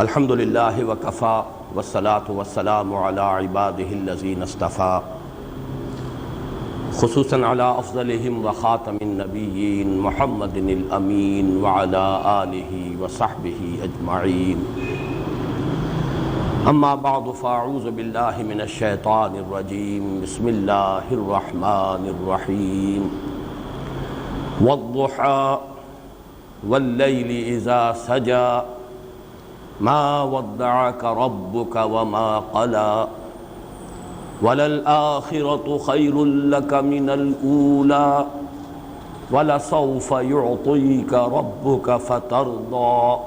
الحمد للہ وکفا والصلاة والسلام علی عبادہ الذین اصطفیٰ خصوصاً علی افضلہم وخاتم النبیین محمد الامین وعلی آلہ وصحبہ اجمعین اما بعد فاعوذ باللہ من الشیطان الرجیم بسم اللہ الرحمن الرحیم والضحی واللیل اذا سجا ما ودعك ربك وما قلى وللآخرة خير لك من الأولى ولسوف يعطيك ربك فترضى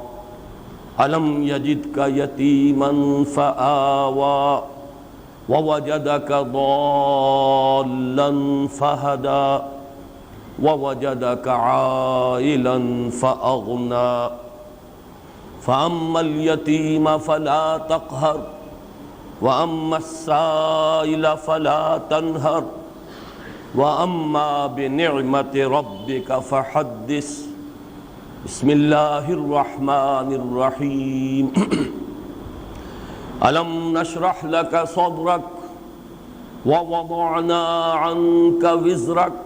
ألم يجدك يتيما فآوى ووجدك ضالا فهدى ووجدك عائلا فأغنى فأما اليتيم فلا تقهر وأما السائل فلا تنهر وأما بنعمة ربك فحدث بسم الله الرحمن الرحيم ألم نشرح لك صدرك ووضعنا عنك وزرك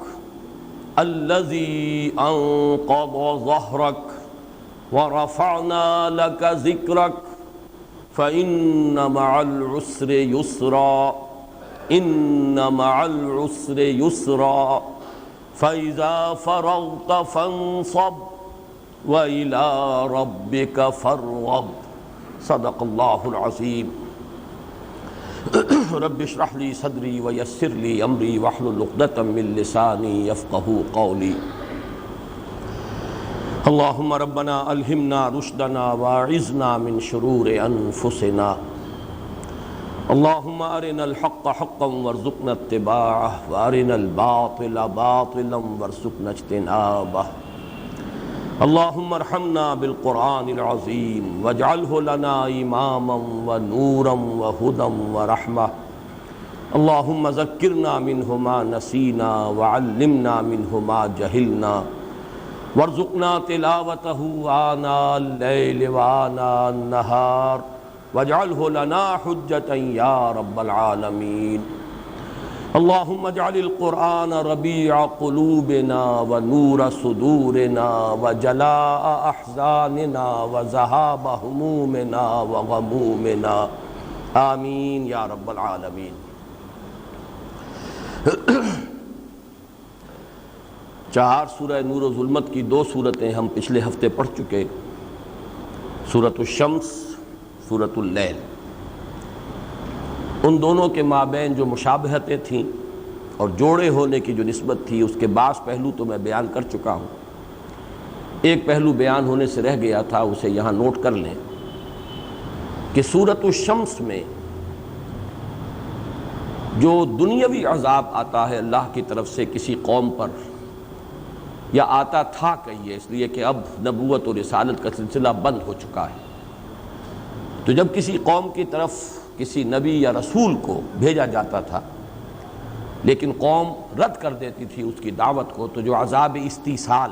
الذي أنقض ظهرك ورفعنا لك ذكرك فإن مع العسر يسرا إن مع العسر يسرا فإذا فرغت فانصب وإلى ربك فارغب صدق الله العظيم رب اشرح لي صدري ويسر لي امري واحلل عقدة من لساني يفقهوا قولي اللهم ربنا الهمنا رشدنا واعذنا من شرور انفسنا اللهم ارنا الحق حقا وارزقنا اتباعه وارنا الباطل باطلا وارزقنا اجتنابه اللهم ارحمنا بالقرآن العظيم واجعله لنا إماما ونورا وهدى ورحمة اللهم ذكرنا منه ما نسينا وعلمنا منه ما جهلنا وارزقنا تلاوته آناء الليل وآناء النهار واجعله لنا حجة يا رب العالمين اللهم اجعل القرآن ربيع قلوبنا ونور صدورنا وجلاء أحزاننا وذهاب همومنا وغمومنا آمین یا رب العالمین۔ چار سورہ نور و ظلمت کی دو سورتیں ہم پچھلے ہفتے پڑھ چکے، سورۃ الشمس، سورۃ اللیل۔ ان دونوں کے مابین جو مشابہتیں تھیں اور جوڑے ہونے کی جو نسبت تھی، اس کے بعض پہلو تو میں بیان کر چکا ہوں۔ ایک پہلو بیان ہونے سے رہ گیا تھا، اسے یہاں نوٹ کر لیں کہ سورۃ الشمس میں جو دنیاوی عذاب آتا ہے اللہ کی طرف سے کسی قوم پر، یا آتا تھا کہیے، اس لیے کہ اب نبوت اور رسالت کا سلسلہ بند ہو چکا ہے، تو جب کسی قوم کی طرف کسی نبی یا رسول کو بھیجا جاتا تھا لیکن قوم رد کر دیتی تھی اس کی دعوت کو، تو جو عذاب استیصال،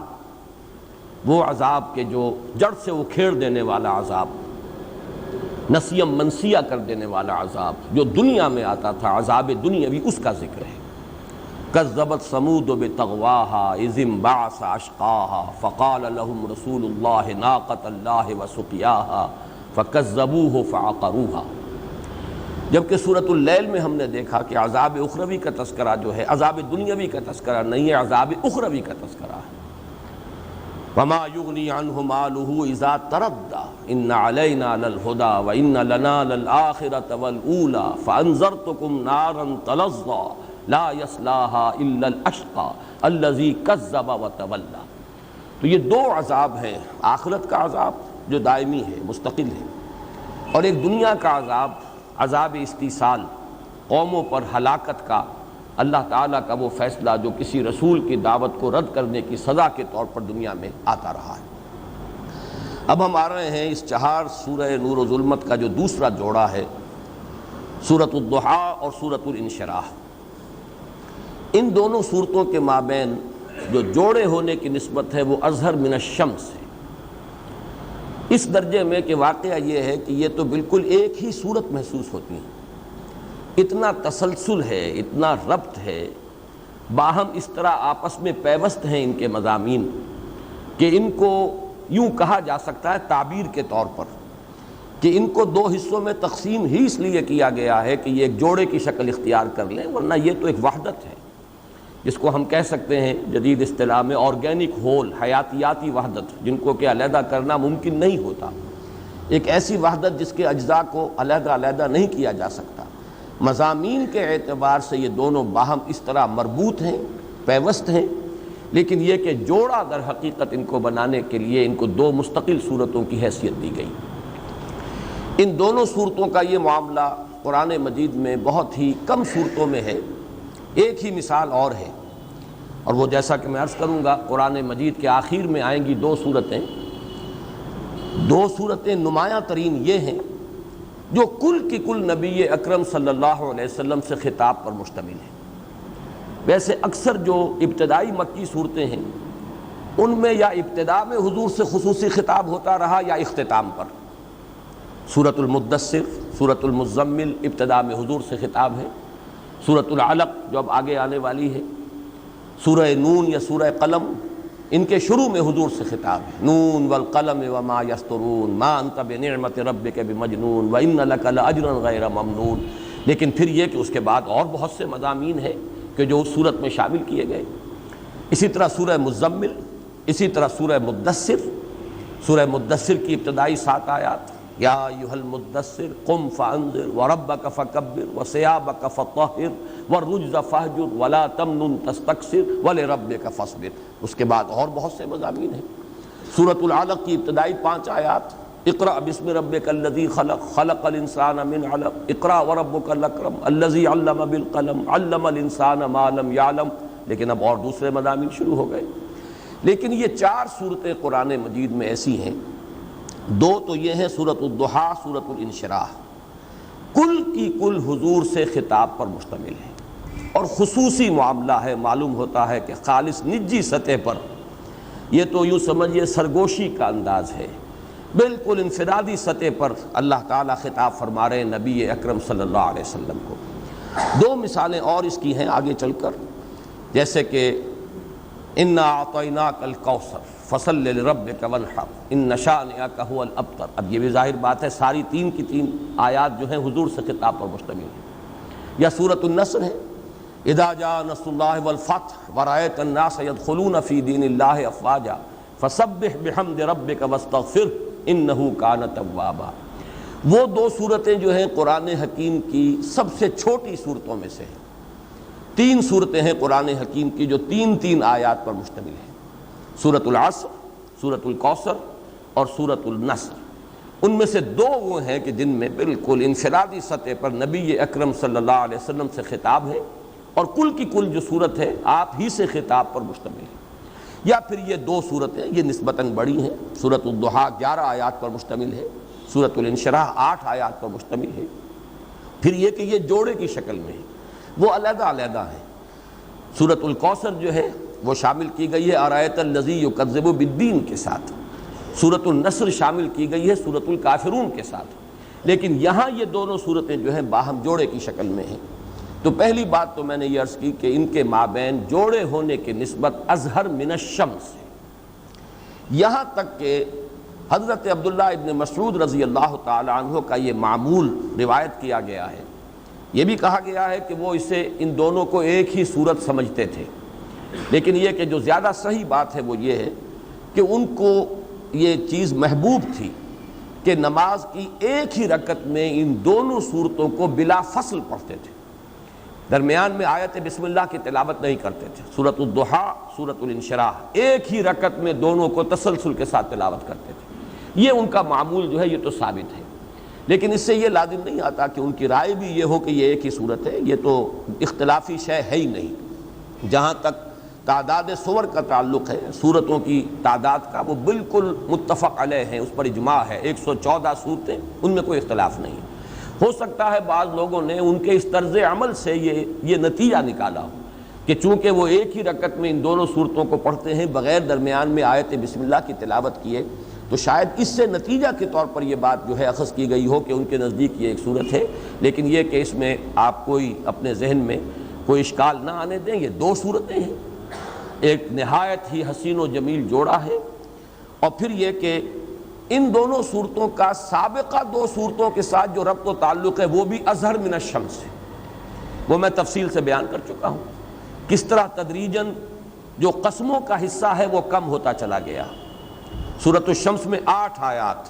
وہ عذاب کے جو جڑ سے اکھیڑ دینے والا عذاب، نسیم منسیہ کر دینے والا عذاب جو دنیا میں آتا تھا، عذاب دنیاوی، اس کا ذکر ہے۔ کذبت ثمود بطغواها اذ انبعث اشقاها فقال لهم رسول الله ناقة الله وسقياها فكذبوه فعقروها۔ جبکہ سورۃ اللیل میں ہم نے دیکھا کہ عذاب اخروی کا تذکرہ جو ہے عذاب دنیاوی کا تذکرہ نہیں ہے، عذاب اخروی کا تذکرہ ہے۔ وما يغني عنه ماله اذا تردى ان علينا للهدى وان لنا للآخرة والأولى فانذرتكم نارا تلظى لا يصلاها الا الاشقى الذي كذب وتولى۔ تو یہ دو عذاب ہیں، آخرت کا عذاب جو دائمی ہے، مستقل ہے، اور ایک دنیا کا عذاب، عذاب استیصال، قوموں پر ہلاکت کا اللہ تعالیٰ کا وہ فیصلہ جو کسی رسول کی دعوت کو رد کرنے کی سزا کے طور پر دنیا میں آتا رہا ہے۔ اب ہم آ رہے ہیں اس چہار سورہ نور و ظلمت کا جو دوسرا جوڑا ہے، سورۃ الضحیٰ اور سورۃ الانشراح۔ ان دونوں صورتوں کے مابین جو جوڑے ہونے کی نسبت ہے وہ اظہر من الشمس ہے، اس درجے میں کہ واقعہ یہ ہے کہ یہ تو بالکل ایک ہی صورت محسوس ہوتی ہیں، اتنا تسلسل ہے، اتنا ربط ہے، باہم اس طرح آپس میں پیوست ہیں ان کے مضامین کہ ان کو یوں کہا جا سکتا ہے تعبیر کے طور پر کہ ان کو دو حصوں میں تقسیم ہی اس لیے کیا گیا ہے کہ یہ ایک جوڑے کی شکل اختیار کر لیں، ورنہ یہ تو ایک وحدت ہے جس کو ہم کہہ سکتے ہیں جدید اصطلاح میں آرگینک ہول، حیاتیاتی وحدت، جن کو کہ علیحدہ کرنا ممکن نہیں ہوتا، ایک ایسی وحدت جس کے اجزاء کو علیحدہ علیحدہ نہیں کیا جا سکتا۔ مضامین کے اعتبار سے یہ دونوں باہم اس طرح مربوط ہیں، پیوست ہیں، لیکن یہ کہ جوڑا در حقیقت ان کو بنانے کے لیے ان کو دو مستقل صورتوں کی حیثیت دی گئی۔ ان دونوں صورتوں کا یہ معاملہ قرآن مجید میں بہت ہی کم صورتوں میں ہے، ایک ہی مثال اور ہے، اور وہ جیسا کہ میں عرض کروں گا قرآن مجید کے آخر میں آئیں گی دو صورتیں نمایاں ترین یہ ہیں جو کل کی کل نبی اکرم صلی اللہ علیہ وسلم سے خطاب پر مشتمل ہے۔ ویسے اکثر جو ابتدائی مکی صورتیں ہیں ان میں یا ابتدا میں حضور سے خصوصی خطاب ہوتا رہا یا اختتام پر۔ سورۃ المدثر، سورۃ المزمل ابتدا میں حضور سے خطاب ہے، سورۃ العلق جو اب آگے آنے والی ہے، سورہ نون یا سورہ قلم ان کے شروع میں حضور سے خطاب ہے، نون والقلم وما یسطرون ما انت بنعمت ربک بمجنون وان لک لاجرا غیر ممنون۔ لیکن پھر یہ کہ اس کے بعد اور بہت سے مضامین ہیں کہ جو اس صورت میں شامل کیے گئے۔ اسی طرح سورہ مزمل، اسی طرح سورہ مدثر کی ابتدائی 7 آیات، یا ایھا المدثر قم فانذر وربک فکبر وثیابک فطہر والرجز فاہجر ولا تمنن تستکثر ولربک فاصبر۔ اس کے بعد اور بہت سے مضامین ہیں۔ سورۃ العلق کی ابتدائی 5 آیات، اقرأ بسم ربک الذی خلق خلق الانسان من علق اقرأ وربک الاکرم الذی علم بالقلم علم الانسان ما لم یعلم۔ لیکن اب اور دوسرے مضامین شروع ہو گئے۔ لیکن یہ 4 صورتیں قرآن مجید میں ایسی ہیں، دو تو یہ ہیں سورۃ الضحیٰ، سورۃ الانشراح، کل کی کل حضور سے خطاب پر مشتمل ہے، اور خصوصی معاملہ ہے، معلوم ہوتا ہے کہ خالص نجی سطح پر، یہ تو یوں سمجھیے سرگوشی کا انداز ہے، بالکل انفرادی سطح پر اللہ تعالیٰ خطاب فرما رہے ہیں نبی اکرم صلی اللہ علیہ وسلم کو۔ 2 مثالیں اور اس کی ہیں آگے چل کر، جیسے کہ انا اعطیناک الکوثر فصل لربک وانحر ان شانئک ھو الابتر۔ اب یہ بھی ظاہر بات ہے ساری 3 کی 3 آیات جو ہیں حضور سے خطاب پر مشتمل ہیں۔ یا سورۃ النصر ہے، اذا جاء نصر اللہ والفتح ورأیت الناس يدخلون فی دین اللہ افواجا فسبح بحمد ربک واستغفر انہ کان توابا۔ وہ 2 صورتیں جو ہیں قرآن حکیم کی سب سے چھوٹی صورتوں میں سے ہیں۔ 3 صورتیں ہیں قرآن حکیم کی جو 3 آیات پر مشتمل ہیں، سورۃ العصر، سورۃ الکوثر اور سورۃ النصر۔ ان میں سے 2 وہ ہیں کہ جن میں بالکل انفرادی سطح پر نبی اکرم صلی اللہ علیہ وسلم سے خطاب ہے، اور کل کی کل جو صورت ہے آپ ہی سے خطاب پر مشتمل ہے۔ یا پھر یہ 2 صورتیں یہ نسبتاً بڑی ہیں، سورۃ الضحیٰ 11 آیات پر مشتمل ہے، سورۃ الانشراح 8 آیات پر مشتمل ہے۔ پھر یہ کہ یہ جوڑے کی شکل میں ہے، وہ علیحدہ علیحدہ ہیں۔ سورۃ الکوثر جو ہے وہ شامل کی گئی ہے ارأیت الذی یکذب بالدین کے ساتھ، سورۃ النصر شامل کی گئی ہے سورۃ الکافرون کے ساتھ، لیکن یہاں یہ دونوں صورتیں جو ہیں باہم جوڑے کی شکل میں ہیں۔ تو پہلی بات تو میں نے یہ عرض کی کہ ان کے مابین جوڑے ہونے کی نسبت اظہر من الشمس ہے، یہاں تک کہ حضرت عبداللہ ابن مسعود رضی اللہ تعالی عنہ کا یہ معمول روایت کیا گیا ہے، یہ بھی کہا گیا ہے کہ وہ اسے ان دونوں کو ایک ہی صورت سمجھتے تھے، لیکن یہ کہ جو زیادہ صحیح بات ہے وہ یہ ہے کہ ان کو یہ چیز محبوب تھی کہ نماز کی ایک ہی رکعت میں ان دونوں صورتوں کو بلا فصل پڑھتے تھے، درمیان میں آیت بسم اللہ کی تلاوت نہیں کرتے تھے۔ سورۃ الضحیٰ، سورۃ الانشراح ایک ہی رکعت میں دونوں کو تسلسل کے ساتھ تلاوت کرتے تھے، یہ ان کا معمول جو ہے یہ تو ثابت ہے، لیکن اس سے یہ لازم نہیں آتا کہ ان کی رائے بھی یہ ہو کہ یہ ایک ہی صورت ہے، یہ تو اختلافی شے ہے ہی نہیں۔ جہاں تک تعداد سور کا تعلق ہے، صورتوں کی تعداد کا، وہ بالکل متفق علیہ ہیں، اس پر اجماع ہے، 114 صورتیں، ان میں کوئی اختلاف نہیں۔ ہو سکتا ہے بعض لوگوں نے ان کے اس طرز عمل سے یہ نتیجہ نکالا ہو کہ چونکہ وہ ایک ہی رکعت میں ان دونوں صورتوں کو پڑھتے ہیں بغیر درمیان میں آیت بسم اللہ کی تلاوت کیے، تو شاید اس سے نتیجہ کے طور پر یہ بات جو ہے اخذ کی گئی ہو کہ ان کے نزدیک یہ ایک صورت ہے، لیکن یہ کہ اس میں آپ کوئی اپنے ذہن میں کوئی اشکال نہ آنے دیں، یہ دو صورتیں ہیں، ایک نہایت ہی حسین و جمیل جوڑا ہے، اور پھر یہ کہ ان دونوں صورتوں کا سابقہ دو صورتوں کے ساتھ جو ربط و تعلق ہے وہ بھی اظہر من الشمس ہے، وہ میں تفصیل سے بیان کر چکا ہوں، کس طرح تدریجاً جو قسموں کا حصہ ہے وہ کم ہوتا چلا گیا۔ سورۃ الشمس میں 8 آیات،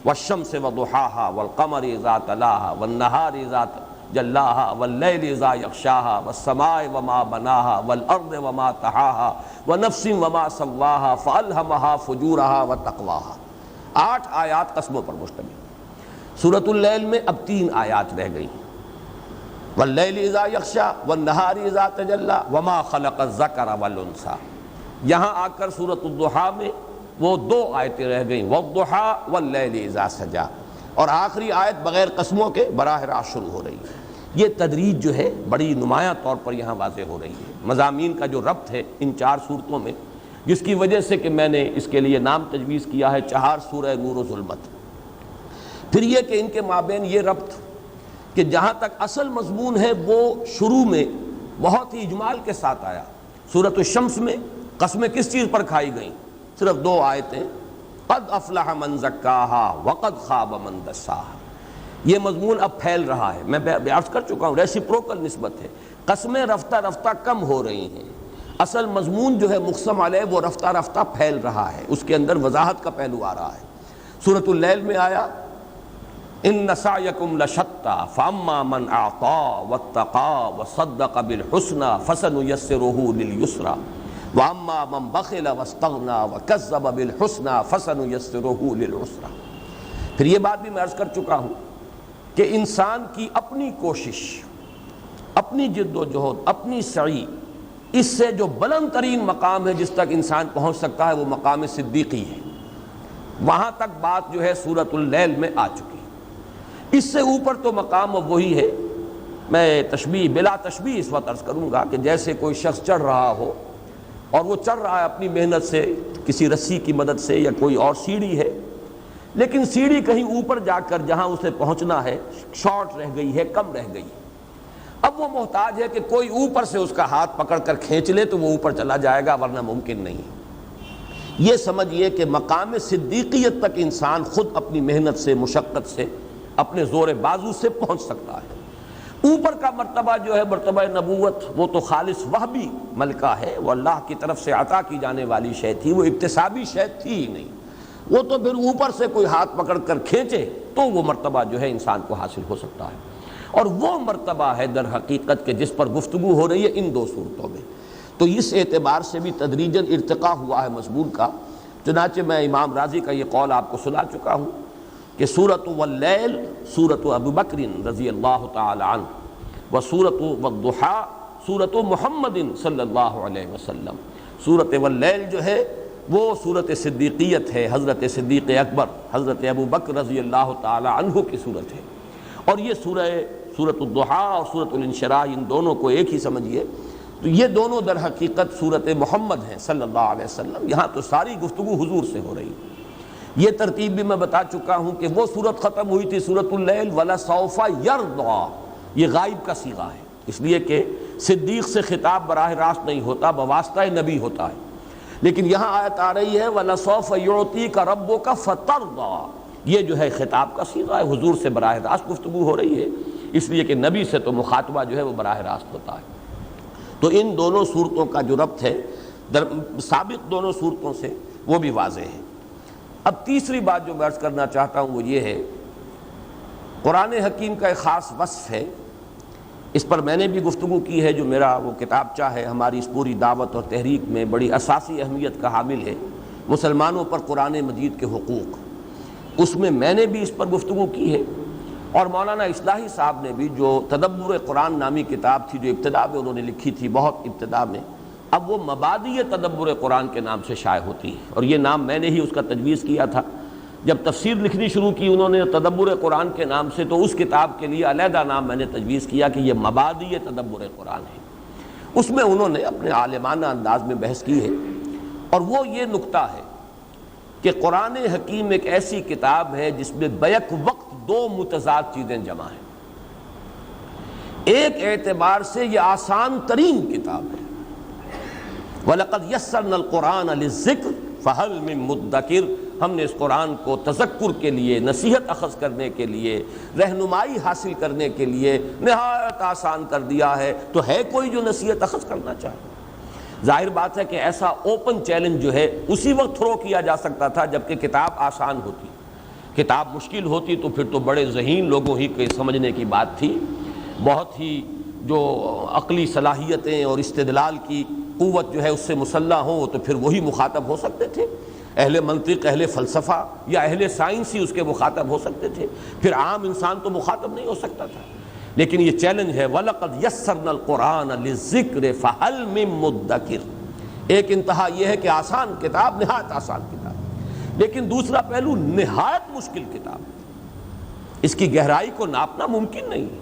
والشمس وضحاها والقمر اذا تلاها والنہار اذا جلاها واللیل اذا یغشاها والسماء وما بناها والارض وما طحاها ونفس وما سواها فالہمها فجورها وتقواها، 8 آیات قسموں پر مشتمل۔ سورۃ اللیل میں اب 3 آیات رہ گئی، واللیل اذا یغشا والنہار اذا تجلی وما خلق الذکر والانثی۔ یہاں آ کر سورۃ الضحیٰ میں وہ 2 آیتیں رہ گئیں، والضحیٰ واللیل اذا سجا، اور آخری آیت بغیر قسموں کے براہ راست شروع ہو رہی ہے۔ یہ تدریج جو ہے بڑی نمایاں طور پر یہاں واضح ہو رہی ہے، مضامین کا جو ربط ہے ان 4 صورتوں میں، جس کی وجہ سے کہ میں نے اس کے لیے نام تجویز کیا ہے 4 سورہ نور و ظلمت۔ پھر یہ کہ ان کے مابین یہ ربط کہ جہاں تک اصل مضمون ہے وہ شروع میں بہت ہی اجمال کے ساتھ آیا۔ سورۃ الشمس میں قسمیں کس چیز پر کھائی گئیں؟ صرف 2 آیتیں، قد افلح من زکاہا وقد خاب من دساہا۔ یہ مضمون اب پھیل رہا ہے، میں عرض کر چکا ہوں، ریسیپروکل نسبت ہے، قسمیں رفتہ رفتہ کم ہو رہی ہیں، اصل مضمون جو ہے مقسم علیہ وہ رفتہ رفتہ پھیل رہا ہے، اس کے اندر وضاحت کا پہلو آ رہا ہے۔ سورۃ اللیل میں آیا ان سعیکم لشتی فاما من اعطی واتقی وصدق بالحسنی فسنیسرہ للیسری واما من بخل واستغنی وکذب بالحسنی فسنیسرہ للعسری۔ پھر یہ بات بھی میں عرض کر چکا ہوں کہ انسان کی اپنی کوشش، اپنی جد و جہد، اپنی سعی، اس سے جو بلند ترین مقام ہے جس تک انسان پہنچ سکتا ہے وہ مقام صدیقی ہے، وہاں تک بات جو ہے سورۃ اللیل میں آ چکی۔ اس سے اوپر تو مقام وہی ہے، میں تشبیہ بلا تشبیہ اس وقت عرض کروں گا کہ جیسے کوئی شخص چڑھ رہا ہو اور وہ چڑھ رہا ہے اپنی محنت سے، کسی رسی کی مدد سے، یا کوئی اور سیڑھی ہے، لیکن سیڑھی کہیں اوپر جا کر جہاں اسے پہنچنا ہے شارٹ رہ گئی ہے، کم رہ گئی ہے، اب وہ محتاج ہے کہ کوئی اوپر سے اس کا ہاتھ پکڑ کر کھینچ لے تو وہ اوپر چلا جائے گا، ورنہ ممکن نہیں۔ یہ سمجھیے کہ مقام صدیقیت تک انسان خود اپنی محنت سے، مشقت سے، اپنے زور بازو سے پہنچ سکتا ہے۔ اوپر کا مرتبہ جو ہے مرتبہ نبوت، وہ تو خالص وہبی ملکہ ہے، وہ اللہ کی طرف سے عطا کی جانے والی شے تھی، وہ اکتسابی شے تھی ہی نہیں، وہ تو پھر اوپر سے کوئی ہاتھ پکڑ کر کھینچے تو وہ مرتبہ جو ہے انسان کو حاصل ہو سکتا ہے، اور وہ مرتبہ ہے در حقیقت کہ جس پر گفتگو ہو رہی ہے ان 2 صورتوں میں۔ تو اس اعتبار سے بھی تدریجاً ارتقاء ہوا ہے مضمون کا، چنانچہ میں امام راضی کا یہ قول آپ کو سنا چکا ہوں کہ سورۃ واللیل سورۃ ابو بکر رضی اللہ تعالی عنہ، و سورۃ والضحیٰ سورۃ محمد صلی اللہ علیہ وسلم۔ سورۃ واللیل جو ہے وہ سورۃ صدیقیت ہے، حضرت صدیق اکبر حضرت ابو بکر رضی اللہ تعالی عنہ کی صورت ہے، اور یہ سورۃ الضحیٰ اور سورۃ الانشراح ان دونوں کو ایک ہی سمجھیے، تو یہ دونوں در حقیقت سورۃ محمد ہیں صلی اللہ علیہ وسلم۔ یہاں تو ساری گفتگو حضور سے ہو رہی ہے۔ یہ ترتیب بھی میں بتا چکا ہوں کہ وہ صورت ختم ہوئی تھی سورۃ اللیل وَلَسَوْفَ يَرْضَىٰ، یہ غائب کا صیغہ ہے، اس لیے کہ صدیق سے خطاب براہ راست نہیں ہوتا، بواسطہ نبی ہوتا ہے، لیکن یہاں آیت آ رہی ہے وَلَسَوْفَ يُعْطِيكَ رَبُّكَ فَتَرْضَىٰ، یہ جو ہے خطاب کا صیغہ ہے، حضور سے براہ راست گفتگو ہو رہی ہے، اس لیے کہ نبی سے تو مخاطبہ جو ہے وہ براہ راست ہوتا ہے۔ تو ان دونوں صورتوں کا جو ربط ہے سابق دونوں صورتوں سے وہ بھی واضح ہے۔ اب تیسری بات جو میں عرض کرنا چاہتا ہوں وہ یہ ہے، قرآن حکیم کا ایک خاص وصف ہے، اس پر میں نے بھی گفتگو کی ہے، جو میرا وہ کتابچہ ہے ہماری اس پوری دعوت اور تحریک میں بڑی اساسی اہمیت کا حامل ہے، مسلمانوں پر قرآن مجید کے حقوق، اس میں میں نے بھی اس پر گفتگو کی ہے، اور مولانا اصلاحی صاحب نے بھی جو تدبر قرآن نامی کتاب تھی جو ابتدا میں انہوں نے لکھی تھی، بہت ابتدا میں، اب وہ مبادئ تدبر قرآن کے نام سے شائع ہوتی ہے، اور یہ نام میں نے ہی اس کا تجویز کیا تھا۔ جب تفسیر لکھنی شروع کی انہوں نے تدبر قرآن کے نام سے، تو اس کتاب کے لیے علیحدہ نام میں نے تجویز کیا کہ یہ مبادئ تدبر قرآن ہے۔ اس میں انہوں نے اپنے عالمانہ انداز میں بحث کی ہے، اور وہ یہ نکتہ ہے کہ قرآن حکیم ایک ایسی کتاب ہے جس میں بیک وقت دو متضاد چیزیں جمع ہیں۔ ایک اعتبار سے یہ آسان ترین کتاب ہے، وَلَقَدْ يَسَّرْنَا الْقُرْآنَ لِلذِّكْرِ فَهَلْ مِن مُدَّكِرٍ، ہم نے اس قرآن کو تذکر کے لیے، نصیحت اخذ کرنے کے لیے، رہنمائی حاصل کرنے کے لیے نہایت آسان کر دیا ہے، تو ہے کوئی جو نصیحت اخذ کرنا چاہے؟ ظاہر بات ہے کہ ایسا اوپن چیلنج جو ہے اسی وقت تھرو کیا جا سکتا تھا جبکہ کتاب آسان ہوتی، کتاب مشکل ہوتی تو پھر تو بڑے ذہین لوگوں ہی کے سمجھنے کی بات تھی، بہت ہی جو عقلی صلاحیتیں اور استدلال کی قوت جو ہے اس سے مسلح ہوں تو پھر وہی مخاطب ہو سکتے تھے، اہل منطق، اہل فلسفہ یا اہل سائنس ہی اس کے مخاطب ہو سکتے تھے، پھر عام انسان تو مخاطب نہیں ہو سکتا تھا۔ لیکن یہ چیلنج ہے وَلَقَدْ يَسَّرْنَا الْقُرْآنَ لِلذِّكْرِ فَهَلْ مِن مُدَّكِرٍ، ایک انتہا یہ ہے کہ آسان کتاب، نہایت آسان کتاب، لیکن دوسرا پہلو نہایت مشکل کتاب، اس کی گہرائی کو ناپنا ممکن نہیں ہے،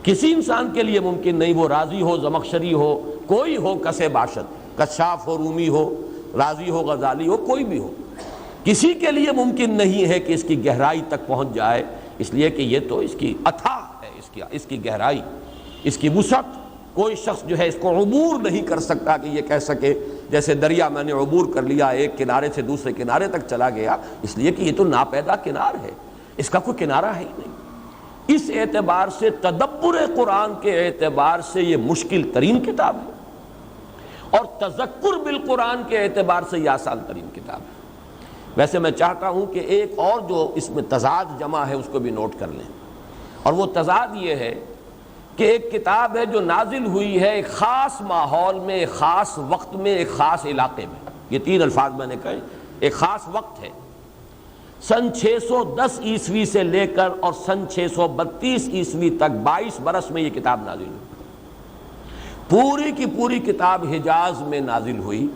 کسی انسان کے لیے ممکن نہیں، وہ رازی ہو، زمخشری ہو، کوئی ہو، کسے باشد، کشاف ہو، رومی ہو، رازی ہو، غزالی ہو، کوئی بھی ہو، کسی کے لیے ممکن نہیں ہے کہ اس کی گہرائی تک پہنچ جائے، اس لیے کہ یہ تو اس کی اتھاہ ہے، اس کی گہرائی، اس کی وسعت، کوئی شخص جو ہے اس کو عبور نہیں کر سکتا کہ یہ کہہ سکے جیسے دریا میں نے عبور کر لیا، ایک کنارے سے دوسرے کنارے تک چلا گیا، اس لیے کہ یہ تو ناپیدا کنار ہے، اس کا کوئی کنارہ ہے ہی نہیں۔ اس اعتبار سے تدبر قرآن کے اعتبار سے یہ مشکل ترین کتاب ہے، اور تذکر بالقرآن کے اعتبار سے یہ آسان ترین کتاب ہے۔ ویسے میں چاہتا ہوں کہ ایک اور جو اس میں تضاد جمع ہے اس کو بھی نوٹ کر لیں، اور وہ تضاد یہ ہے کہ ایک کتاب ہے جو نازل ہوئی ہے ایک خاص ماحول میں، ایک خاص وقت میں، ایک خاص علاقے میں، یہ تین الفاظ میں نے کہے، ایک خاص وقت ہے، سن 610 عیسوی سے لے کر اور سن 632 عیسوی تک 22 برس میں یہ کتاب نازل ہوئی، پوری کی پوری کتاب حجاز میں نازل ہوئی۔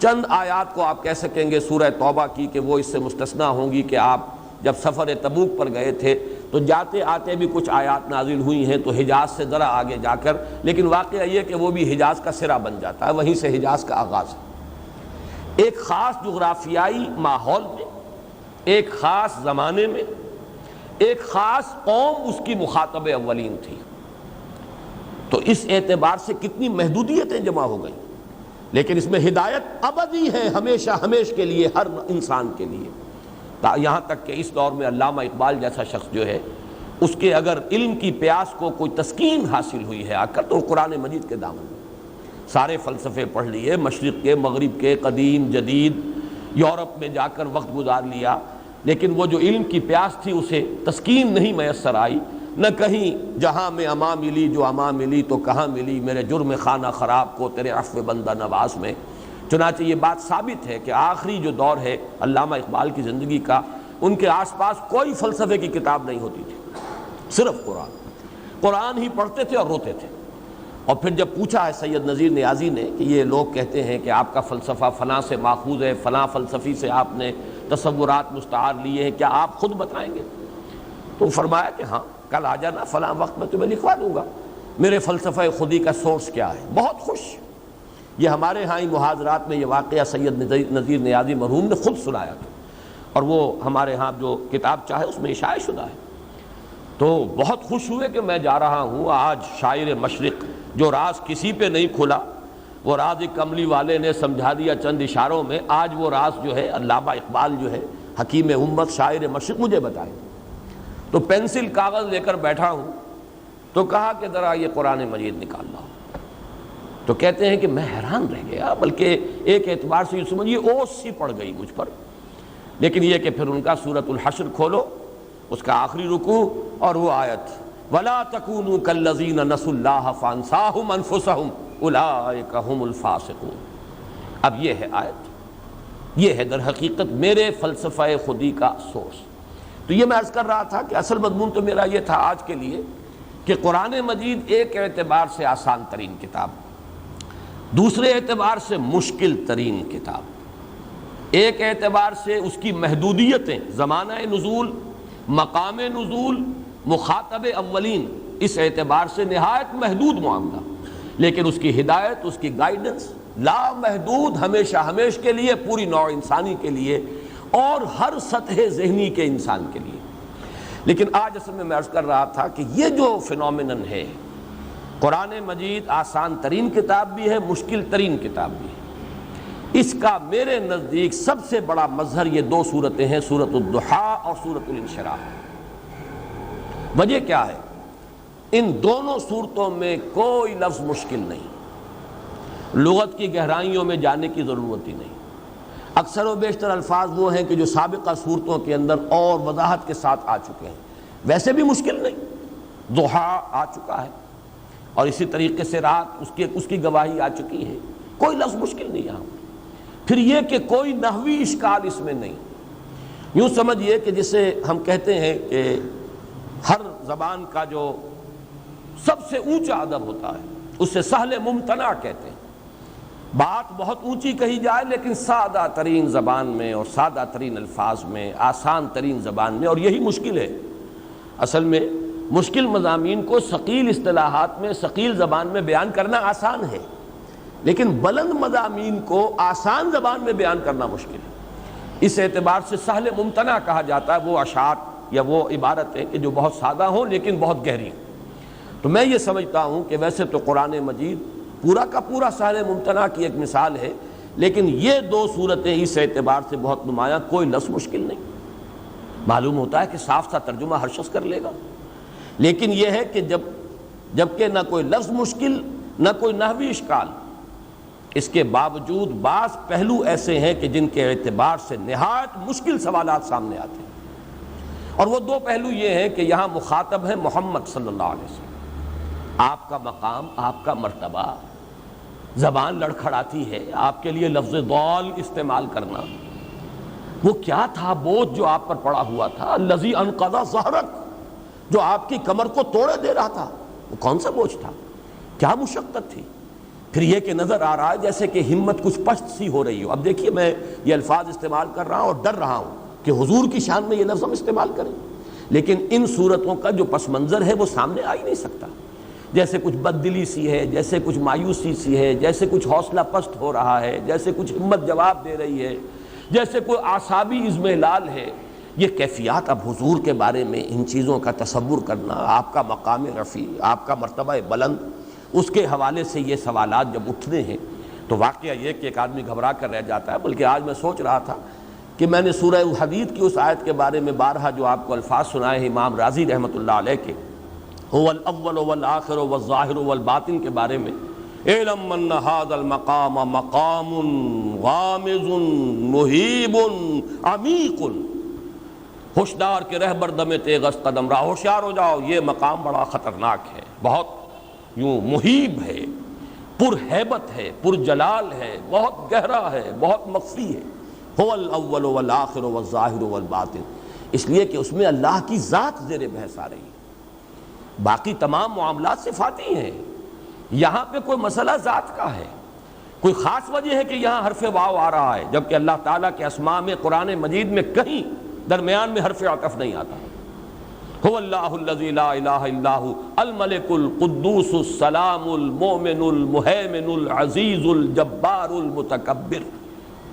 چند آیات کو آپ کہہ سکیں گے سورہ توبہ کی کہ وہ اس سے مستثنیٰ ہوں گی کہ آپ جب سفر تبوک پر گئے تھے تو جاتے آتے بھی کچھ آیات نازل ہوئی ہیں تو حجاز سے ذرا آگے جا کر، لیکن واقعہ یہ کہ وہ بھی حجاز کا سرا بن جاتا ہے، وہیں سے حجاز کا آغاز ہے۔ ایک خاص جغرافیائی ماحول میں، ایک خاص زمانے میں، ایک خاص قوم اس کی مخاطب اولین تھی، تو اس اعتبار سے کتنی محدودیتیں جمع ہو گئیں، لیکن اس میں ہدایت ابدی ہے، ہمیشہ ہمیش کے لیے، ہر انسان کے لیے، یہاں تک کہ اس دور میں علامہ اقبال جیسا شخص جو ہے اس کے اگر علم کی پیاس کو کوئی تسکین حاصل ہوئی ہے آ کر تو قرآن مجید کے دامن میں، سارے فلسفے پڑھ لیے، مشرق کے، مغرب کے، قدیم جدید، یورپ میں جا کر وقت گزار لیا، لیکن وہ جو علم کی پیاس تھی اسے تسکین نہیں میسر آئی، نہ کہیں جہاں میں اماں ملی جو اماں ملی تو کہاں ملی میرے جرم خانہ خراب کو تیرے عفو بندہ نواز میں۔ چنانچہ یہ بات ثابت ہے کہ آخری جو دور ہے علامہ اقبال کی زندگی کا، ان کے آس پاس کوئی فلسفے کی کتاب نہیں ہوتی تھی، صرف قرآن ہی پڑھتے تھے اور روتے تھے۔ اور پھر جب پوچھا ہے سید نذیر نیازی نے کہ یہ لوگ کہتے ہیں کہ آپ کا فلسفہ فلاں سے ماخوذ ہے، فلاں فلسفی سے آپ نے تصورات مستعار لیے ہیں، کیا آپ خود بتائیں گے؟ تو فرمایا کہ ہاں، کل آ جانا فلاں وقت میں تمہیں لکھوا دوں گا میرے فلسفہ خودی کا سورس کیا ہے۔ بہت خوش، یہ ہمارے ہاں ہی محاضرات میں یہ واقعہ سید نذیر نیازی مرحوم نے خود سنایا تھا، اور وہ ہمارے ہاں جو کتاب چاہے اس میں اشاعہ شدہ ہے۔ تو بہت خوش ہوئے کہ میں جا رہا ہوں آج شاعر مشرق، جو راز کسی پہ نہیں کھلا، وہ راز کملی والے نے سمجھا دیا چند اشاروں میں، آج وہ راز جو ہے علامہ اقبال جو ہے حکیم امت شاعر مشرق مجھے بتائے۔ تو پینسل کاغذ لے کر بیٹھا ہوں تو کہا کہ ذرا یہ قرآن مجید نکال لاؤ، تو کہتے ہیں کہ میں حیران رہ گیا، بلکہ ایک اعتبار سے یہ سمجھیے اوس سی پڑ گئی مجھ پر، لیکن یہ کہ پھر ان کا سورۃ الحشر کھولو، اس کا آخری رکوع اور وہ آیت وَلَا تَكُونُوا كَالَّذِينَ نَسُوا اللَّهَ فَأَنسَاهُمْ أَنفُسَهُمْ أُولَٰئِكَ هُمُ الْفَاسِقُونَ۔ اب یہ ہے آیت، یہ ہے در حقیقت میرے فلسفہ خودی کا سورس۔ تو یہ میں عرض کر رہا تھا کہ اصل مضمون تو میرا یہ تھا آج کے لیے کہ قرآن مجید ایک اعتبار سے آسان ترین کتاب، دوسرے اعتبار سے مشکل ترین کتاب، ایک اعتبار سے اس کی محدودیتیں، زمانہ نزول، مقام نزول، مخاطب اولین، اس اعتبار سے نہایت محدود معاملہ، لیکن اس کی ہدایت، اس کی گائیڈنس لامحدود، ہمیشہ ہمیش کے لیے، پوری نوع انسانی کے لیے، اور ہر سطح ذہنی کے انسان کے لیے۔ لیکن آج اصل میں عرض کر رہا تھا کہ یہ جو فینومینن ہے، قرآن مجید آسان ترین کتاب بھی ہے، مشکل ترین کتاب بھی ہے، اس کا میرے نزدیک سب سے بڑا مظہر یہ دو صورتیں ہیں، سورۃ الضحیٰ اور سورۃ الانشراح۔ وجہ کیا ہے؟ ان دونوں صورتوں میں کوئی لفظ مشکل نہیں، لغت کی گہرائیوں میں جانے کی ضرورت ہی نہیں، اکثر و بیشتر الفاظ وہ ہیں کہ جو سابقہ صورتوں کے اندر اور وضاحت کے ساتھ آ چکے ہیں، ویسے بھی مشکل نہیں، ضحیٰ آ چکا ہے اور اسی طریقے سے رات اس کی گواہی آ چکی ہے، کوئی لفظ مشکل نہیں یہاں۔ پھر یہ کہ کوئی نحوی اشکال اس میں نہیں، یوں سمجھیے کہ جسے ہم کہتے ہیں کہ ہر زبان کا جو سب سے اونچا ادب ہوتا ہے اسے سہل ممتنع کہتے ہیں، بات بہت اونچی کہی جائے لیکن سادہ ترین زبان میں اور سادہ ترین الفاظ میں، آسان ترین زبان میں، اور یہی مشکل ہے۔ اصل میں مشکل مضامین کو ثقیل اصطلاحات میں، ثقیل زبان میں بیان کرنا آسان ہے، لیکن بلند مضامین کو آسان زبان میں بیان کرنا مشکل ہے۔ اس اعتبار سے سہل ممتنع کہا جاتا ہے وہ اشعار یا وہ عبارتیں کہ جو بہت سادہ ہوں لیکن بہت گہری ہوں۔ تو میں یہ سمجھتا ہوں کہ ویسے تو قرآن مجید پورا کا پورا سہل ممتنع کی ایک مثال ہے، لیکن یہ دو صورتیں اس اعتبار سے بہت نمایاں، کوئی لفظ مشکل نہیں۔ معلوم ہوتا ہے کہ صاف سا ترجمہ ہر شخص کر لے گا، لیکن یہ ہے کہ جبکہ نہ کوئی لفظ مشکل نہ کوئی نحوی اشکال، اس کے باوجود بعض پہلو ایسے ہیں کہ جن کے اعتبار سے نہایت مشکل سوالات سامنے آتے ہیں، اور وہ دو پہلو یہ ہیں کہ یہاں مخاطب ہے محمد صلی اللہ علیہ وسلم، آپ کا مقام، آپ کا مرتبہ، زبان لڑکھڑاتی ہے آپ کے لیے لفظ ضال استعمال کرنا۔ وہ کیا تھا بوجھ جو آپ پر پڑا ہوا تھا؟ الذی انقض ظہرک، جو آپ کی کمر کو توڑے دے رہا تھا، وہ کون سا بوجھ تھا؟ کیا مشقت تھی؟ پھر یہ کہ نظر آ رہا ہے جیسے کہ ہمت کچھ پست سی ہو رہی ہو۔ اب دیکھیے میں یہ الفاظ استعمال کر رہا ہوں اور ڈر رہا ہوں کہ حضور کی شان میں یہ لفظ ہم استعمال کریں، لیکن ان صورتوں کا جو پس منظر ہے وہ سامنے آ ہی نہیں سکتا۔ جیسے کچھ بددلی سی ہے، جیسے کچھ مایوسی سی ہے، جیسے کچھ حوصلہ پست ہو رہا ہے، جیسے کچھ ہمت جواب دے رہی ہے، جیسے کوئی اعصابی اضمحلال ہے۔ یہ کیفیات اب حضور کے بارے میں ان چیزوں کا تصور کرنا، آپ کا مقام رفیع، آپ کا مرتبہ بلند، اس کے حوالے سے یہ سوالات جب اٹھتے ہیں تو واقعہ یہ کہ ایک آدمی گھبرا کر رہ جاتا ہے۔ بلکہ آج میں سوچ رہا تھا کہ میں نے سورہ الحدید کی اس آیت کے بارے میں بارہا جو آپ کو الفاظ سنائے ہیں امام رازی رحمۃ اللہ علیہ کے، هو الاول والآخر والظاہر والباطن کے بارے میں، اعلم ان هذا المقام مقام غامض مہیب عمیق، ہوشیار کے رہبر دم تیغ قدم راہ، ہوشیار ہو جاؤ، یہ مقام بڑا خطرناک ہے، بہت یوں مہیب ہے، پر ہیبت ہے، پر جلال ہے، بہت گہرا ہے، بہت مخفی ہے۔ هو الاول والآخر والظاہر والباطن، اس لیے کہ اس میں اللہ کی ذات زیر بحث آ رہی ہے، باقی تمام معاملات صفاتی ہیں، یہاں پہ کوئی مسئلہ ذات کا ہے۔ کوئی خاص وجہ ہے کہ یہاں حرف واو آ رہا ہے جبکہ اللہ تعالیٰ کے اسماء میں قرآن مجید میں کہیں درمیان میں حرف عطف نہیں آتا۔ هو اللہ الذی لا الہ الا هو الملک القدوس السلام المؤمن المہیمن العزیز الجبار المتکبر،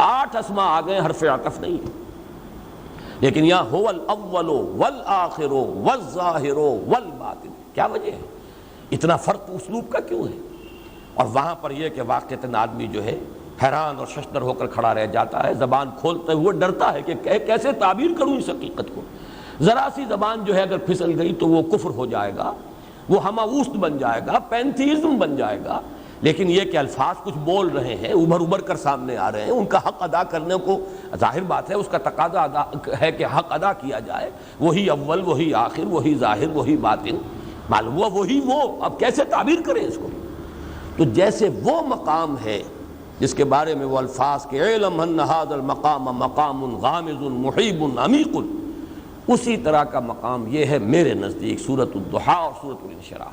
8 اسماء آ گئے، حرف عطف نہیں ہے۔ لیکن یہاں هو الاول والآخر والظاہر والباطن، کیا وجہ ہے؟ اتنا فرق اسلوب کا کیوں ہے؟ اور وہاں پر یہ کہ واقعتاً آدمی جو ہے حیران اور ششدر ہو کر کھڑا رہ جاتا ہے، زبان کھولتے ہوئے ڈرتا ہے کہ کیسے تعبیر کروں اس حقیقت کو۔ ذرا سی زبان جو ہے اگر پھسل گئی تو وہ کفر ہو جائے گا، وہ ہماوست بن جائے گا، پینتھیزم بن جائے گا۔ لیکن یہ کہ الفاظ کچھ بول رہے ہیں، ابھر کر سامنے آ رہے ہیں، ان کا حق ادا کرنے کو ظاہر بات ہے اس کا تقاضا ہے کہ حق ادا کیا جائے، وہی اول وہی آخر وہی ظاہر وہی باطن، معلوم ہوا وہی وہ، اب کیسے تعبیر کریں اس کو؟ تو جیسے وہ مقام ہے جس کے بارے میں وہ الفاظ کہ اعلم ان ھذا المقام مقام غامض محیب عمیق، اسی طرح کا مقام یہ ہے میرے نزدیک سورۃ الضحیٰ اور سورۃ الانشراح۔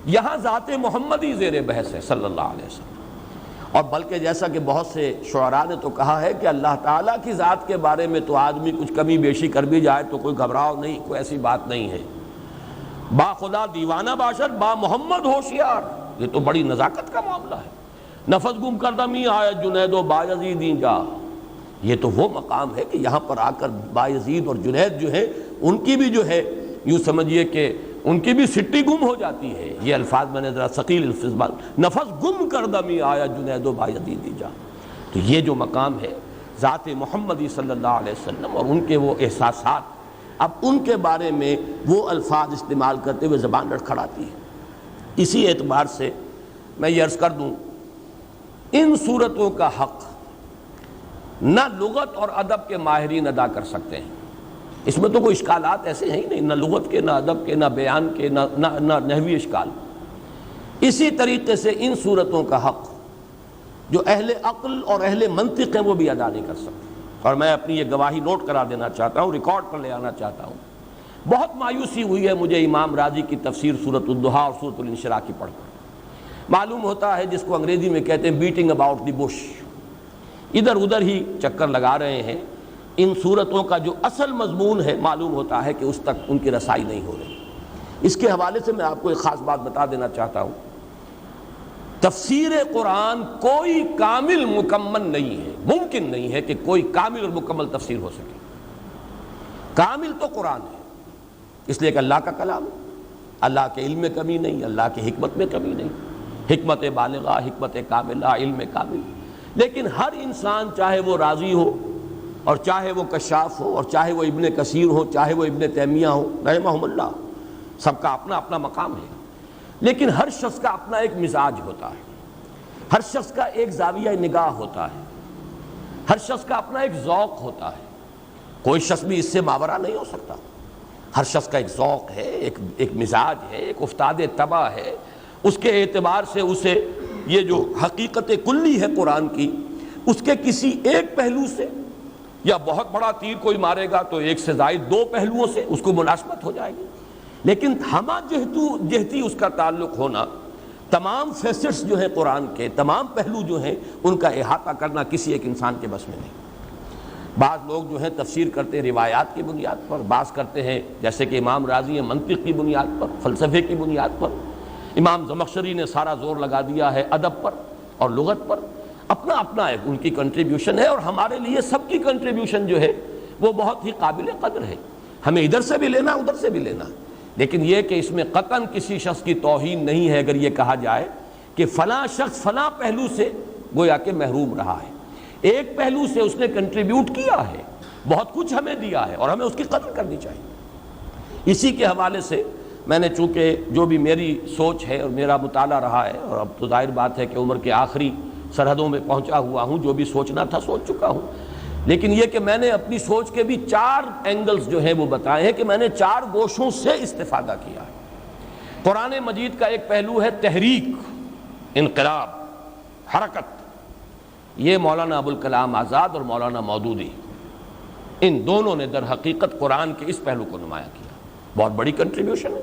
یہاں ذات محمدی زیر بحث ہے صلی اللہ علیہ وسلم، اور بلکہ جیسا کہ بہت سے شعراء نے تو کہا ہے کہ اللہ تعالیٰ کی ذات کے بارے میں تو آدمی کچھ کمی بیشی کر بھی جائے تو کوئی گھبراؤ نہیں، کوئی ایسی بات نہیں ہے۔ با خدا دیوانہ باشد با محمد ہوشیار، یہ تو بڑی نزاکت کا معاملہ ہے۔ نفس گم کردمی آیت جنید و بایزیدیں جا، یہ تو وہ مقام ہے کہ یہاں پر آ کر بایزید اور جنید جو ہے ان کی بھی جو ہے یوں سمجھیے کہ ان کی بھی سٹی گم ہو جاتی ہے. یہ الفاظ میں نے ذرا ثقیل الفاظ نفس گم کردمی آیا جنید و بایزیدی جا. تو یہ جو مقام ہے ذات محمدی صلی اللہ علیہ وسلم اور ان کے وہ احساسات، اب ان کے بارے میں وہ الفاظ استعمال کرتے ہوئے زبان لڑکھڑاتی ہے. اسی اعتبار سے میں یہ عرض کر دوں، ان صورتوں کا حق نہ لغت اور ادب کے ماہرین ادا کر سکتے ہیں. اس میں تو کوئی اشکالات ایسے ہیں ہی نہیں، نہ لغت کے، نہ ادب کے، نہ بیان کے، نہ نحوی اشکال. اسی طریقے سے ان صورتوں کا حق جو اہل عقل اور اہل منطق ہیں وہ بھی ادا نہیں کر سکتے. اور میں اپنی یہ گواہی نوٹ کرا دینا چاہتا ہوں، ریکارڈ پر لے آنا چاہتا ہوں. بہت مایوسی ہوئی ہے مجھے امام راضی کی تفسیر سورۃ الضحیٰ اور سورۃ الانشراح کی پڑھ کر. معلوم ہوتا ہے جس کو انگریزی میں کہتے ہیں بیٹنگ اباؤٹ دی بش، ادھر ادھر ہی چکر لگا رہے ہیں. ان صورتوں کا جو اصل مضمون ہے معلوم ہوتا ہے کہ اس تک ان کی رسائی نہیں ہو رہی. اس کے حوالے سے میں آپ کو ایک خاص بات بتا دینا چاہتا ہوں. تفسیر قرآن کوئی کامل مکمل نہیں ہے، ممکن نہیں ہے کہ کوئی کامل اور مکمل تفسیر ہو سکے. کامل تو قرآن ہے، اس لیے کہ اللہ کا کلام ہے. اللہ کے علم میں کمی نہیں، اللہ کی حکمت میں کمی نہیں، حکمت بالغہ، حکمت کاملہ، علم کامل. لیکن ہر انسان چاہے وہ راضی ہو اور چاہے وہ کشاف ہو اور چاہے وہ ابن کثیر ہو، چاہے وہ ابن تیمیہ ہو رحمہم اللہ، سب کا اپنا اپنا مقام ہے. لیکن ہر شخص کا اپنا ایک مزاج ہوتا ہے، ہر شخص کا ایک زاویہ نگاہ ہوتا ہے، ہر شخص کا اپنا ایک ذوق ہوتا ہے. کوئی شخص بھی اس سے ماورا نہیں ہو سکتا. ہر شخص کا ایک ذوق ہے، ایک مزاج ہے، ایک افتاد طبع ہے. اس کے اعتبار سے اسے یہ جو حقیقت کلی ہے قرآن کی، اس کے کسی ایک پہلو سے یا بہت بڑا تیر کوئی مارے گا تو ایک سے زائد دو پہلوؤں سے اس کو مناسبت ہو جائے گی. لیکن ہمہ جہتی اس کا تعلق ہونا، تمام فیسٹس جو ہیں قرآن کے، تمام پہلو جو ہیں ان کا احاطہ کرنا کسی ایک انسان کے بس میں نہیں. بعض لوگ جو ہیں تفسیر کرتے ہیں روایات کی بنیاد پر، بعض کرتے ہیں جیسے کہ امام راضی ہیں منطق کی بنیاد پر، فلسفے کی بنیاد پر. امام زمخشری نے سارا زور لگا دیا ہے ادب پر اور لغت پر. اپنا اپنا ایک ان کی کنٹریبیوشن ہے، اور ہمارے لیے سب کی کنٹریبیوشن جو ہے وہ بہت ہی قابل قدر ہے. ہمیں ادھر سے بھی لینا، ادھر سے بھی لینا. لیکن یہ کہ اس میں قطعاً کسی شخص کی توہین نہیں ہے اگر یہ کہا جائے کہ فلاں شخص فلاں پہلو سے گویا کہ محروم رہا ہے، ایک پہلو سے اس نے کنٹریبیوٹ کیا ہے، بہت کچھ ہمیں دیا ہے اور ہمیں اس کی قدر کرنی چاہیے. اسی کے حوالے سے میں نے چونکہ جو بھی میری سوچ ہے اور میرا مطالعہ رہا ہے، اور اب تو ظاہر بات ہے کہ عمر کے آخری سرحدوں میں پہنچا ہوا ہوں، جو بھی سوچنا تھا سوچ چکا ہوں. لیکن یہ کہ میں نے اپنی سوچ کے بھی 4 اینگلز جو ہیں وہ بتائے ہیں کہ میں نے 4 گوشوں سے استفادہ کیا ہے. قرآن مجید کا ایک پہلو ہے تحریک، انقلاب، حرکت. یہ مولانا ابوالکلام آزاد اور مولانا مودودی، ان دونوں نے در حقیقت قرآن کے اس پہلو کو نمایاں کیا. بہت بڑی کنٹریبیوشن ہے.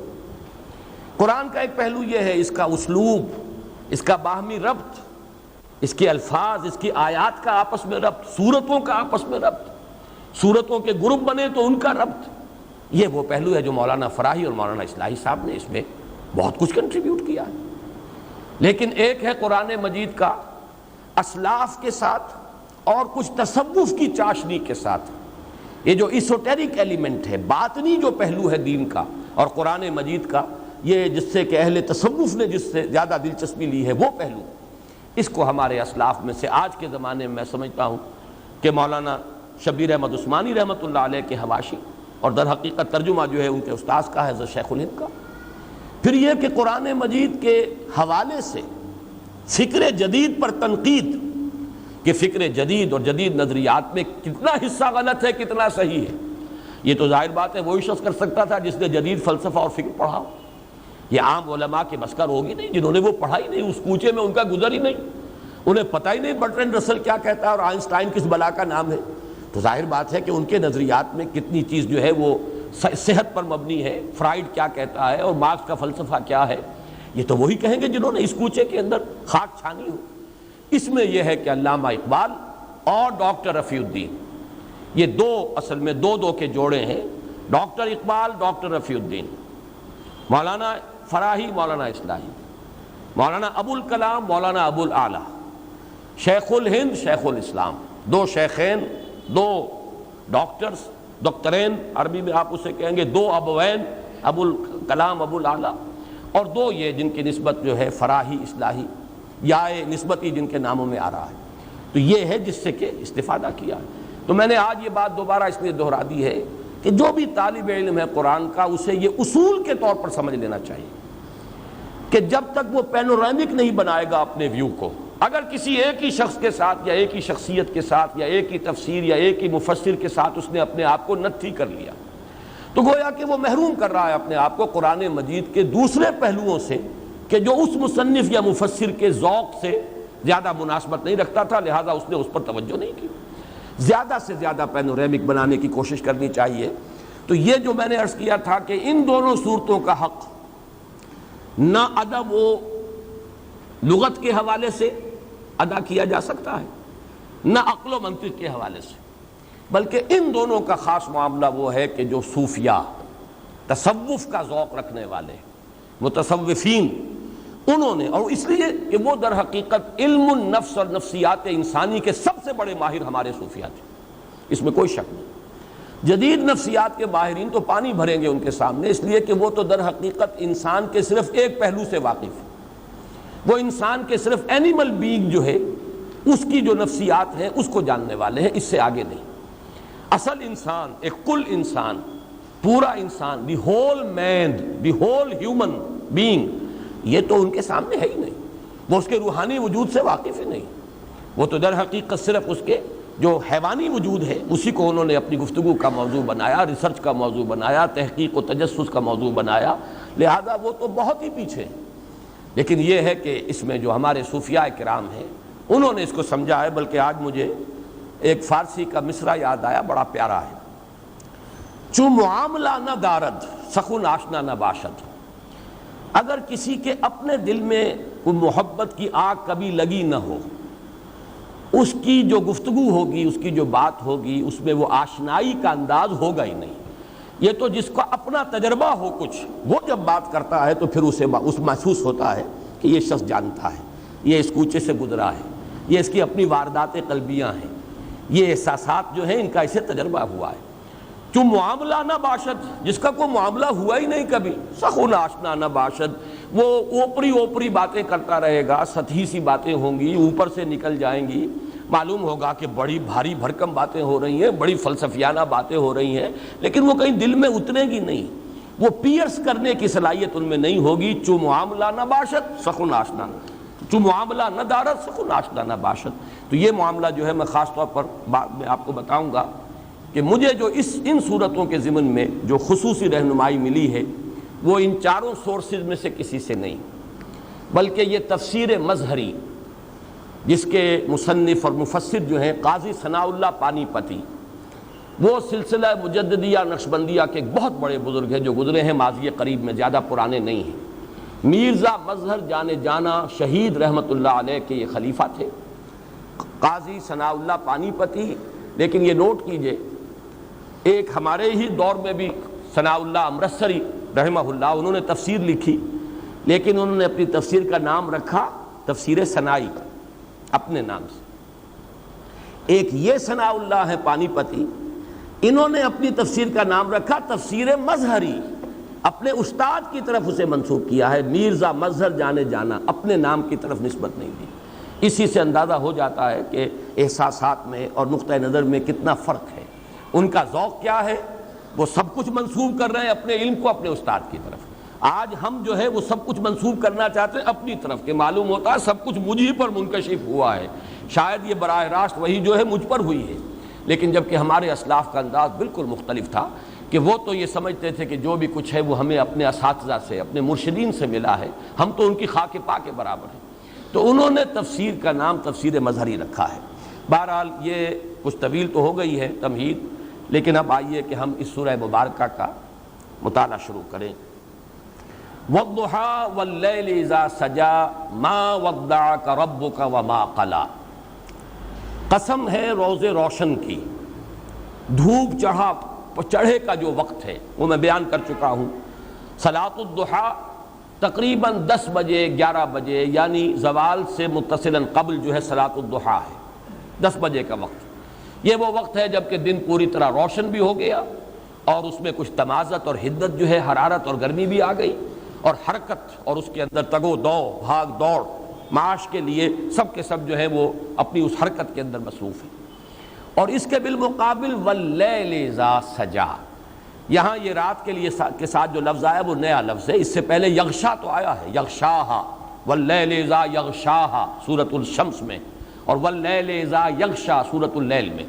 قرآن کا ایک پہلو یہ ہے اس کا اسلوب، اس کا باہمی ربط، اس کے الفاظ، اس کی آیات کا آپس میں ربط، سورتوں کا آپس میں ربط، سورتوں کے گروپ بنے تو ان کا ربط. یہ وہ پہلو ہے جو مولانا فراہی اور مولانا اصلاحی صاحب نے اس میں بہت کچھ کنٹریبیوٹ کیا ہے. لیکن ایک ہے قرآن مجید کا اسلاف کے ساتھ اور کچھ تصوف کی چاشنی کے ساتھ، یہ جو ایسوٹیرک ایلیمنٹ ہے، باطنی جو پہلو ہے دین کا اور قرآن مجید کا، یہ جس سے کہ اہل تصوف نے جس سے زیادہ دلچسپی لی ہے وہ پہلو، اس کو ہمارے اسلاف میں سے آج کے زمانے میں سمجھتا ہوں کہ مولانا شبیر احمد عثمانی رحمۃ اللہ علیہ کے حواشی اور در حقیقت ترجمہ جو ہے ان کے استاذ کا ہے حضرت شیخ الہند کا. پھر یہ کہ قرآن مجید کے حوالے سے فکر جدید پر تنقید، کہ فکر جدید اور جدید نظریات میں کتنا حصہ غلط ہے، کتنا صحیح ہے. یہ تو ظاہر بات ہے وہی شخص کر سکتا تھا جس نے جدید فلسفہ اور فکر پڑھا ہو. یہ عام علماء کے بس کا ہوگی نہیں جنہوں نے وہ پڑھا ہی نہیں، اس کوچے میں ان کا گزر ہی نہیں، انہیں پتہ ہی نہیں برٹرینڈ رسل کیا کہتا ہے اور آئنسٹائن کس بلا کا نام ہے. تو ظاہر بات ہے کہ ان کے نظریات میں کتنی چیز جو ہے وہ صحت پر مبنی ہے، فرائیڈ کیا کہتا ہے اور مارکس کا فلسفہ کیا ہے. یہ تو وہی کہیں گے جنہوں نے اس کوچے کے اندر خاک چھانی ہو. اس میں یہ ہے کہ علامہ اقبال اور ڈاکٹر رفیع الدین، یہ دو اصل میں دو کے جوڑے ہیں، ڈاکٹر اقبال، ڈاکٹر رفیع الدین، مولانا فراہی، مولانا اصلاحی، مولانا ابوالکلام، مولانا ابوالاعلیٰ، شیخ الہند، شیخ الاسلام، 2 شیخین دو ڈاکٹرز، دکترین عربی میں آپ اسے کہیں گے، دو ابوین، ابو الکلام ابو الاعلیٰ، اور دو یہ جن کی نسبت جو ہے فراہی اصلاحی یا نسبتی جن کے ناموں میں آ رہا ہے. تو یہ ہے جس سے کہ استفادہ کیا. تو میں نے آج یہ بات دوبارہ اس لیے دہرا دی ہے کہ جو بھی طالب علم ہے قرآن کا، اسے یہ اصول کے طور پر سمجھ لینا چاہیے کہ جب تک وہ پینورامک نہیں بنائے گا اپنے ویو کو، اگر کسی ایک ہی شخص کے ساتھ یا ایک ہی شخصیت کے ساتھ یا ایک ہی تفسیر یا ایک ہی مفسر کے ساتھ اس نے اپنے آپ کو نتھی کر لیا، تو گویا کہ وہ محروم کر رہا ہے اپنے آپ کو قرآن مجید کے دوسرے پہلوؤں سے کہ جو اس مصنف یا مفسر کے ذوق سے زیادہ مناسبت نہیں رکھتا تھا، لہذا اس نے اس پر توجہ نہیں کی. زیادہ سے زیادہ پینورامک بنانے کی کوشش کرنی چاہیے. تو یہ جو میں نے عرض کیا تھا کہ ان دونوں صورتوں کا حق نہ ادب و لغت کے حوالے سے ادا کیا جا سکتا ہے، نہ عقل و منطق کے حوالے سے، بلکہ ان دونوں کا خاص معاملہ وہ ہے کہ جو صوفیاء، تصوف کا ذوق رکھنے والے متصوفین، انہوں نے، اور اس لیے کہ وہ در حقیقت علم النفس اور نفسیات انسانی کے سب سے بڑے ماہر ہمارے صوفیاء تھے، اس میں کوئی شک نہیں. جدید نفسیات کے ماہرین تو پانی بھریں گے ان کے سامنے، اس لیے کہ وہ تو در حقیقت انسان کے صرف ایک پہلو سے واقف ہیں. وہ انسان کے صرف اینیمل بینگ جو ہے اس کی جو نفسیات ہیں اس کو جاننے والے ہیں، اس سے آگے نہیں. اصل انسان، ایک کل انسان، پورا انسان، the whole man, the whole human being, یہ تو ان کے سامنے ہے ہی نہیں. وہ اس کے روحانی وجود سے واقف ہی نہیں. وہ تو در حقیقت صرف اس کے جو حیوانی وجود ہے اسی کو انہوں نے اپنی گفتگو کا موضوع بنایا، ریسرچ کا موضوع بنایا، تحقیق و تجسس کا موضوع بنایا، لہذا وہ تو بہت ہی پیچھے ہیں. لیکن یہ ہے کہ اس میں جو ہمارے صوفیاء کرام ہیں انہوں نے اس کو سمجھا ہے. بلکہ آج مجھے ایک فارسی کا مصرع یاد آیا، بڑا پیارا ہے. چو معاملہ نہ دارد سخن آشنا نہ باشد. اگر کسی کے اپنے دل میں کوئی محبت کی آگ کبھی لگی نہ ہو، اس کی جو گفتگو ہوگی، اس کی جو بات ہوگی، اس میں وہ آشنائی کا انداز ہوگا ہی نہیں. یہ تو جس کا اپنا تجربہ ہو کچھ، وہ جب بات کرتا ہے تو پھر اسے محسوس ہوتا ہے کہ یہ شخص جانتا ہے، یہ اس کوچے سے گزرا ہے، یہ اس کی اپنی واردات قلبیاں ہیں، یہ احساسات جو ہیں ان کا اسے تجربہ ہوا ہے. جو معاملہ نہ باشد، جس کا کوئی معاملہ ہوا ہی نہیں کبھی، سخن آشنا نہ باشد، وہ اوپری باتیں کرتا رہے گا، سطحی سی باتیں ہوں گی، اوپر سے نکل جائیں گی، معلوم ہوگا کہ بڑی بھاری بھرکم باتیں ہو رہی ہیں، بڑی فلسفیانہ باتیں ہو رہی ہیں، لیکن وہ کہیں دل میں اترے گی نہیں، وہ پیئرس کرنے کی صلاحیت ان میں نہیں ہوگی. چو معاملہ نہ باشد سخن آشنا، چو معاملہ نہ دارد سخن آشنا نہ باشد. تو یہ معاملہ جو ہے میں خاص طور پر بعد میں آپ کو بتاؤں گا کہ مجھے جو ان صورتوں کے ضمن میں جو خصوصی رہنمائی ملی ہے وہ ان چاروں سورسز میں سے کسی سے نہیں، بلکہ یہ تفسیر مظہری جس کے مصنف اور مفسر جو ہیں قاضی ثناء اللہ پانی پتی، وہ سلسلہ مجددیہ نقشبندیہ کے ایک بہت بڑے بزرگ ہیں جو گزرے ہیں ماضی قریب میں، زیادہ پرانے نہیں ہیں. میرزا مظہر جانے جانا شہید رحمت اللہ علیہ کے یہ خلیفہ تھے، قاضی ثناء اللہ پانی پتی. لیکن یہ نوٹ کیجئے، ایک ہمارے ہی دور میں بھی ثناء اللہ امرتسری رحمہ اللہ، انہوں نے تفسیر لکھی، لیکن انہوں نے اپنی تفسیر کا نام رکھا تفسیر ثنائی اپنے نام سے. ایک یہ ثناء اللہ ہے پانی پتی، انہوں نے اپنی تفسیر کا نام رکھا تفسیر مظہری، اپنے استاد کی طرف اسے منسوب کیا ہے. میرزا مظہر جانے جانا، اپنے نام کی طرف نسبت نہیں دی. اسی سے اندازہ ہو جاتا ہے کہ احساسات میں اور نقطہ نظر میں کتنا فرق ہے. ان کا ذوق کیا ہے، وہ سب کچھ منسوب کر رہے ہیں اپنے علم کو اپنے استاد کی طرف. آج ہم جو ہے وہ سب کچھ منسوب کرنا چاہتے ہیں اپنی طرف، کہ معلوم ہوتا ہے سب کچھ مجھ پر منکشف ہوا ہے، شاید یہ براہ راست وہی جو ہے مجھ پر ہوئی ہے. لیکن جبکہ ہمارے اسلاف کا انداز بالکل مختلف تھا کہ وہ تو یہ سمجھتے تھے کہ جو بھی کچھ ہے وہ ہمیں اپنے اساتذہ سے، اپنے مرشدین سے ملا ہے، ہم تو ان کی خاک پا کے برابر ہیں. تو انہوں نے تفسیر کا نام تفسیر مظہری رکھا ہے. بہرحال یہ کچھ طویل تو ہو گئی ہے تمہید، لیکن اب آئیے کہ ہم اس سورہ مبارکہ کا مطالعہ شروع کریں. وَالضُّحَىٰ وَاللَّيْلِ إِذَا سَجَىٰ مَا وَدَّعَكَ رَبُّكَ وَمَا قَلَىٰ. قسم ہے روز روشن کی، دھوپ چڑھے کا جو وقت ہے وہ میں بیان کر چکا ہوں. صلاۃ الضحیٰ تقریباً 10 بجے 11 بجے یعنی زوال سے متصلاً قبل جو ہے صلاۃ الضحیٰ ہے، 10 بجے کا وقت. یہ وہ وقت ہے جب کہ دن پوری طرح روشن بھی ہو گیا اور اس میں کچھ تمازت اور حدت جو ہے، حرارت اور گرمی بھی آ گئی، اور حرکت اور اس کے اندر تگ و دو، بھاگ دوڑ معاش کے لیے سب کے سب جو ہے وہ اپنی اس حرکت کے اندر مصروف ہیں۔ اور اس کے بالمقابل واللیل اذا سجا، یہاں یہ رات کے لیے کے ساتھ جو لفظ آیا وہ نیا لفظ ہے، اس سے پہلے یغشا تو آیا ہے، یغشاہا، واللیل اذا یغشاہا سورۃ الشمس میں، اور واللیل اذا یغشا سورۃ اللیل میں،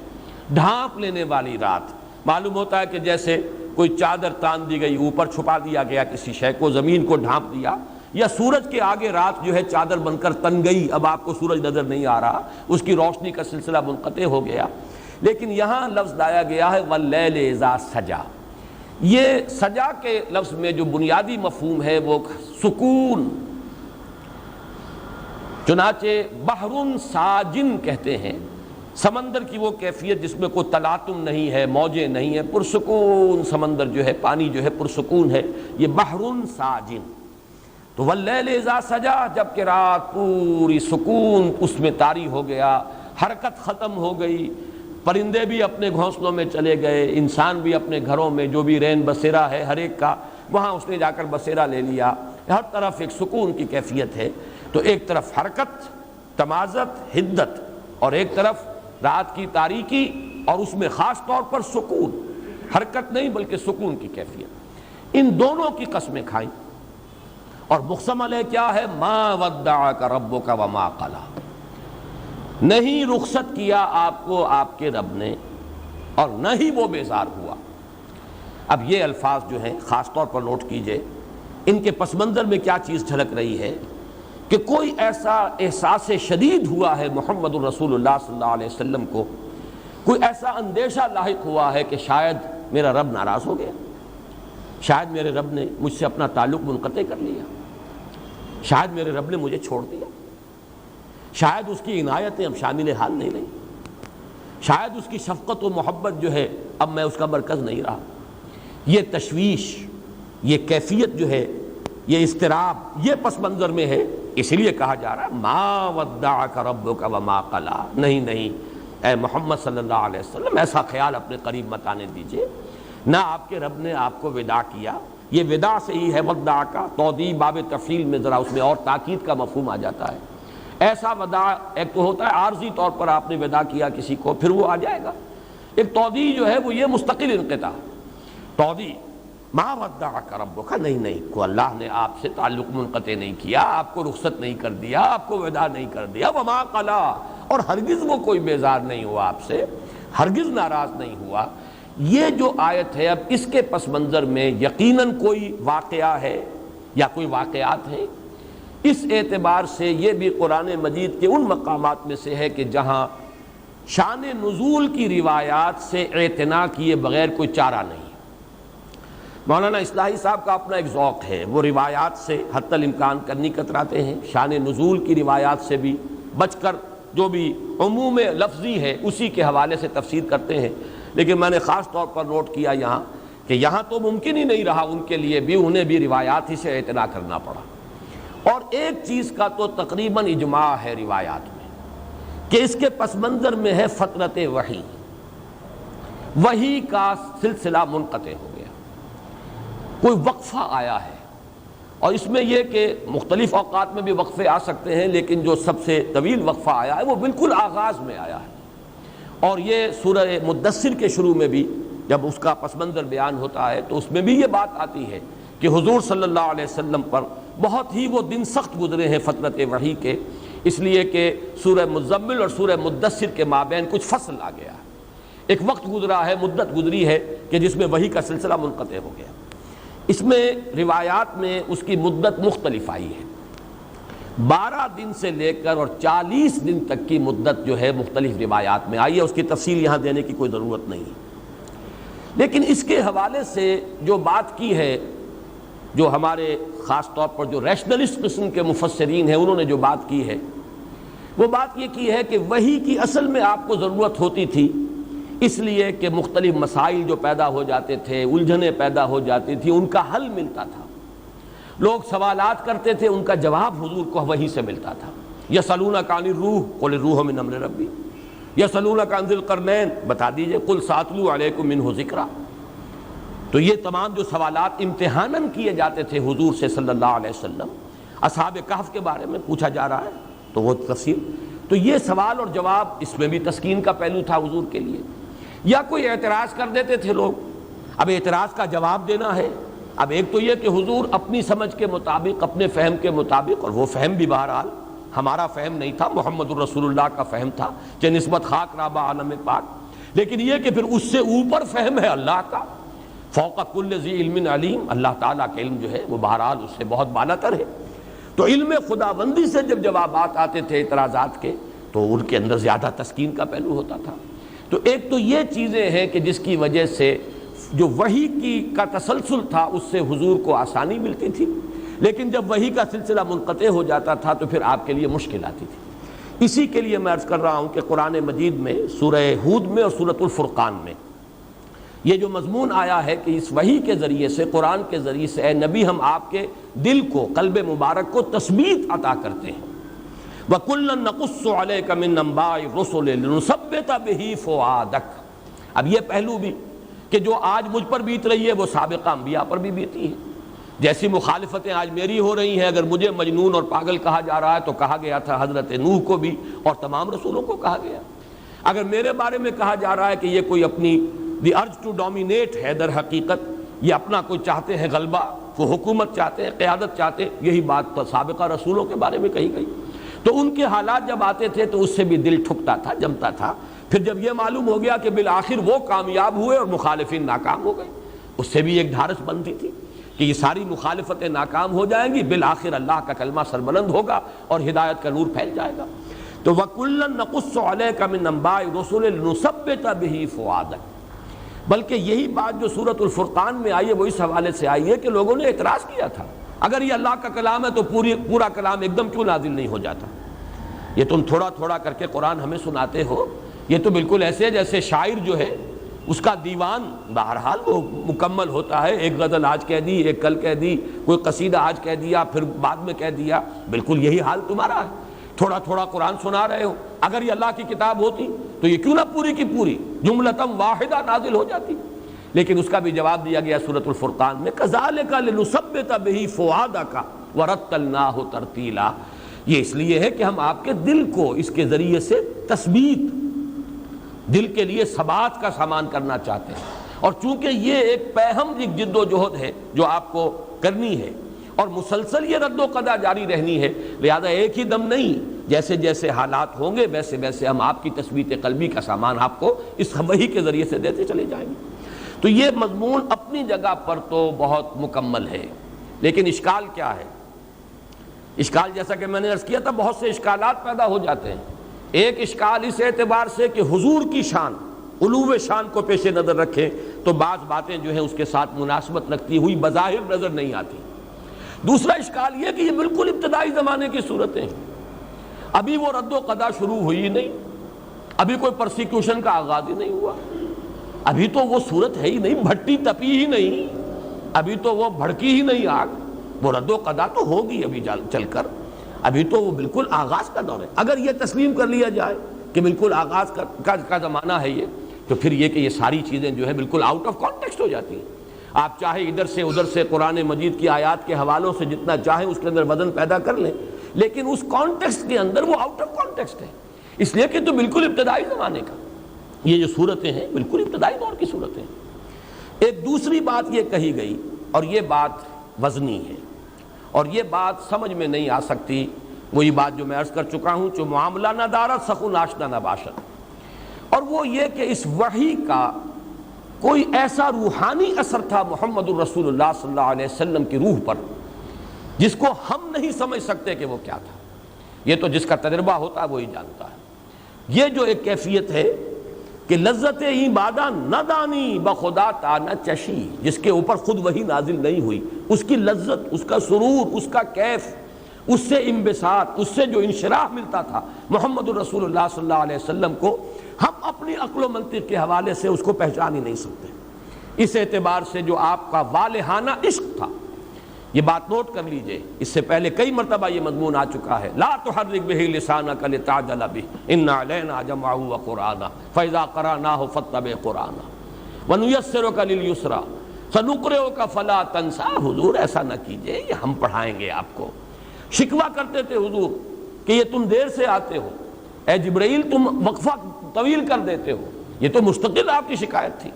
ڈھانپ لینے والی رات۔ معلوم ہوتا ہے کہ جیسے کوئی چادر تان دی گئی، اوپر چھپا دیا گیا کسی شے کو، زمین کو ڈھانپ دیا، یا سورج کے آگے رات جو ہے چادر بن کر تن گئی، اب آپ کو سورج نظر نہیں آ رہا، اس کی روشنی کا سلسلہ منقطع ہو گیا۔ لیکن یہاں لفظ لایا گیا ہے واللیل اذا سجا۔ یہ سجا کے لفظ میں جو بنیادی مفہوم ہے وہ سکون، چنانچہ بحر ساجن کہتے ہیں سمندر کی وہ کیفیت جس میں کوئی تلاطم نہیں ہے، موجیں نہیں ہیں، پرسکون سمندر جو ہے، پانی جو ہے پرسکون ہے، یہ بحر ساجن۔ تو واللیل اذا سجا، جب کہ رات پوری سکون اس میں طاری ہو گیا، حرکت ختم ہو گئی، پرندے بھی اپنے گھونسلوں میں چلے گئے، انسان بھی اپنے گھروں میں جو بھی رین بسیرا ہے ہر ایک کا، وہاں اس نے جا کر بسیرا لے لیا، ہر طرف ایک سکون کی کیفیت ہے۔ تو ایک طرف حرکت، تمازت، حدت، اور ایک طرف رات کی تاریکی اور اس میں خاص طور پر سکون، حرکت نہیں بلکہ سکون کی کیفیت، ان دونوں کی قسمیں کھائیں۔ اور مقسم علیہ کیا ہے؟ ما ودعک ربک وما قلی، نہیں رخصت کیا آپ کو آپ کے رب نے اور نہ ہی وہ بیزار ہوا۔ اب یہ الفاظ جو ہیں خاص طور پر نوٹ کیجئے، ان کے پس منظر میں کیا چیز جھلک رہی ہے کہ کوئی ایسا احساس شدید ہوا ہے محمد الرسول اللہ صلی اللہ علیہ وسلم کو، کوئی ایسا اندیشہ لاحق ہوا ہے کہ شاید میرا رب ناراض ہو گیا، شاید میرے رب نے مجھ سے اپنا تعلق منقطع کر لیا، شاید میرے رب نے مجھے چھوڑ دیا، شاید اس کی عنایتیں اب شامل حال نہیں رہی، شاید اس کی شفقت و محبت جو ہے اب میں اس کا مرکز نہیں رہا۔ یہ تشویش، یہ کیفیت جو ہے، یہ اضطراب، یہ پس منظر میں ہے، اس لیے کہا جا رہا ہے ما ودعک ربک وما قلی، نہیں اے محمد صلی اللہ علیہ وسلم ایسا خیال اپنے قریب مت آنے دیجئے، نہ آپ کے رب نے آپ کو وداع کیا۔ یہ وداع سے ہی ہے وداع کا تودیع، باب تفصیل میں ذرا اس میں اور تاکید کا مفہوم آ جاتا ہے۔ ایسا وداع ایک تو ہوتا ہے عارضی طور پر آپ نے وداع کیا کسی کو، پھر وہ آ جائے گا، ایک تودیع جو ہے وہ یہ مستقل انقطاع، تودیع ما ودعک ربک، نہیں کو اللہ نے آپ سے تعلق منقطع نہیں کیا، آپ کو رخصت نہیں کر دیا، آپ کو وداع نہیں کر دیا، وما قلی، اور ہرگز وہ کوئی بیزار نہیں ہوا آپ سے، ہرگز ناراض نہیں ہوا۔ یہ جو آیت ہے اب اس کے پس منظر میں یقیناً کوئی واقعہ ہے یا کوئی واقعات ہیں، اس اعتبار سے یہ بھی قرآن مجید کے ان مقامات میں سے ہے کہ جہاں شان نزول کی روایات سے اعتنا کیے بغیر کوئی چارہ نہیں۔ مولانا اصلاحی صاحب کا اپنا ایک ذوق ہے، وہ روایات سے حتی الامکان کرنی کتراتے ہیں، شان نزول کی روایات سے بھی بچ کر جو بھی عموم لفظی ہے اسی کے حوالے سے تفسیر کرتے ہیں، لیکن میں نے خاص طور پر نوٹ کیا یہاں کہ یہاں تو ممکن ہی نہیں رہا ان کے لیے بھی، انہیں بھی روایات ہی سے اعتنا کرنا پڑا۔ اور ایک چیز کا تو تقریباً اجماع ہے روایات میں کہ اس کے پس منظر میں ہے فترت وحی، وحی کا سلسلہ منقطع ہو گیا، کوئی وقفہ آیا ہے، اور اس میں یہ کہ مختلف اوقات میں بھی وقفے آ سکتے ہیں، لیکن جو سب سے طویل وقفہ آیا ہے وہ بالکل آغاز میں آیا ہے۔ اور یہ سورہ مدثر کے شروع میں بھی جب اس کا پس منظر بیان ہوتا ہے تو اس میں بھی یہ بات آتی ہے کہ حضور صلی اللہ علیہ وسلم پر بہت ہی وہ دن سخت گزرے ہیں فترت وحی کے، اس لیے کہ سورہ مزمل اور سورہ مدثر کے مابین کچھ فصل آ گیا، ایک وقت گزرا ہے، مدت گزری ہے کہ جس میں وحی کا سلسلہ منقطع ہو گیا۔ اس میں روایات میں اس کی مدت مختلف آئی ہے، 12 دن سے لے کر اور 40 دن تک کی مدت جو ہے مختلف روایات میں آئی ہے، اس کی تفصیل یہاں دینے کی کوئی ضرورت نہیں، لیکن اس کے حوالے سے جو بات کی ہے، جو ہمارے خاص طور پر جو ریشنلسٹ قسم کے مفسرین ہیں انہوں نے جو بات کی ہے، وہ بات یہ کی ہے کہ وحی کی اصل میں آپ کو ضرورت ہوتی تھی اس لیے کہ مختلف مسائل جو پیدا ہو جاتے تھے، الجھنیں پیدا ہو جاتی تھی، ان کا حل ملتا تھا، لوگ سوالات کرتے تھے، ان کا جواب حضور کو وحی سے ملتا تھا۔ یسألونک عن الروح قل الروح من امر ربی، یسألونک عن ذی القرنین، بتا دیجئے قل ساتلو علیکم منہ ذکرا۔ تو یہ تمام جو سوالات امتحاناً کیے جاتے تھے حضور سے صلی اللہ علیہ وسلم، اصحاب کہف کے بارے میں پوچھا جا رہا ہے تو وہ تفصیل، تو یہ سوال اور جواب، اس میں بھی تسکین کا پہلو تھا حضور کے لیے۔ یا کوئی اعتراض کر دیتے تھے لوگ، اب اعتراض کا جواب دینا ہے۔ اب ایک تو یہ کہ حضور اپنی سمجھ کے مطابق، اپنے فہم کے مطابق، اور وہ فہم بھی بہرحال ہمارا فہم نہیں تھا، محمد الرسول اللہ کا فہم تھا کہ نسبت خاک رابع عالم پاک، لیکن یہ کہ پھر اس سے اوپر فہم ہے اللہ کا، فوق کل ذی علم علیم، اللہ تعالیٰ کا علم جو ہے وہ بہرحال اس سے بہت بالاتر ہے۔ تو علم خداوندی سے جب جوابات آتے تھے اعتراضات کے تو ان کے اندر زیادہ تسکین کا پہلو ہوتا تھا۔ تو ایک تو یہ چیزیں ہیں کہ جس کی وجہ سے جو وحی کا تسلسل تھا اس سے حضور کو آسانی ملتی تھی، لیکن جب وحی کا سلسلہ منقطع ہو جاتا تھا تو پھر آپ کے لیے مشکل آتی تھی۔ اسی کے لیے میں عرض کر رہا ہوں کہ قرآن مجید میں سورہ ہود میں اور سورۃ الفرقان میں یہ جو مضمون آیا ہے کہ اس وحی کے ذریعے سے، قرآن کے ذریعے سے، اے نبی ہم آپ کے دل کو، قلب مبارک کو تثبیت عطا کرتے ہیں۔ وَكُلًّا نَقُصُّ عَلَيْكَ مِنْ أَنْبَاءِ الرُّسُلِ لِنُثَبِّتَ بِهِ فُؤَادَكَ۔ اب یہ پہلو بھی کہ جو آج مجھ پر بیت رہی ہے وہ سابقہ انبیاء پر بھی بیتی ہے۔ جیسی مخالفتیں آج میری ہو رہی ہیں، اگر مجھے مجنون اور پاگل کہا جا رہا ہے تو کہا گیا تھا حضرت نوح کو بھی اور تمام رسولوں کو کہا گیا۔ اگر میرے بارے میں کہا جا رہا ہے کہ یہ کوئی اپنی دی ارج ٹو ڈومینیٹ ہے، در حقیقت یہ اپنا کوئی چاہتے ہیں غلبہ، وہ حکومت چاہتے ہیں، قیادت چاہتے ہیں، یہی بات سابقہ رسولوں کے بارے میں کہی گئی۔ تو ان کے حالات جب آتے تھے تو اس سے بھی دل ٹھکتا تھا، جمتا تھا۔ پھر جب یہ معلوم ہو گیا کہ بالآخر وہ کامیاب ہوئے اور مخالفین ناکام ہو گئے، اس سے بھی ایک ڈھارس بنتی تھی کہ یہ ساری مخالفتیں ناکام ہو جائیں گی، بالآخر اللہ کا کلمہ سربلند ہوگا اور ہدایت کا نور پھیل جائے گا۔ تو وَكُلًّا نَقُصُّ عَلَيْكَ مِنْ أَنْبَاءِ الرُّسُلِ لِنُثَبِّتَ بِهِ فُؤَادَكَ۔ بلکہ یہی بات جو سورۃ الفرقان میں آئی ہے وہ اس حوالے سے آئی ہے کہ لوگوں نے اعتراض کیا تھا، اگر یہ اللہ کا کلام ہے تو پورا کلام ایک دم کیوں نازل نہیں ہو جاتا؟ یہ تم تھوڑا تھوڑا کر کے قرآن ہمیں سناتے ہو، یہ تو بالکل ایسے جیسے شاعر جو ہے اس کا دیوان بہرحال وہ مکمل ہوتا ہے، ایک غزل آج کہہ دی، ایک کل کہہ دی، کوئی قصیدہ آج کہہ دیا، پھر بعد میں کہہ دیا، بالکل یہی حال تمہارا ہے، تھوڑا تھوڑا قرآن سنا رہے ہو۔ اگر یہ اللہ کی کتاب ہوتی تو یہ کیوں نہ پوری کی پوری جملتم واحدہ نازل ہو جاتی؟ لیکن اس کا بھی جواب دیا گیا سورۃ الفرقان میں، کذالک لنثبت بہ فؤادک ورتلناہ ترتیلا۔ یہ اس لیے ہے کہ ہم آپ کے دل کو اس کے ذریعے سے تثبیت، دل کے لیے ثبات کا سامان کرنا چاہتے ہیں، اور چونکہ یہ ایک پیہم جد و جہد ہے جو آپ کو کرنی ہے اور مسلسل یہ رد و قدا جاری رہنی ہے، لہذا ایک ہی دم نہیں، جیسے جیسے حالات ہوں گے ویسے ویسے ہم آپ کی تثبیت قلبی کا سامان آپ کو اس وحی کے ذریعے سے دیتے چلے جائیں گے۔ تو یہ مضمون اپنی جگہ پر تو بہت مکمل ہے، لیکن اشکال کیا ہے؟ اشکال جیسا کہ میں نے عرض کیا تھا، بہت سے اشکالات پیدا ہو جاتے ہیں۔ ایک اشکال اس اعتبار سے کہ حضور کی شان، علو شان کو پیش نظر رکھیں تو بعض باتیں جو ہیں اس کے ساتھ مناسبت رکھتی ہوئی بظاہر نظر نہیں آتی۔ دوسرا اشکال یہ کہ یہ بالکل ابتدائی زمانے کی صورتیں ہیں، ابھی وہ رد و قدا شروع ہوئی نہیں، ابھی کوئی پرسیکیوشن کا آغاز ہی نہیں ہوا، ابھی تو وہ صورت ہے ہی نہیں، بھٹی تپی ہی نہیں، ابھی تو وہ بھڑکی ہی نہیں آگ، وہ رد و قدا تو ہوگی ابھی چل کر، ابھی تو وہ بالکل آغاز کا دور ہے۔ اگر یہ تسلیم کر لیا جائے کہ بالکل آغاز کا زمانہ ہے یہ، تو پھر یہ کہ یہ ساری چیزیں جو ہے بالکل آؤٹ آف کانٹیکسٹ ہو جاتی ہیں۔ آپ چاہے ادھر سے ادھر سے قرآن مجید کی آیات کے حوالوں سے جتنا چاہیں اس کے اندر وزن پیدا کر لیں، لیکن اس کانٹیکسٹ کے اندر وہ آؤٹ آف کانٹیکسٹ ہے، اس لیے کہ تو بالکل ابتدائی زمانے کا یہ جو صورتیں ہیں بالکل ابتدائی دور کی صورتیں ہیں۔ ایک دوسری بات یہ کہی گئی، اور یہ بات وزنی ہے اور یہ بات سمجھ میں نہیں آ سکتی، وہی بات جو میں عرض کر چکا ہوں، جو معاملہ نہ دارت سخن آشنا نہ باشد، اور وہ یہ کہ اس وحی کا کوئی ایسا روحانی اثر تھا محمد الرسول اللہ صلی اللہ علیہ وسلم کی روح پر جس کو ہم نہیں سمجھ سکتے کہ وہ کیا تھا۔ یہ تو جس کا تجربہ ہوتا ہے وہی جانتا ہے۔ یہ جو ایک کیفیت ہے کہ لذت عبادہ نہ دانی بخدا تا نہ چشی، جس کے اوپر خود وہی نازل نہیں ہوئی، اس کی لذت، اس کا سرور، اس کا کیف، اس سے انبساط، اس سے جو انشراح ملتا تھا محمد الرسول اللہ صلی اللہ علیہ وسلم کو، ہم اپنی عقل و منطق کے حوالے سے اس کو پہچان ہی نہیں سکتے۔ اس اعتبار سے جو آپ کا والہانہ عشق تھا، یہ بات نوٹ کر لیجئے، اس سے پہلے کئی مرتبہ یہ مضمون آ چکا ہے، لا تحرک بہ لسانک لتعجل بہ ان علینا جمعہ وقرآنہ فاذا قرأناہ فاتبع قرآنہ ونیسرک للیسریٰ سنقرئک فلا تنسیٰ۔ حضور ایسا نہ کیجئے، یہ ہم پڑھائیں گے آپ کو۔ شکوہ کرتے تھے حضور کہ یہ تم دیر سے آتے ہو، اے جبرائیل تم وقفہ طویل کر دیتے ہو، یہ تو مستقل آپ کی شکایت تھی،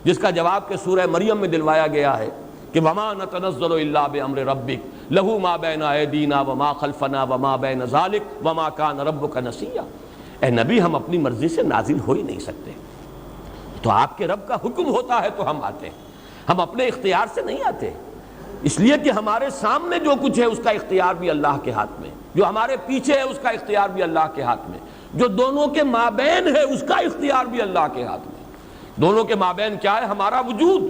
جس کا جواب کہ سورہ مریم میں دلوایا گیا ہے کہ وما نتنزل الا بامر ربک لہ ما بین ایدینا وما خلفنا وما بین ذلک وما کان ربک نسیا۔ اے نبی ہم اپنی مرضی سے نازل ہو ہی نہیں سکتے، تو آپ کے رب کا حکم ہوتا ہے تو ہم آتے ہیں، ہم اپنے اختیار سے نہیں آتے، اس لیے کہ ہمارے سامنے جو کچھ ہے اس کا اختیار بھی اللہ کے ہاتھ میں، جو ہمارے پیچھے ہے اس کا اختیار بھی اللہ کے ہاتھ میں، جو دونوں کے مابین ہے اس کا اختیار بھی اللہ کے ہاتھ میں۔ دونوں کے مابین کیا ہے؟ ہمارا وجود،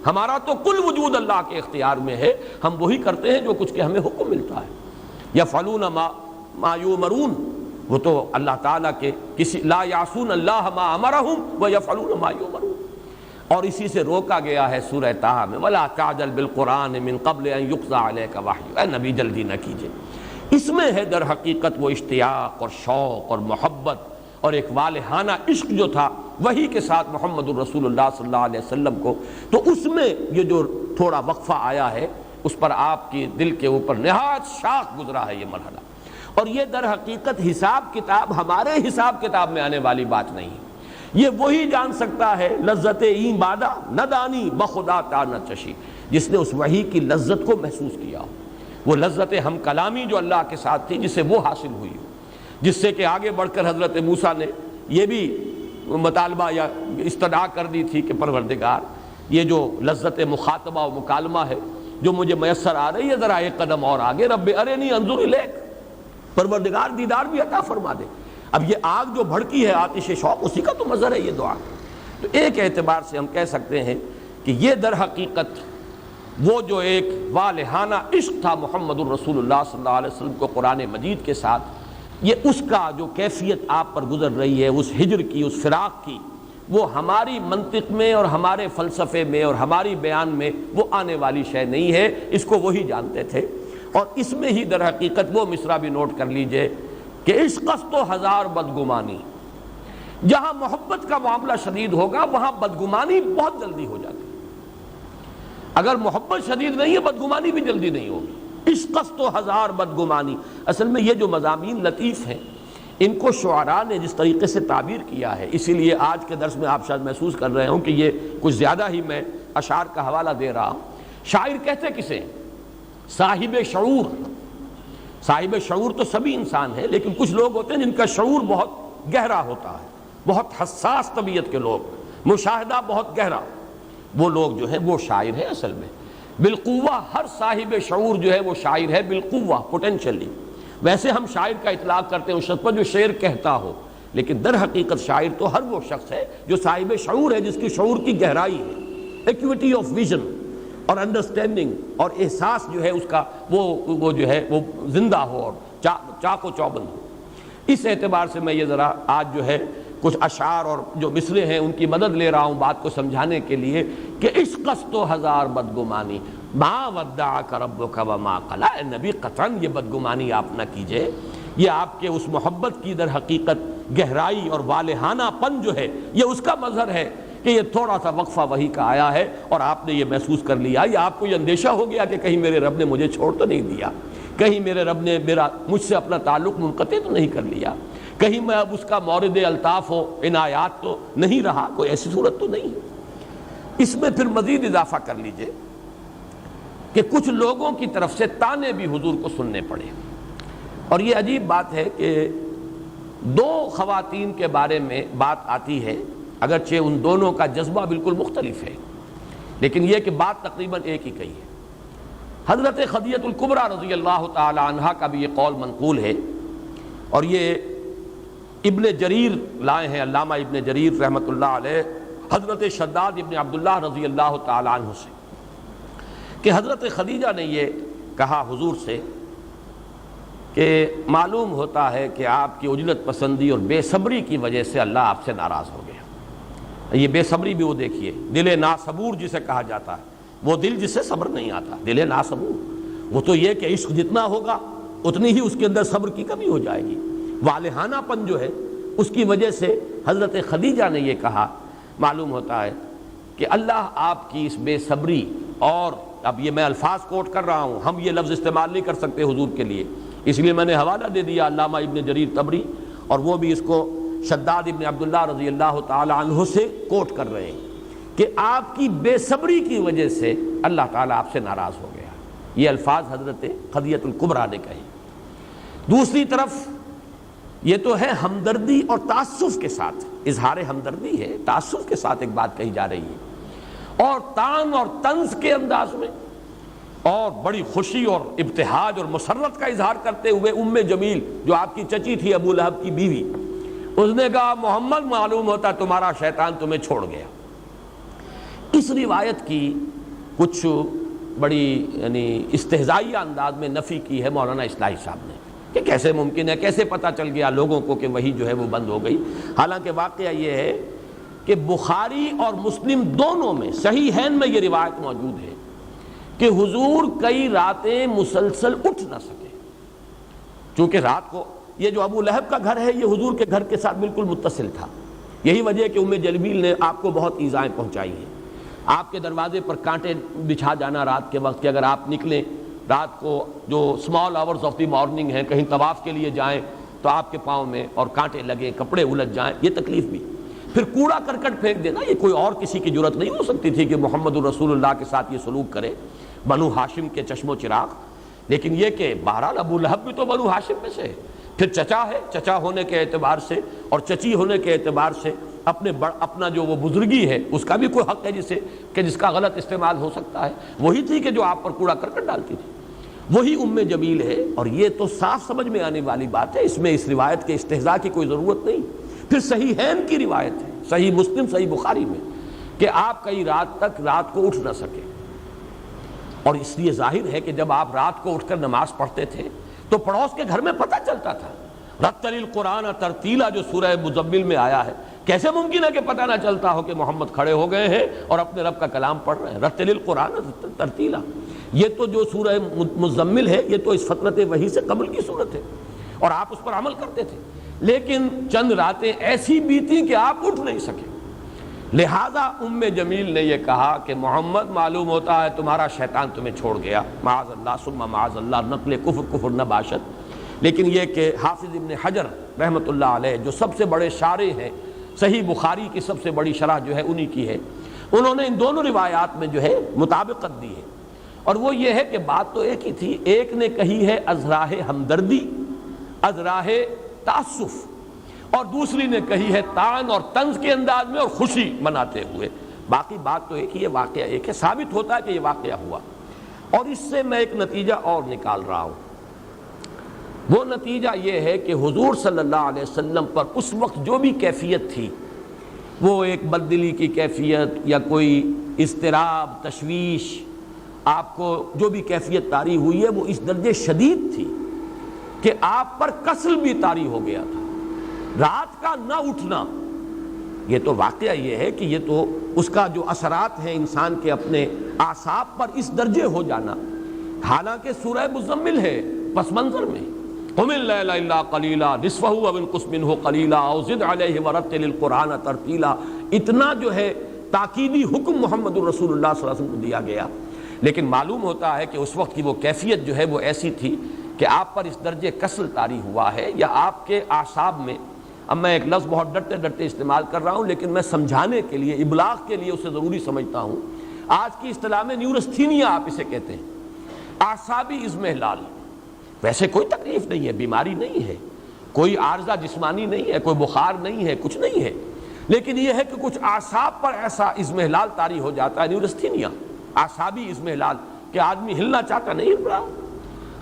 ہمارا تو کل وجود اللہ کے اختیار میں ہے، ہم وہی کرتے ہیں جو کچھ کہ ہمیں حکم ملتا ہے۔ یفعلون ما یؤمرون، وہ تو اللہ تعالیٰ کے کسی لا یعصون اللہ ما امرہم ویفعلون ما یؤمرون، اور اسی سے روکا گیا ہے سورہ طٰہٰ میں ولا تعجل بالقرآن من قبل ان یقضى علیک وحی، اے نبی جلدی نہ کیجیے۔ اس میں ہے در حقیقت وہ اشتیاق اور شوق اور محبت اور ایک والہانہ عشق جو تھا وہی کے ساتھ محمد الرسول اللہ صلی اللہ علیہ وسلم کو، تو اس میں یہ جو تھوڑا وقفہ آیا ہے اس پر آپ کی دل کے اوپر نہایت شاق گزرا ہے یہ مرحلہ، اور یہ در حقیقت حساب کتاب ہمارے حساب کتاب میں آنے والی بات نہیں ہے، یہ وہی جان سکتا ہے لذت این بادا نہ دانی بخدا تا نہ چشی، جس نے اس وحی کی لذت کو محسوس کیا ہو، وہ لذت ہم کلامی جو اللہ کے ساتھ تھی جسے وہ حاصل ہوئی ہو، جس سے کہ آگے بڑھ کر حضرت موسیٰ نے یہ بھی مطالبہ یا استدعا کر دی تھی کہ پروردگار یہ جو لذت مخاطبہ و مکالمہ ہے جو مجھے میسر آ رہی ہے ذرا ایک قدم اور آگے، رب ارنی انظر الیک، پروردگار دیدار بھی عطا فرما دے۔ اب یہ آگ جو بھڑکی ہے آتش شوق، اسی کا تو مظہر ہے یہ دعا۔ تو ایک اعتبار سے ہم کہہ سکتے ہیں کہ یہ در حقیقت وہ جو ایک والہانہ عشق تھا محمد الرسول اللہ صلی اللہ علیہ وسلم کو قرآن مجید کے ساتھ، یہ اس کا جو کیفیت آپ پر گزر رہی ہے اس ہجر کی، اس فراق کی، وہ ہماری منطق میں اور ہمارے فلسفے میں اور ہماری بیان میں وہ آنے والی شے نہیں ہے، اس کو وہی جانتے تھے۔ اور اس میں ہی در حقیقت وہ مصرع بھی نوٹ کر لیجئے کہ عشق است و ہزار بدگمانی، جہاں محبت کا معاملہ شدید ہوگا وہاں بدگمانی بہت جلدی ہو جاتی ہے، اگر محبت شدید نہیں ہے بدگمانی بھی جلدی نہیں ہوگی۔ عشق است و ہزار بدگمانی، اصل میں یہ جو مضامین لطیف ہیں ان کو شعراء نے جس طریقے سے تعبیر کیا ہے، اسی لیے آج کے درس میں آپ شاید محسوس کر رہے ہوں کہ یہ کچھ زیادہ ہی میں اشعار کا حوالہ دے رہا ہوں۔ شاعر کہتے کسے؟ صاحب شعور۔ صاحب شعور تو سبھی انسان ہیں، لیکن کچھ لوگ ہوتے ہیں جن کا شعور بہت گہرا ہوتا ہے، بہت حساس طبیعت کے لوگ، مشاہدہ بہت گہرا، وہ لوگ جو ہیں وہ شاعر ہیں اصل میں۔ بالقوہ ہر صاحب شعور جو ہے وہ شاعر ہے، بالقوہ پوٹینشلی۔ ویسے ہم شاعر کا اطلاق کرتے ہیں اس شخص پر جو شعر کہتا ہو، لیکن در حقیقت شاعر تو ہر وہ شخص ہے جو صاحب شعور ہے، جس کی شعور کی گہرائی ہے، ایکویٹی آف ویژن اور انڈرسٹینڈنگ اور احساس جو ہے اس کا وہ جو ہے وہ زندہ ہو اور چاق و چوبند ہو۔ اس اعتبار سے میں یہ ذرا آج جو ہے کچھ اشعار اور جو مصرے ہیں ان کی مدد لے رہا ہوں بات کو سمجھانے کے لیے کہ عشق است و ہزار بدگمانی ما ودعک ربک وما قلی، اے نبی قطعاً یہ بدگمانی آپ نہ کیجئے، یہ آپ کے اس محبت کی در حقیقت گہرائی اور والہانہ پن جو ہے یہ اس کا مظہر ہے کہ یہ تھوڑا سا وقفہ وحی کا آیا ہے اور آپ نے یہ محسوس کر لیا، یا آپ کو یہ اندیشہ ہو گیا کہ کہیں میرے رب نے مجھے چھوڑ تو نہیں دیا، کہیں میرے رب نے مجھ سے اپنا تعلق منقطع تو نہیں کر لیا، کہیں میں اب اس کا مورد الطاف و عنایات تو نہیں رہا، کوئی ایسی صورت تو نہیں ہے۔ اس میں پھر مزید اضافہ کر لیجئے کہ کچھ لوگوں کی طرف سے طعنے بھی حضور کو سننے پڑے، اور یہ عجیب بات ہے کہ دو خواتین کے بارے میں بات آتی ہے، اگرچہ ان دونوں کا جذبہ بالکل مختلف ہے، لیکن یہ کہ بات تقریباً ایک ہی کہی ہے۔ حضرت خدیجہ الکبریٰ رضی اللہ تعالی عنہا کا بھی یہ قول منقول ہے، اور یہ ابن جریر لائے ہیں، علامہ ابن جریر رحمۃ اللہ علیہ، حضرت شداد ابن عبداللہ رضی اللہ تعالی عنہ سے، کہ حضرت خدیجہ نے یہ کہا حضور سے کہ معلوم ہوتا ہے کہ آپ کی عجلت پسندی اور بے صبری کی وجہ سے اللہ آپ سے ناراض ہو گیا۔ یہ بے صبری بھی وہ دیکھیے، دل ناصبور جسے کہا جاتا ہے، وہ دل جس سے صبر نہیں آتا، دل ناصبور، وہ تو یہ کہ عشق جتنا ہوگا اتنی ہی اس کے اندر صبر کی کمی ہو جائے گی. والہانہ پن جو ہے اس کی وجہ سے حضرت خدیجہ نے یہ کہا. معلوم ہوتا ہے کہ اللہ آپ کی اس بے صبری، اور اب یہ میں الفاظ کوٹ کر رہا ہوں، ہم یہ لفظ استعمال نہیں کر سکتے حضور کے لیے، اس لیے میں نے حوالہ دے دیا علامہ ابن جریر طبری، اور وہ بھی اس کو شداد ابن عبداللہ رضی اللہ تعالی عنہ سے کوٹ کر رہے ہیں کہ آپ کی بے صبری کی وجہ سے اللہ تعالیٰ آپ سے ناراض ہو گیا. یہ الفاظ حضرت خدیجہ الکبریٰ نے کہے. دوسری طرف یہ تو ہے ہمدردی اور تعسف کے ساتھ، اظہار ہمدردی ہے، تعسف کے ساتھ ایک بات کہی جا رہی ہے، اور طعن اور طنز کے انداز میں، اور بڑی خوشی اور ابتہاج اور مسرت کا اظہار کرتے ہوئے جمیل جو آپ کی چچی تھی ابو لہب کی بیوی، اس نے کہا محمد معلوم ہوتا تمہارا شیطان تمہیں چھوڑ گیا. اس روایت کی کچھ بڑی یعنی استہزائیہ انداز میں نفی کی ہے مولانا اصلاحی صاحب نے کہ کیسے ممکن ہے، کیسے پتہ چل گیا لوگوں کو کہ وہی جو ہے وہ بند ہو گئی. حالانکہ واقعہ یہ ہے کہ بخاری اور مسلم دونوں میں صحیحین میں یہ روایت موجود ہے کہ حضور کئی راتیں مسلسل اٹھ نہ سکے. چونکہ رات کو یہ جو ابو لہب کا گھر ہے یہ حضور کے گھر کے ساتھ بالکل متصل تھا، یہی وجہ ہے کہ جلیل نے آپ کو بہت ایذائیں پہنچائی ہیں. آپ کے دروازے پر کانٹے بچھا جانا رات کے وقت کہ اگر آپ نکلیں رات کو جو small hours of the morning ہیں، کہیں طواف کے لیے جائیں تو آپ کے پاؤں میں اور کانٹے لگیں، کپڑے الجھ جائیں، یہ تکلیف بھی. پھر کوڑا کرکٹ پھینک دینا، یہ کوئی اور کسی کی جرت نہیں ہو سکتی تھی کہ محمد الرسول اللہ کے ساتھ یہ سلوک کرے، بنو ہاشم کے چشم و چراغ. لیکن یہ کہ بہرحال ابو لہب بھی تو بنو ہاشم میں سے ہے، پھر چچا ہے، چچا ہونے کے اعتبار سے اور چچی ہونے کے اعتبار سے اپنا جو وہ بزرگی ہے اس کا بھی کوئی حق ہے جس کا غلط استعمال ہو سکتا ہے. وہی تھی کہ جو آپ پر کوڑا کرکٹ ڈالتی تھی، وہی جمیل ہے. اور یہ تو صاف سمجھ میں آنے والی بات ہے، اس میں اس روایت کے استہزاء کی کوئی ضرورت نہیں. پھر صحیحین کی روایت ہے، صحیح مسلم صحیح بخاری میں، کہ آپ کئی رات تک رات کو اٹھ نہ سکے. اور اس لیے ظاہر ہے کہ جب آپ رات کو اٹھ کر نماز پڑھتے تھے تو پڑوس کے گھر میں پتہ چلتا تھا. رتل القرآن ترتیلا جو سورہ مزمل میں آیا ہے، کیسے ممکن ہے کہ پتہ نہ چلتا ہو کہ محمد کھڑے ہو گئے ہیں اور اپنے رب کا کلام پڑھ رہے ہیں. رتل القرآن ترتیلا، یہ تو جو سورہ مزمل ہے یہ تو اس فترت وحی سے قبل کی صورت ہے اور آپ اس پر عمل کرتے تھے. لیکن چند راتیں ایسی بیتی کہ آپ اٹھ نہیں سکے. لہذا جمیل نے یہ کہا کہ محمد معلوم ہوتا ہے تمہارا شیطان تمہیں چھوڑ گیا. معاذ اللہ ثم معاذ اللہ، نقل کفر نہ باشد. لیکن یہ کہ حافظ ابن حجر رحمۃ اللہ علیہ جو سب سے بڑے شارح ہیں، صحیح بخاری کی سب سے بڑی شرح جو ہے انہی کی ہے، انہوں نے ان دونوں روایات میں جو ہے مطابقت دی ہے. اور وہ یہ ہے کہ بات تو ایک ہی تھی. ایک نے کہی ہے ازراہ ہمدردی، ازراہ تعسف، اور دوسری نے کہی ہے طعن اور طنز کے انداز میں اور خوشی مناتے ہوئے. باقی بات تو ایک ہی ہے، واقعہ ایک ہے. ثابت ہوتا ہے کہ یہ واقعہ ہوا. اور اس سے میں ایک نتیجہ اور نکال رہا ہوں. وہ نتیجہ یہ ہے کہ حضور صلی اللہ علیہ وسلم پر اس وقت جو بھی کیفیت تھی، وہ ایک بددلی کی کیفیت یا کوئی اضطراب، تشویش، آپ کو جو بھی کیفیت طاری ہوئی ہے وہ اس درجے شدید تھی کہ آپ پر کسل بھی طاری ہو گیا تھا. رات کا نہ اٹھنا، یہ تو واقعہ یہ ہے کہ یہ تو اس کا جو اثرات ہیں انسان کے اپنے اعصاب پر اس درجے ہو جانا. حالانکہ سورہ مزمل ہے پس منظر میں، قم اللیل الا قلیلا نصفہ او انقص منہ قلیلا او زد علیہ ورتل القرآن ترتیلا. اتنا جو ہے تاکیدی حکم محمد الرسول اللہ صلی اللہ علیہ وسلم کو دیا گیا. لیکن معلوم ہوتا ہے کہ اس وقت کی وہ کیفیت جو ہے وہ ایسی تھی کہ آپ پر اس درجے کسل طاری ہوا ہے یا آپ کے اعصاب میں. اب میں ایک لفظ بہت ڈرتے ڈرتے استعمال کر رہا ہوں لیکن میں سمجھانے کے لیے، ابلاغ کے لیے اسے ضروری سمجھتا ہوں. آج کی اصطلاح میں نیورستھینیا آپ اسے کہتے ہیں، اعصابی اضمحلال. ویسے کوئی تکلیف نہیں ہے، بیماری نہیں ہے، کوئی عارضہ جسمانی نہیں ہے، کوئی بخار نہیں ہے، کچھ نہیں ہے. لیکن یہ ہے کہ کچھ اعصاب پر ایسا اضمحلال طاری ہو جاتا ہے، نیورستھینیا، اعصابی اضمحلال، کہ آدمی ہلنا چاہتا نہیں ہل رہا،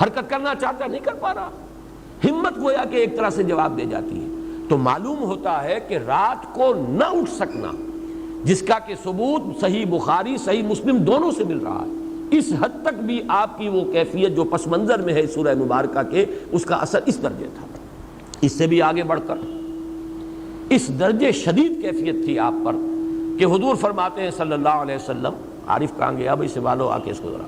حرکت کرنا چاہتا نہیں کر پا رہا، ہمت گویا کہ ایک طرح سے جواب دے جاتی ہے. تو معلوم ہوتا ہے کہ رات کو نہ اٹھ سکنا، جس کا کہ ثبوت صحیح بخاری صحیح مسلم دونوں سے مل رہا ہے، اس حد تک بھی آپ کی وہ کیفیت جو پس منظر میں ہے سورہ مبارکہ کے، اس کا اثر اس درجے تھا. اس سے بھی آگے بڑھ کر اس درجے شدید کیفیت تھی آپ پر کہ حضور فرماتے ہیں صلی اللہ علیہ وسلم، عارف کہاں گیا بھائی، سوالو آ کے اس کو ذرا.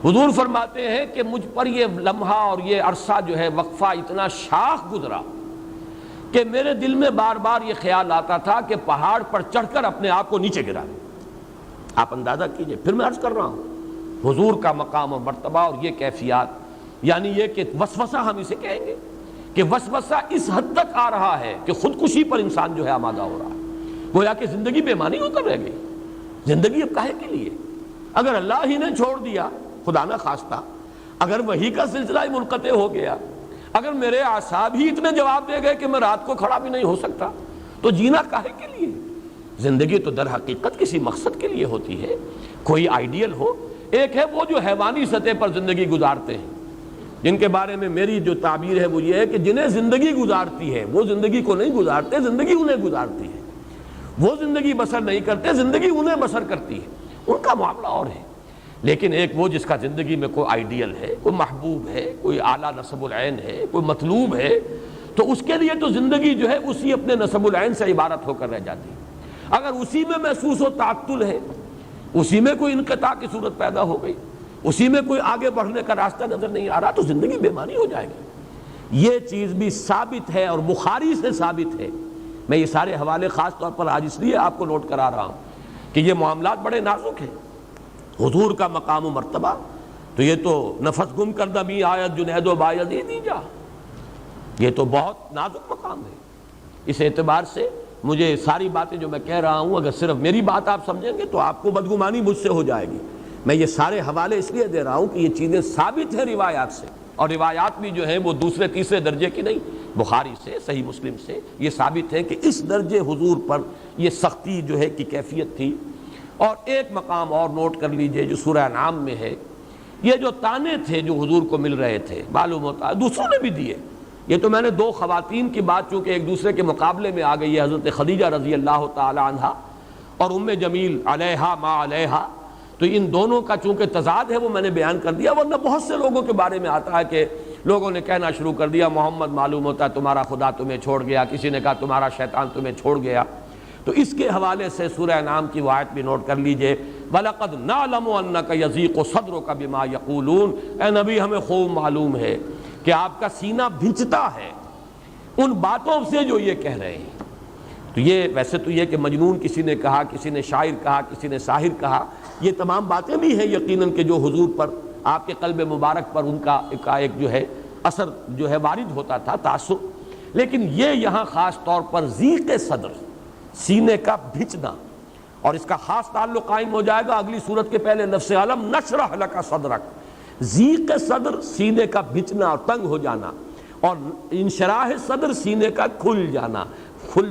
حضور فرماتے ہیں کہ مجھ پر یہ لمحہ اور یہ عرصہ جو ہے وقفہ اتنا شاخ گزرا کہ میرے دل میں بار بار یہ خیال آتا تھا کہ پہاڑ پر چڑھ کر اپنے آپ کو نیچے گرا دیں۔ آپ اندازہ کیجئے، پھر میں عرض کر رہا ہوں حضور کا مقام اور مرتبہ اور یہ کیفیات، یعنی یہ کہ وسوسہ ہم اسے کہیں گے کہ وسوسہ اس حد تک آ رہا ہے کہ خودکشی پر انسان جو ہے آمادہ ہو رہا ہے، گویا کہ زندگی بے معنی ہو کر رہ گئی۔ زندگی اب کاہے کے لیے؟ اگر اللہ ہی نے چھوڑ دیا، خدا نہ خواستہ اگر وحی کا سلسلہ ہی منقطع ہو گیا، اگر میرے اعصاب ہی اتنے جواب دے گئے کہ میں رات کو کھڑا بھی نہیں ہو سکتا، تو جینا کاہے کے لیے؟ زندگی تو در حقیقت کسی مقصد کے لیے ہوتی ہے، کوئی آئیڈیل ہو۔ ایک ہے وہ جو حیوانی سطح پر زندگی گزارتے ہیں، جن کے بارے میں میری جو تعبیر ہے وہ یہ ہے کہ جنہیں زندگی گزارتی ہے وہ زندگی کو نہیں گزارتے، زندگی انہیں گزارتی ہے۔ وہ زندگی بسر نہیں کرتے، زندگی انہیں بسر کرتی ہے، ان کا معاملہ اور ہے۔ لیکن ایک وہ جس کا زندگی میں کوئی آئیڈیل ہے، کوئی محبوب ہے، کوئی اعلیٰ نصب العین ہے، کوئی مطلوب ہے، تو اس کے لیے تو زندگی جو ہے اسی اپنے نصب العین سے عبارت ہو کر رہ جاتی ہے۔ اگر اسی میں محسوس و تعطل ہے، اسی میں کوئی انقطاع کی صورت پیدا ہو گئی، اسی میں کوئی آگے بڑھنے کا راستہ نظر نہیں آ رہا، تو زندگی بے معنی ہو جائے گی۔ یہ چیز بھی ثابت ہے اور بخاری سے ثابت ہے۔ میں یہ سارے حوالے خاص طور پر آج اس لیے آپ کو نوٹ کرا رہا ہوں کہ یہ معاملات بڑے نازک ہیں۔ حضور کا مقام و مرتبہ تو یہ تو نفس گم کردہ می آیت جنید و بایزیدی جا، یہ تو بہت نازک مقام ہے۔ اس اعتبار سے مجھے ساری باتیں جو میں کہہ رہا ہوں، اگر صرف میری بات آپ سمجھیں گے تو آپ کو بدگمانی مجھ سے ہو جائے گی۔ میں یہ سارے حوالے اس لیے دے رہا ہوں کہ یہ چیزیں ثابت ہیں روایات سے، اور روایات بھی جو ہیں وہ دوسرے تیسرے درجے کی نہیں، بخاری سے، صحیح مسلم سے یہ ثابت ہے کہ اس درجے حضور پر یہ سختی جو ہے کی کیفیت تھی۔ اور ایک مقام اور نوٹ کر لیجئے جو سورہ انعام میں ہے، یہ جو تانے تھے جو حضور کو مل رہے تھے، معلوم ہوتا ہے دوسروں نے بھی دیے۔ یہ تو میں نے دو خواتین کی بات چونکہ ایک دوسرے کے مقابلے میں آ گئی ہے، حضرت خدیجہ رضی اللہ تعالی عنہا اور ام جمیل علیہا ما علیہا، تو ان دونوں کا چونکہ تضاد ہے وہ میں نے بیان کر دیا، ورنہ بہت سے لوگوں کے بارے میں آتا ہے کہ لوگوں نے کہنا شروع کر دیا محمد معلوم ہوتا ہے تمہارا خدا تمہیں چھوڑ گیا، کسی نے کہا تمہارا شیطان تمہیں چھوڑ گیا۔ تو اس کے حوالے سے سورہ انعام کی وہ آیت بھی نوٹ کر لیجئے، وَلَقَدْ نَعْلَمُ أَنَّكَ يَضِيقُ صَدْرُكَ بِمَا يَقُولُونَ، اے نبی ہمیں خوب معلوم ہے کہ آپ کا سینہ بھنچتا ہے ان باتوں سے جو یہ کہہ رہے ہیں۔ تو یہ ویسے تو یہ کہ مجنون کسی نے کہا، کسی نے شاعر کہا، کسی نے ساحر کہا، یہ تمام باتیں بھی ہیں یقیناً کہ جو حضور پر، آپ کے قلب مبارک پر ان کا ایک جو ہے اثر جو ہے وارد ہوتا تھا، تاثر۔ لیکن یہ یہاں خاص طور پر ضیق صدر، سینے کا بھنچنا، اور اس کا خاص تعلق قائم ہو جائے گا اگلی صورت کے پہلے لفظ علم نشرح لک صدرک۔ ضیق صدر سینے کا بھنچنا اور تنگ ہو جانا، اور انشراح صدر سینے کا کھل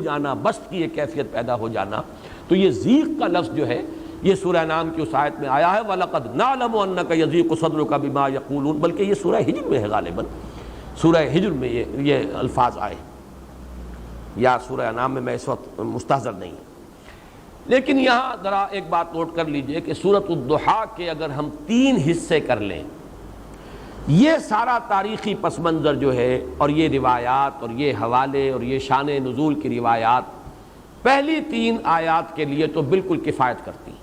جانا، بست کی ایک کیفیت پیدا ہو جانا۔ تو یہ ضیق کا لفظ جو ہے یہ سورہ انعام کی اس آیت میں آیا ہے، وَلَقَدْ نَعْلَمُ أَنَّكَ يَضِيقُ صَدْرُكَ بِمَا يَقُولُونَ، بلکہ یہ سورہ ہجر میں ہے غالباً، سورہ ہجر میں یہ الفاظ آئے، یا سورہ انعام میں میں اس وقت مستحضر نہیں۔ لیکن یہاں ذرا ایک بات نوٹ کر لیجئے کہ سورۃ الضحیٰ کے اگر ہم 3 حصے کر لیں، یہ سارا تاریخی پس منظر جو ہے اور یہ روایات اور یہ حوالے اور یہ شان نزول کی روایات پہلی 3 آیات کے لیے تو بالکل کفایت کرتی ہیں۔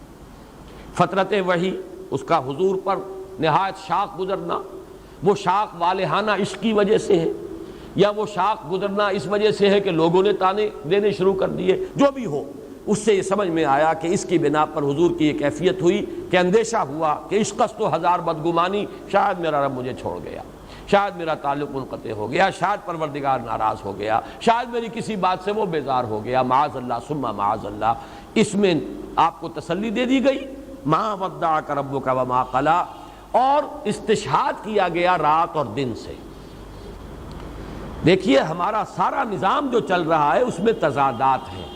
فترت وحی، اس کا حضور پر نہایت شاخ گزرنا، وہ شاخ والہانہ عشق کی وجہ سے ہے، یا وہ شاخ گزرنا اس وجہ سے ہے کہ لوگوں نے تانے دینے شروع کر دیے، جو بھی ہو، اس سے یہ سمجھ میں آیا کہ اس کی بنا پر حضور کی یہ کیفیت ہوئی کہ اندیشہ ہوا کہ عشقست تو ہزار بدگمانی، شاید میرا رب مجھے چھوڑ گیا، شاید میرا تعلق منقطع ہو گیا، شاید پروردگار ناراض ہو گیا، شاید میری کسی بات سے وہ بیزار ہو گیا، معاذ اللہ ثم معاذ اللہ۔ اس میں آپ کو تسلی دے دی گئی، ما ودعک ربک وما قلی، اور استشہاد کیا گیا رات اور دن سے۔ دیکھیے ہمارا سارا نظام جو چل رہا ہے اس میں تضادات ہیں،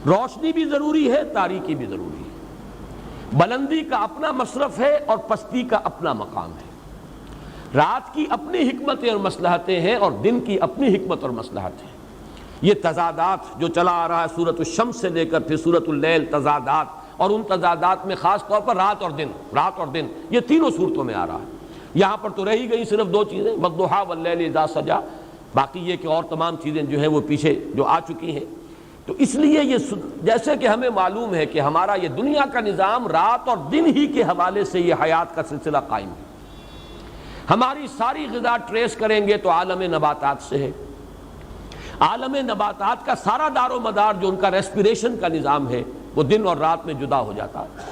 روشنی بھی ضروری ہے، تاریکی بھی ضروری ہے، بلندی کا اپنا مصرف ہے اور پستی کا اپنا مقام ہے، رات کی اپنی حکمتیں اور مصلحتیں ہیں اور دن کی اپنی حکمت اور مصلحت ہیں۔ یہ تضادات جو چلا آ رہا ہے سورۃ الشمس سے لے کر پھر سورۃ اللیل، تضادات، اور ان تضادات میں خاص طور پر رات اور دن یہ تینوں صورتوں میں آ رہا ہے۔ یہاں پر تو رہی گئی صرف 2 چیزیں، والضحیٰ واللیل اذا سجا، باقی یہ کہ اور تمام چیزیں جو ہیں وہ پیچھے جو آ چکی ہیں۔ تو اس لیے یہ جیسے کہ ہمیں معلوم ہے کہ ہمارا یہ دنیا کا نظام رات اور دن ہی کے حوالے سے یہ حیات کا سلسلہ قائم ہے. ہماری ساری غذا ٹریس کریں گے تو عالم نباتات سے ہے. عالم نباتات کا سارا دار و مدار جو ان کا ریسپیریشن کا نظام ہے وہ دن اور رات میں جدا ہو جاتا ہے.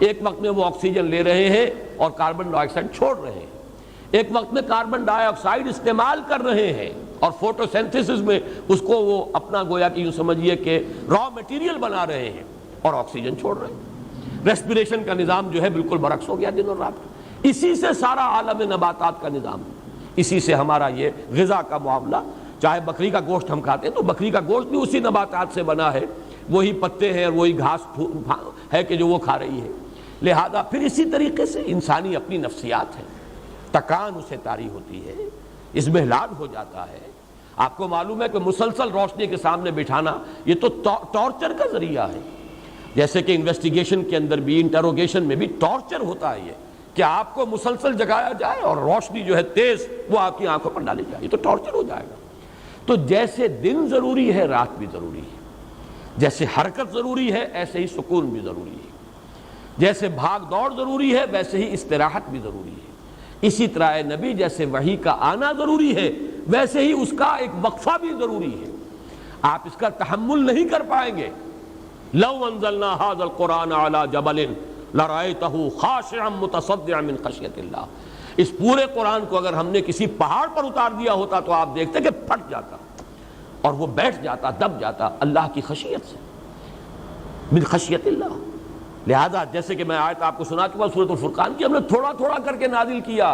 ایک وقت میں وہ آکسیجن لے رہے ہیں اور کاربن ڈائی آکسائڈ چھوڑ رہے ہیں, ایک وقت میں کاربن ڈائی آکسائڈ استعمال کر رہے ہیں اور فوٹو سینتھسس میں اس کو وہ اپنا گویا کہ یوں سمجھیے کہ را میٹیریل بنا رہے ہیں اور آکسیجن چھوڑ رہے ہیں. ریسپیریشن کا نظام جو ہے بالکل برعکس ہو گیا دن اور رات کا. اسی سے سارا عالم نباتات کا نظام ہے, اسی سے ہمارا یہ غذا کا معاملہ. چاہے بکری کا گوشت ہم کھاتے ہیں تو بکری کا گوشت بھی اسی نباتات سے بنا ہے, وہی پتے ہیں اور وہی گھاس ہے کہ جو وہ کھا رہی ہے. لہذا پھر اسی طریقے سے انسانی اپنی نفسیات ہے, تکان اسے طاری ہوتی ہے, اضمحلال ہو جاتا ہے. آپ کو معلوم ہے کہ مسلسل روشنی کے سامنے بٹھانا یہ تو ٹارچر کا ذریعہ ہے. جیسے کہ انویسٹیگیشن کے اندر بھی, انٹروگیشن میں بھی ٹارچر ہوتا ہے یہ کہ آپ کو مسلسل جگایا جائے اور روشنی جو ہے تیز وہ آپ کی آنکھوں پر ڈالی جائے, یہ تو ٹارچر ہو جائے گا. تو جیسے دن ضروری ہے رات بھی ضروری ہے, جیسے حرکت ضروری ہے ایسے ہی سکون بھی ضروری ہے, جیسے بھاگ دوڑ ضروری ہے ویسے ہی استراحت بھی ضروری ہے. اسی طرح نبی جیسے وحی کا آنا ضروری ہے ویسے ہی اس کا ایک وقفہ بھی ضروری ہے. آپ اس کا تحمل نہیں کر پائیں گے. لو انزلنا هذا القرآن على جبل لرأيته خاشعا متصدعا من خشية اللہ. اس پورے قرآن کو اگر ہم نے کسی پہاڑ پر اتار دیا ہوتا تو آپ دیکھتے کہ پھٹ جاتا اور وہ بیٹھ جاتا, دب جاتا اللہ کی خشیت سے, من خشیت اللہ. لہذا جیسے کہ میں آیت آپ کو سنا چکا سورۃ الفرقان کی, ہم نے تھوڑا تھوڑا کر کے نازل کیا.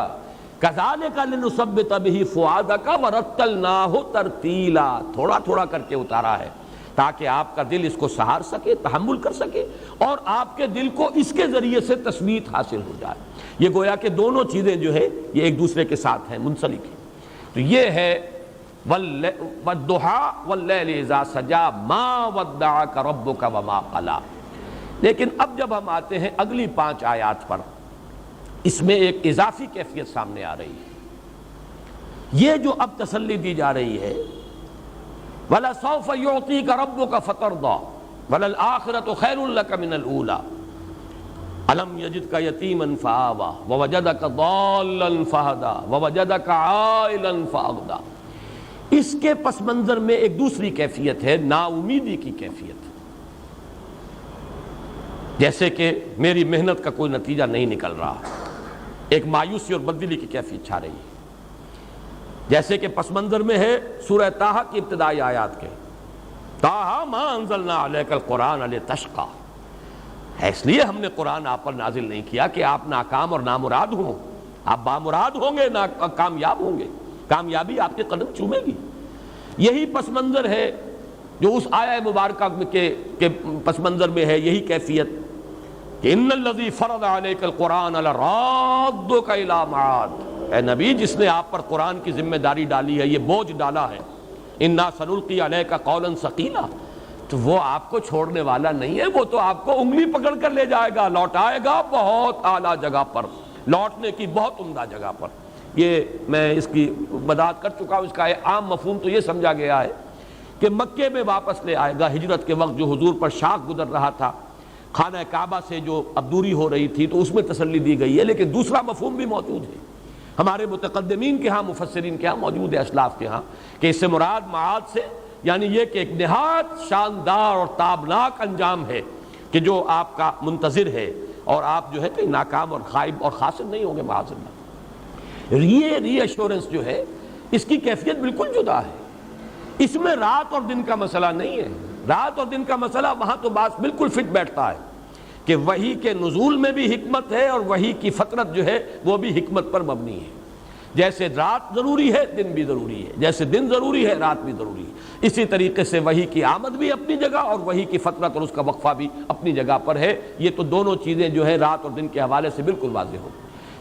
کذالک لنثبت به فؤادک ورتلناہ ترتیلا, تھوڑا تھوڑا کر کے اتارا ہے تاکہ آپ کا دل اس کو سہار سکے, تحمل کر سکے اور آپ کے دل کو اس کے ذریعے سے تثبیت حاصل ہو جائے. یہ گویا کہ دونوں چیزیں جو ہے یہ ایک دوسرے کے ساتھ ہیں, منسلک ہیں. تو یہ ہے والضحیٰ واللیل اذا سجا ما ودعک ربک وما قلی. لیکن اب جب ہم آتے ہیں اگلی 5 آیات پر, اس میں ایک اضافی کیفیت سامنے آ رہی ہے. یہ جو اب تسلی دی جا رہی ہے وَلَسَوْفَ يُعْطِيكَ رَبُّكَ فَتَرْضَىٰ وَلَلْآخِرَةُ خَيْرٌ لَكَ مِنَ الْأُولَىٰ أَلَمْ يَجِدْكَ يَتِيمًا فَآوَىٰ وَوَجَدَكَ ضَالًّا فَهَدَىٰ وَوَجَدَكَ عَائِلًا فَأَغْنَىٰ. اس کے پس منظر میں ایک دوسری کیفیت ہے, نا امیدی کی کیفیت. جیسے کہ میری محنت کا کوئی نتیجہ نہیں نکل رہا, ایک مایوسی اور بددلی کی کیفیت چھا رہی ہے. جیسے کہ پس منظر میں ہے سورہ طٰہٰ کی ابتدائی آیات کے, طٰہٰ ما انزلنا علیک القرآن لتشقیٰ. اس لیے ہم نے قرآن آپ پر نازل نہیں کیا کہ آپ ناکام اور نامراد ہوں, آپ بامراد ہوں گے, کامیاب ہوں گے, کامیابی آپ کے قدم چومے گی. یہی پس منظر ہے جو اس آیہ مبارکہ کے پس منظر میں ہے, یہی کیفیت کہ ان الذی فرض علیک القرآن لرادک الی معاد. اے نبی, جس نے آپ پر قرآن کی ذمہ داری ڈالی ہے, یہ بوجھ ڈالا ہے, انا سنلقی علیک قولا ثقیلا, تو وہ آپ کو چھوڑنے والا نہیں ہے, وہ تو آپ کو انگلی پکڑ کر لے جائے گا, لوٹائے گا بہت اعلیٰ جگہ پر, لوٹنے کی بہت عمدہ جگہ پر. یہ میں اس کی وضاحت کر چکا ہوں. اس کا عام مفہوم تو یہ سمجھا گیا ہے کہ مکے میں واپس لے آئے گا. ہجرت کے وقت جو حضور پر شاخ گزر رہا تھا, خانہ کعبہ سے جو اب دوری ہو رہی تھی, تو اس میں تسلی دی گئی ہے. لیکن دوسرا مفہوم بھی موجود ہے ہمارے متقدمین کے ہاں, مفسرین کے ہاں موجود ہے, اسلاف کے ہاں, کہ اس سے مراد معاد سے یعنی یہ کہ ایک نہایت شاندار اور تابناک انجام ہے کہ جو آپ کا منتظر ہے, اور آپ جو ہے کہ ناکام اور خائب اور خاسر نہیں ہوں گے معاذ اللہ. یہ ری ایشورنس جو ہے اس کی کیفیت بالکل جدا ہے. اس میں رات اور دن کا مسئلہ نہیں ہے. رات اور دن کا مسئلہ وہاں تو بات بالکل فٹ بیٹھتا ہے کہ وحی کے نزول میں بھی حکمت ہے اور وحی کی فطرت جو ہے وہ بھی حکمت پر مبنی ہے. جیسے رات ضروری ہے دن بھی ضروری ہے, جیسے دن ضروری ہے رات بھی ضروری ہے, اسی طریقے سے وحی کی آمد بھی اپنی جگہ اور وحی کی فطرت اور اس کا وقفہ بھی اپنی جگہ پر ہے. یہ تو دونوں چیزیں جو ہے رات اور دن کے حوالے سے بالکل واضح ہو.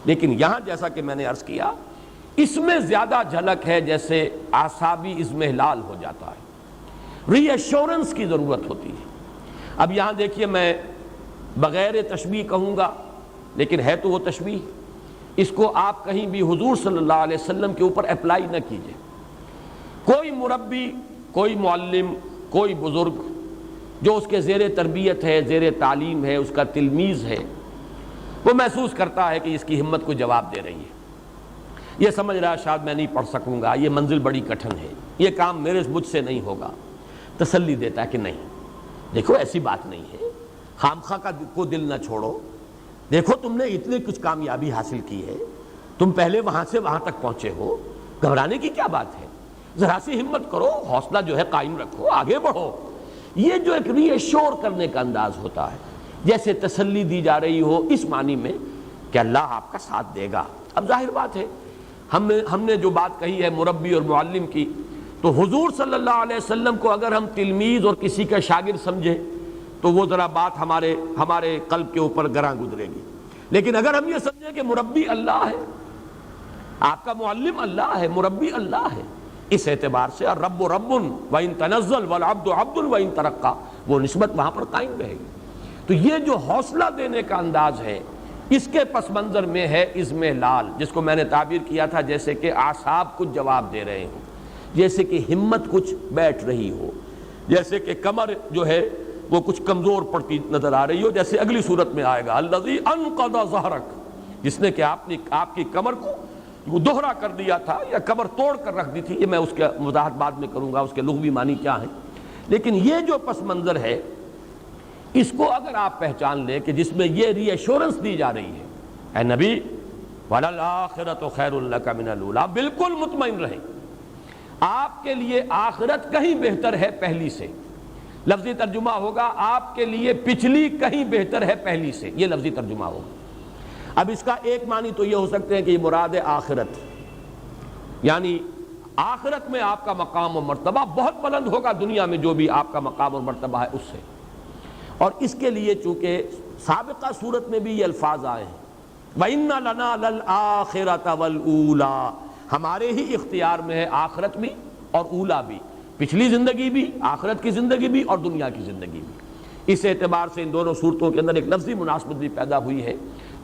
لیکن یہاں جیسا کہ میں نے عرض کیا, اس میں زیادہ جھلک ہے جیسے اعصابی اضمحلال ہو جاتا ہے, ری ایشورنس کی ضرورت ہوتی ہے. اب یہاں دیکھیے, میں بغیر تشبیہ کہوں گا لیکن ہے تو وہ تشبیہ, اس کو آپ کہیں بھی حضور صلی اللہ علیہ وسلم کے اوپر اپلائی نہ کیجئے. کوئی مربی, کوئی معلم, کوئی بزرگ جو اس کے زیر تربیت ہے، زیر تعلیم ہے، اس کا تلمیذ ہے، وہ محسوس کرتا ہے کہ اس کی ہمت کو جواب دے رہی ہے، یہ سمجھ رہا ہے شاید میں نہیں پڑھ سکوں گا، یہ منزل بڑی کٹھن ہے، یہ کام مجھ سے نہیں ہوگا، تسلی دیتا ہے کہ نہیں، دیکھو ایسی بات نہیں ہے، خامخواہ کا کو دل نہ چھوڑو، دیکھو تم نے اتنے کچھ کامیابی حاصل کی ہے، تم پہلے وہاں سے وہاں تک پہنچے ہو، گھبرانے کی کیا بات ہے، ذرا سی ہمت کرو، حوصلہ جو ہے قائم رکھو، آگے بڑھو۔ یہ جو ایک ری ایشور کرنے کا انداز ہوتا ہے، جیسے تسلی دی جا رہی ہو اس معنی میں کہ اللہ آپ کا ساتھ دے گا۔ اب ظاہر بات ہے ہم نے جو بات کہی ہے مربی اور معلم کی، تو حضور صلی اللہ علیہ وسلم کو اگر ہم تلمیذ اور کسی کا شاگرد سمجھے تو وہ ذرا بات ہمارے قلب کے اوپر گراں گزرے گی، لیکن اگر ہم یہ سمجھیں کہ مربی اللہ ہے، آپ کا معلم اللہ ہے، مربی اللہ ہے، اس اعتبار سے الرب رب وَإِن تنزل والعبد عبد وَإِن ترقى، وہ نسبت وہاں پر قائم رہے گی۔ تو یہ جو حوصلہ دینے کا انداز ہے، اس کے پس منظر میں ہے اضمحلال، جس کو میں نے تعبیر کیا تھا جیسے کہ اعصاب کچھ جواب دے رہے ہوں، جیسے کہ ہمت کچھ بیٹھ رہی ہو، جیسے کہ کمر جو ہے وہ کچھ کمزور پڑتی نظر آ رہی ہو، جیسے اگلی صورت میں آئے گا الذی انقض ظہرک، جس نے کہ آپ کی کمر کو وہ دوہرا کر دیا تھا یا کمر توڑ کر رکھ دی تھی، یہ میں اس کا وضاحت بعد میں کروں گا اس کے لغوی معنی کیا ہیں، لیکن یہ جو پس منظر ہے اس کو اگر آپ پہچان لیں کہ جس میں یہ ری ایشورنس دی جا رہی ہے، اے نبی وَلَلْآخِرَةُ خَيْرٌ لَكَ مِنَ الْأُولَىٰ، بالکل مطمئن رہیں، آپ کے لیے آخرت کہیں بہتر ہے پہلی سے، لفظی ترجمہ ہوگا آپ کے لیے پچھلی کہیں بہتر ہے پہلی سے، یہ لفظی ترجمہ ہوگا۔ اب اس کا ایک معنی تو یہ ہو سکتے ہیں کہ یہ مراد ہے آخرت، یعنی آخرت میں آپ کا مقام و مرتبہ بہت بلند ہوگا دنیا میں جو بھی آپ کا مقام اور مرتبہ ہے اس سے، اور اس کے لیے چونکہ سابقہ صورت میں بھی یہ الفاظ آئے ہیں وَإِنَّ لَنَا لَلْآخِرَةَ وَالْأُولَىٰ، ہمارے ہی اختیار میں ہے آخرت بھی اور اولا بھی، پچھلی زندگی بھی، آخرت کی زندگی بھی اور دنیا کی زندگی بھی۔ اس اعتبار سے ان دونوں صورتوں کے اندر ایک لفظی مناسبت بھی پیدا ہوئی ہے۔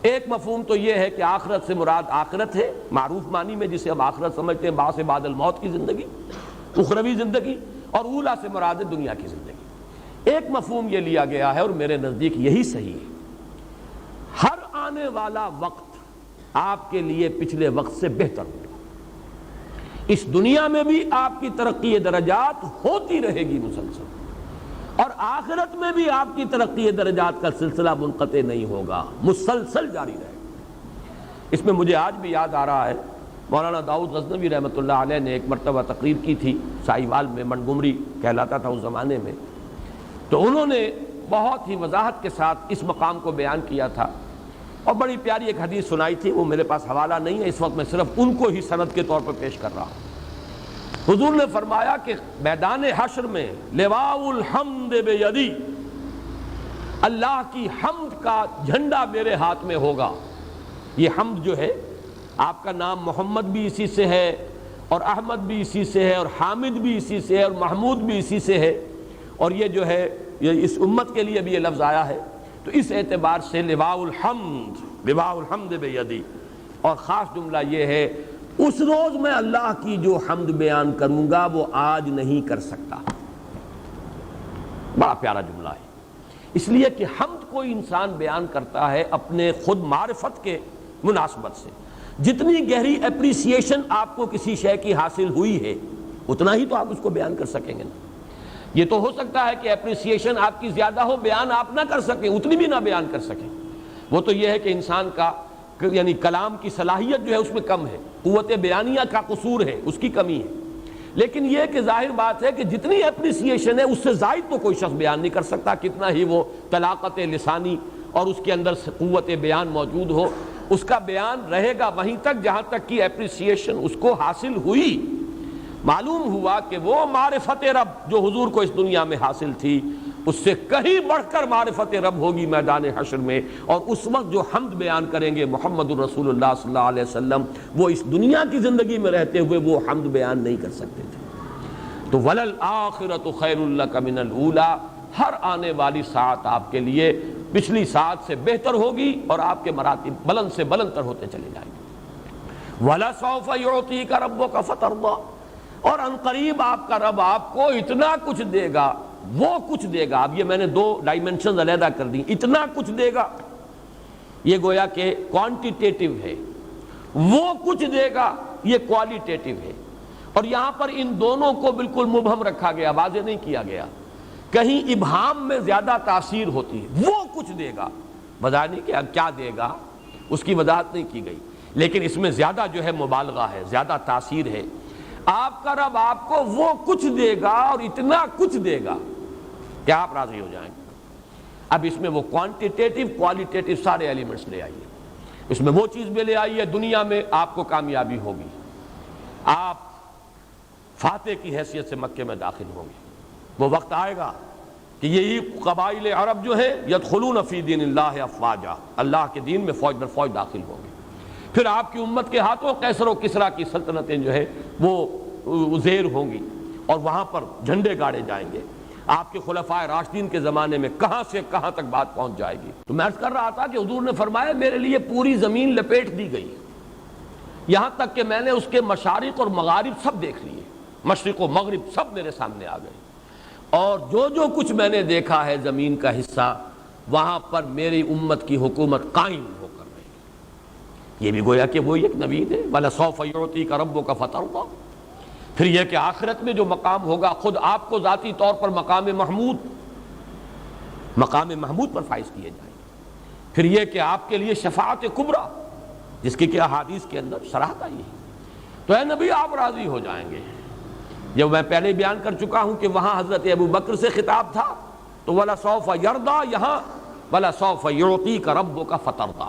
ایک مفہوم تو یہ ہے کہ آخرت سے مراد آخرت ہے معروف معنی میں، جسے ہم آخرت سمجھتے ہیں بعد بعد الموت کی زندگی، اخروی زندگی، اور اولا سے مراد ہے دنیا کی زندگی۔ ایک مفہوم یہ لیا گیا ہے اور میرے نزدیک یہی صحیح ہے، ہر آنے والا وقت آپ کے لیے پچھلے وقت سے بہتر ہوگا، اس دنیا میں بھی آپ کی ترقی درجات ہوتی رہے گی مسلسل، اور آخرت میں بھی آپ کی ترقی درجات کا سلسلہ منقطع نہیں ہوگا، مسلسل جاری رہے گا۔ اس میں مجھے آج بھی یاد آ رہا ہے مولانا داؤد غزنوی رحمۃ اللہ علیہ نے ایک مرتبہ تقریر کی تھی سائیوال میں، منگمری کہلاتا تھا اس زمانے میں، تو انہوں نے بہت ہی وضاحت کے ساتھ اس مقام کو بیان کیا تھا، اور بڑی پیاری ایک حدیث سنائی تھی، وہ میرے پاس حوالہ نہیں ہے اس وقت، میں صرف ان کو ہی سند کے طور پر پیش کر رہا ہوں۔ حضور نے فرمایا کہ میدان حشر میں لواء الحمد بیدی، اللہ کی حمد کا جھنڈا میرے ہاتھ میں ہوگا۔ یہ حمد جو ہے، آپ کا نام محمد بھی اسی سے ہے، اور احمد بھی اسی سے ہے، اور حامد بھی اسی سے ہے، اور محمود بھی اسی سے ہے، اور یہ جو ہے یہ اس امت کے لیے بھی یہ لفظ آیا ہے، تو اس اعتبار سے لواء الحمد بیدی، اور خاص جملہ یہ ہے اس روز میں اللہ کی جو حمد بیان کروں گا وہ آج نہیں کر سکتا۔ بڑا پیارا جملہ ہے، اس لیے کہ حمد کوئی انسان بیان کرتا ہے اپنے خود معرفت کے مناسبت سے، جتنی گہری اپریسیشن آپ کو کسی شے کی حاصل ہوئی ہے اتنا ہی تو آپ اس کو بیان کر سکیں گے نا۔ یہ تو ہو سکتا ہے کہ اپریسیشن آپ کی زیادہ ہو، بیان آپ نہ کر سکیں، اتنی بھی نہ بیان کر سکیں، وہ تو یہ ہے کہ انسان کا یعنی کلام کی صلاحیت جو ہے اس میں کم ہے، قوت بیانیہ کا قصور ہے، اس کی کمی ہے، لیکن یہ کہ ظاہر بات ہے کہ جتنی اپریسیشن ہے اس سے زائد تو کوئی شخص بیان نہیں کر سکتا، کتنا ہی وہ طلاقت لسانی اور اس کے اندر قوت بیان موجود ہو، اس کا بیان رہے گا وہیں تک جہاں تک کہ اپریسیشن اس کو حاصل ہوئی۔ معلوم ہوا کہ وہ معرفت رب جو حضور کو اس دنیا میں حاصل تھی، اس سے کہیں بڑھ کر معرفت رب ہوگی میدان حشر میں، اور اس وقت جو حمد بیان کریں گے محمد الرسول اللہ صلی اللہ علیہ وسلم، وہ اس دنیا کی زندگی میں رہتے ہوئے وہ حمد بیان نہیں کر سکتے تھے۔ تو وَلَلْآخِرَةُ خَيْرٌ لَكَ مِنَ الْأُولَىٰ، ہر آنے والی ساعت آپ کے لیے پچھلی ساعت سے بہتر ہوگی، اور آپ کے مراتب بلند سے بلند تر ہوتے چلے جائیں گے۔ وَلَسَوْفَ يُعْطِيكَ رَبُّكَ فَتَرْضَىٰ، اور عنقریب آپ کا رب آپ کو اتنا کچھ دے گا وہ کچھ دے گا. اب یہ میں نے دو ڈائمنشنز علیحدہ کر دی. اتنا کچھ دے گا یہ گویا کہ کوانٹیٹیو ہے، وہ کچھ دے گا یہ کوالیٹیٹیو ہے. اور یہاں پر ان دونوں کو بالکل مبہم رکھا گیا، واضح نہیں کیا گیا. کہیں ابہام میں زیادہ تاثیر ہوتی ہے، وہ کچھ دے گا، وضاحت نہیں کہ اب کیا دے گا اس کی وضاحت نہیں کی گئی، لیکن اس میں زیادہ جو ہے مبالغہ ہے، زیادہ تاثیر ہے. آپ کا رب آپ کو وہ کچھ دے گا اور اتنا کچھ دے گا کہ آپ راضی ہو جائیں گے. اب اس میں وہ کوانٹیٹیو کوالیٹیٹیو سارے ایلیمنٹس لے آئیے. اس میں وہ چیز بھی لے آئیے، دنیا میں آپ کو کامیابی ہوگی، آپ فاتح کی حیثیت سے مکے میں داخل ہوں گے. وہ وقت آئے گا کہ یہی قبائل عرب جو ہیں یدخلون فی دین اللہ افواجا، اللہ کے دین میں فوج در فوج داخل ہوں گے. پھر آپ کی امت کے ہاتھوں قیصر و کسریٰ کی سلطنتیں جو ہے وہ زیر ہوں گی اور وہاں پر جھنڈے گاڑے جائیں گے. آپ کے خلفائے راشدین کے زمانے میں کہاں سے کہاں تک بات پہنچ جائے گی. تو میں عرض کر رہا تھا کہ حضور نے فرمایا میرے لیے پوری زمین لپیٹ دی گئی، یہاں تک کہ میں نے اس کے مشارق اور مغارب سب دیکھ لیے، مشرق و مغرب سب میرے سامنے آ گئے. اور جو کچھ میں نے دیکھا ہے زمین کا حصہ، وہاں پر میری امت کی حکومت قائم ہو کر رہی ہے. یہ بھی گویا کہ وہی ایک نوید ہے، وَلَسَوْفَ يُعْطِيكَ رَبُّكَ فَتَرْضَىٰ. پھر یہ کہ آخرت میں جو مقام ہوگا خود آپ کو ذاتی طور پر مقام محمود پر فائز کیے جائیں گے. پھر یہ کہ آپ کے لیے شفاعت کبریٰ جس کی کہ احادیث کے اندر صراحت آئی ہے. تو اے نبی آپ راضی ہو جائیں گے. جب میں پہلے بیان کر چکا ہوں کہ وہاں حضرت ابو بکر سے خطاب تھا تو وَلَسَوْفَ يَرْضَىٰ، یہاں وَلَسَوْفَ يُعْطِيكَ رَبُّكَ فَتَرْضَىٰ.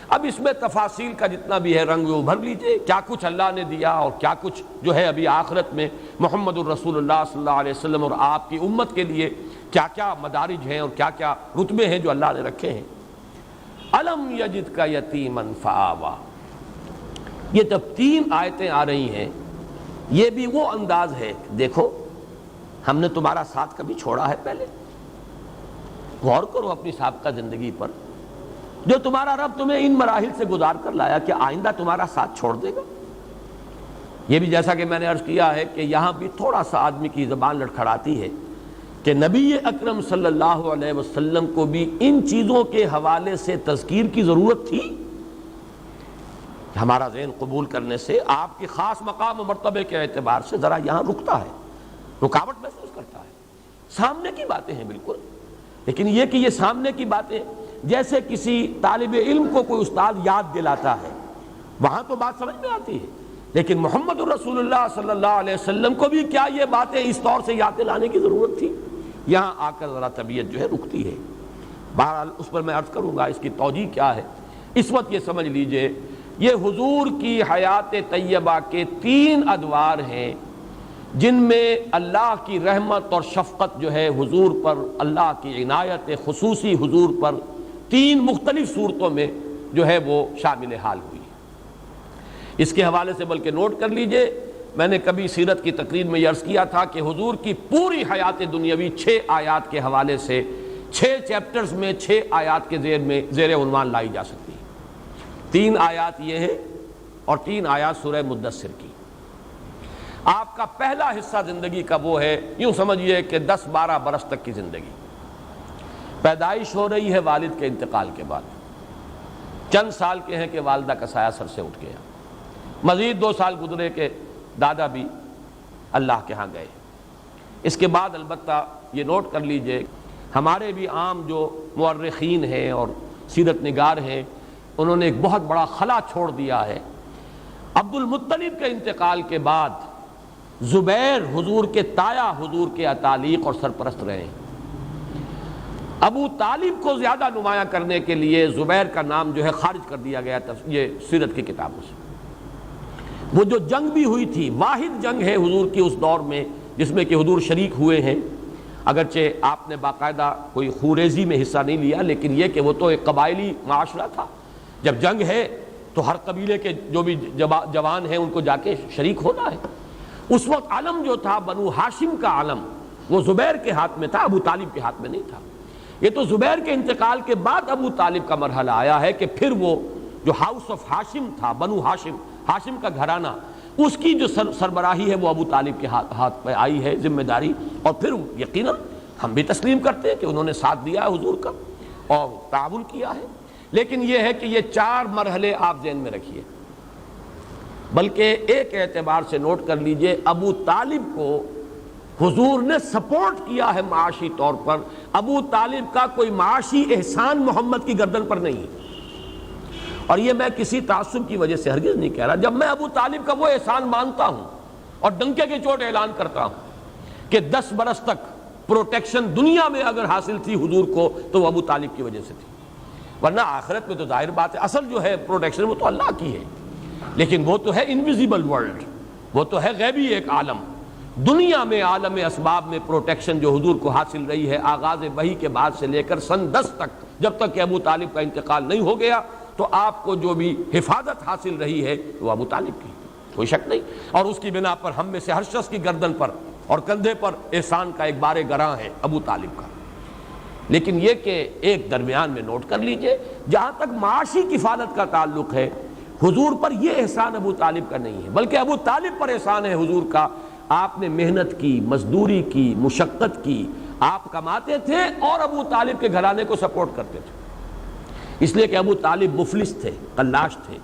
اب اس میں تفاصیل کا جتنا بھی ہے رنگ وہ بھر لیجئے، کیا کچھ اللہ نے دیا اور کیا کچھ جو ہے ابھی آخرت میں محمد الرسول اللہ صلی اللہ علیہ وسلم اور آپ کی امت کے لیے کیا کیا مدارج ہیں اور کیا کیا رتبے ہیں جو اللہ نے رکھے ہیں. أَلَمْ يَجِدْكَ يَتِيمًا فَآوَىٰ. یہ جب 3 آیتیں آ رہی ہیں یہ بھی وہ انداز ہے، دیکھو ہم نے تمہارا ساتھ کبھی چھوڑا ہے پہلے؟ غور کرو اپنی سابقہ زندگی پر. جو تمہارا رب تمہیں ان مراحل سے گزار کر لایا، کہ آئندہ تمہارا ساتھ چھوڑ دے گا؟ یہ بھی جیسا کہ میں نے عرض کیا ہے کہ یہاں بھی تھوڑا سا آدمی کی زبان لڑکھڑاتی ہے کہ نبی اکرم صلی اللہ علیہ وسلم کو بھی ان چیزوں کے حوالے سے تذکیر کی ضرورت تھی. ہمارا ذہن قبول کرنے سے آپ کی خاص مقام و مرتبے کے اعتبار سے ذرا یہاں رکتا ہے، رکاوٹ محسوس کرتا ہے. سامنے کی باتیں ہیں بالکل، لیکن یہ کہ یہ سامنے کی باتیں جیسے کسی طالب علم کو کوئی استاد یاد دلاتا ہے، وہاں تو بات سمجھ میں آتی ہے، لیکن محمد الرسول اللہ صلی اللہ علیہ وسلم کو بھی کیا یہ باتیں اس طور سے یاد دلانے کی ضرورت تھی؟ یہاں آ کر ذرا طبیعت جو ہے رکتی ہے. بہرحال اس پر میں عرض کروں گا اس کی توجیہ کیا ہے. اس وقت یہ سمجھ لیجئے یہ حضور کی حیات طیبہ کے 3 ادوار ہیں جن میں اللہ کی رحمت اور شفقت جو ہے حضور پر، اللہ کی عنایت خصوصی حضور پر 3 مختلف صورتوں میں جو ہے وہ شامل حال ہوئی. اس کے حوالے سے بلکہ نوٹ کر لیجئے، میں نے کبھی سیرت کی تقریر میں یہ عرض کیا تھا کہ حضور کی پوری حیات دنیاوی 6 آیات کے حوالے سے 6 چیپٹرز میں 6 آیات کے زیر عنوان لائی جا سکتی ہے. 3 آیات یہ ہیں اور 3 آیات سورہ مدثر کی. آپ کا پہلا حصہ زندگی کا وہ ہے، یوں سمجھیے کہ 10-12 برس تک کی زندگی. پیدائش ہو رہی ہے والد کے انتقال کے بعد، چند سال کے ہیں کہ والدہ کا سایہ سر سے اٹھ گیا، مزید 2 سال گزرے کہ دادا بھی اللہ کے ہاں گئے. اس کے بعد البتہ یہ نوٹ کر لیجئے ہمارے بھی عام جو مورخین ہیں اور سیرت نگار ہیں انہوں نے ایک بہت بڑا خلا چھوڑ دیا ہے. عبد المطلب کے انتقال کے بعد زبیر حضور کے تایا حضور کے اتالیق اور سرپرست رہے. ابو طالب کو زیادہ نمایاں کرنے کے لیے زبیر کا نام جو ہے خارج کر دیا گیا یہ سیرت کی کتابوں سے. وہ جو جنگ بھی ہوئی تھی، واحد جنگ ہے حضور کی اس دور میں جس میں کہ حضور شریک ہوئے ہیں، اگرچہ آپ نے باقاعدہ کوئی خوریزی میں حصہ نہیں لیا، لیکن یہ کہ وہ تو ایک قبائلی معاشرہ تھا. جب جنگ ہے تو ہر قبیلے کے جو بھی جوان ہیں ان کو جا کے شریک ہونا ہے. اس وقت علم جو تھا بنو ہاشم کا علم وہ زبیر کے ہاتھ میں تھا، ابو طالب کے ہاتھ میں نہیں تھا. یہ تو زبیر کے انتقال کے بعد ابو طالب کا مرحلہ آیا ہے کہ پھر وہ جو ہاؤس آف ہاشم تھا، بنو ہاشم، ہاشم کا گھرانہ، اس کی جو سربراہی ہے وہ ابو طالب کے ہاتھ پہ آئی ہے ذمہ داری. اور پھر یقیناً ہم بھی تسلیم کرتے ہیں کہ انہوں نے ساتھ دیا ہے حضور کا اور تعاون کیا ہے، لیکن یہ ہے کہ یہ 4 مرحلے آپ ذہن میں رکھیے۔ بلکہ ایک اعتبار سے نوٹ کر لیجئے، ابو طالب کو حضور نے سپورٹ کیا ہے معاشی طور پر۔ ابو طالب کا کوئی معاشی احسان محمد کی گردن پر نہیں ہے، اور یہ میں کسی تعصب کی وجہ سے ہرگز نہیں کہہ رہا۔ جب میں ابو طالب کا وہ احسان مانتا ہوں اور ڈنکے کی چوٹ اعلان کرتا ہوں کہ 10 برس تک پروٹیکشن دنیا میں اگر حاصل تھی حضور کو تو وہ ابو طالب کی وجہ سے تھی، ورنہ آخرت میں تو ظاہر بات ہے اصل جو ہے پروٹیکشن وہ تو اللہ کی ہے، لیکن وہ تو ہے انویزیبل ورلڈ، وہ تو ہے غیبی ایک عالم۔ دنیا میں عالم اسباب میں پروٹیکشن جو حضور کو حاصل رہی ہے آغاز وحی کے بعد سے لے کر سن 10 تک، جب تک کہ ابو طالب کا انتقال نہیں ہو گیا، تو آپ کو جو بھی حفاظت حاصل رہی ہے وہ ابو طالب کی، کوئی شک نہیں۔ اور اس کی بنا پر ہم میں سے ہر شخص کی گردن پر اور کندھے پر احسان کا ایک بار گراں ہے ابو طالب کا۔ لیکن یہ کہ ایک درمیان میں نوٹ کر لیجئے، جہاں تک معاشی کفالت کا تعلق ہے، حضور پر یہ احسان ابو طالب کا نہیں ہے، بلکہ ابو طالب پر احسان ہے حضور کا۔ آپ نے محنت کی، مزدوری کی، مشقت کی، آپ کماتے تھے اور ابو طالب کے گھرانے کو سپورٹ کرتے تھے، اس لیے کہ ابو طالب مفلس تھے، قلاش تھے،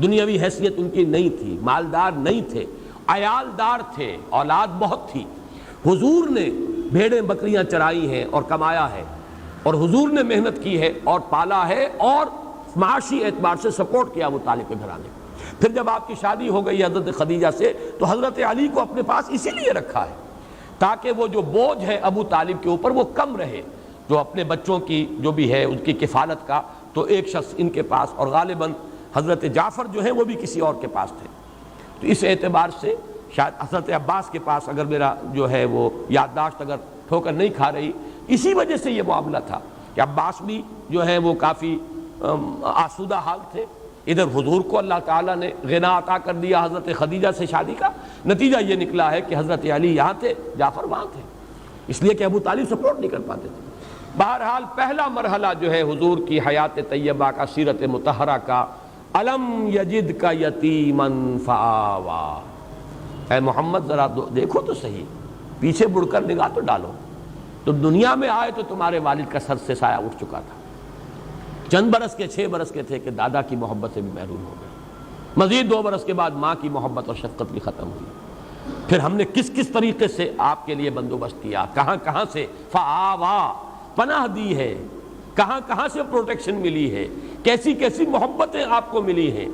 دنیاوی حیثیت ان کی نہیں تھی، مالدار نہیں تھے، عیالدار تھے، اولاد بہت تھی۔ حضور نے بھیڑیں بکریاں چرائی ہیں اور کمایا ہے، اور حضور نے محنت کی ہے اور پالا ہے اور معاشی اعتبار سے سپورٹ کیا ابو طالب کے گھرانے کو۔ پھر جب آپ کی شادی ہو گئی حضرت خدیجہ سے تو حضرت علی کو اپنے پاس اسی لیے رکھا ہے تاکہ وہ جو بوجھ ہے ابو طالب کے اوپر وہ کم رہے، جو اپنے بچوں کی جو بھی ہے ان کی کفالت کا، تو ایک شخص ان کے پاس، اور غالباً حضرت جعفر جو ہیں وہ بھی کسی اور کے پاس تھے۔ تو اس اعتبار سے شاید حضرت عباس کے پاس، اگر میرا جو ہے وہ یادداشت اگر ٹھوکر نہیں کھا رہی، اسی وجہ سے یہ معاملہ تھا کہ عباس بھی جو ہے وہ کافی آسودہ حال تھے۔ ادھر حضور کو اللہ تعالیٰ نے غنا عطا کر دیا حضرت خدیجہ سے شادی کا، نتیجہ یہ نکلا ہے کہ حضرت علی یہاں تھے، جعفر وہاں تھے، اس لیے کہ ابو طالب سپورٹ نہیں کر پاتے تھے۔ بہرحال پہلا مرحلہ جو ہے حضور کی حیات طیبہ کا، سیرت مطہرہ کا، الم یجد کا یتیما فآوا۔ اے محمد ذرا دیکھو تو صحیح، پیچھے مڑ کر نگاہ تو ڈالو، تم دنیا میں آئے تو تمہارے والد کا سر سے سایہ اٹھ چکا تھا، چند برس کے 6 برس کے تھے کہ دادا کی محبت سے بھی محروم ہو گئے، مزید 2 برس کے بعد ماں کی محبت اور شفقت بھی ختم ہوئی۔ پھر ہم نے کس کس طریقے سے آپ کے لیے بندوبست کیا، کہاں کہاں سے فآوا پناہ دی ہے، کہاں کہاں سے پروٹیکشن ملی ہے، کیسی کیسی محبتیں آپ کو ملی ہیں،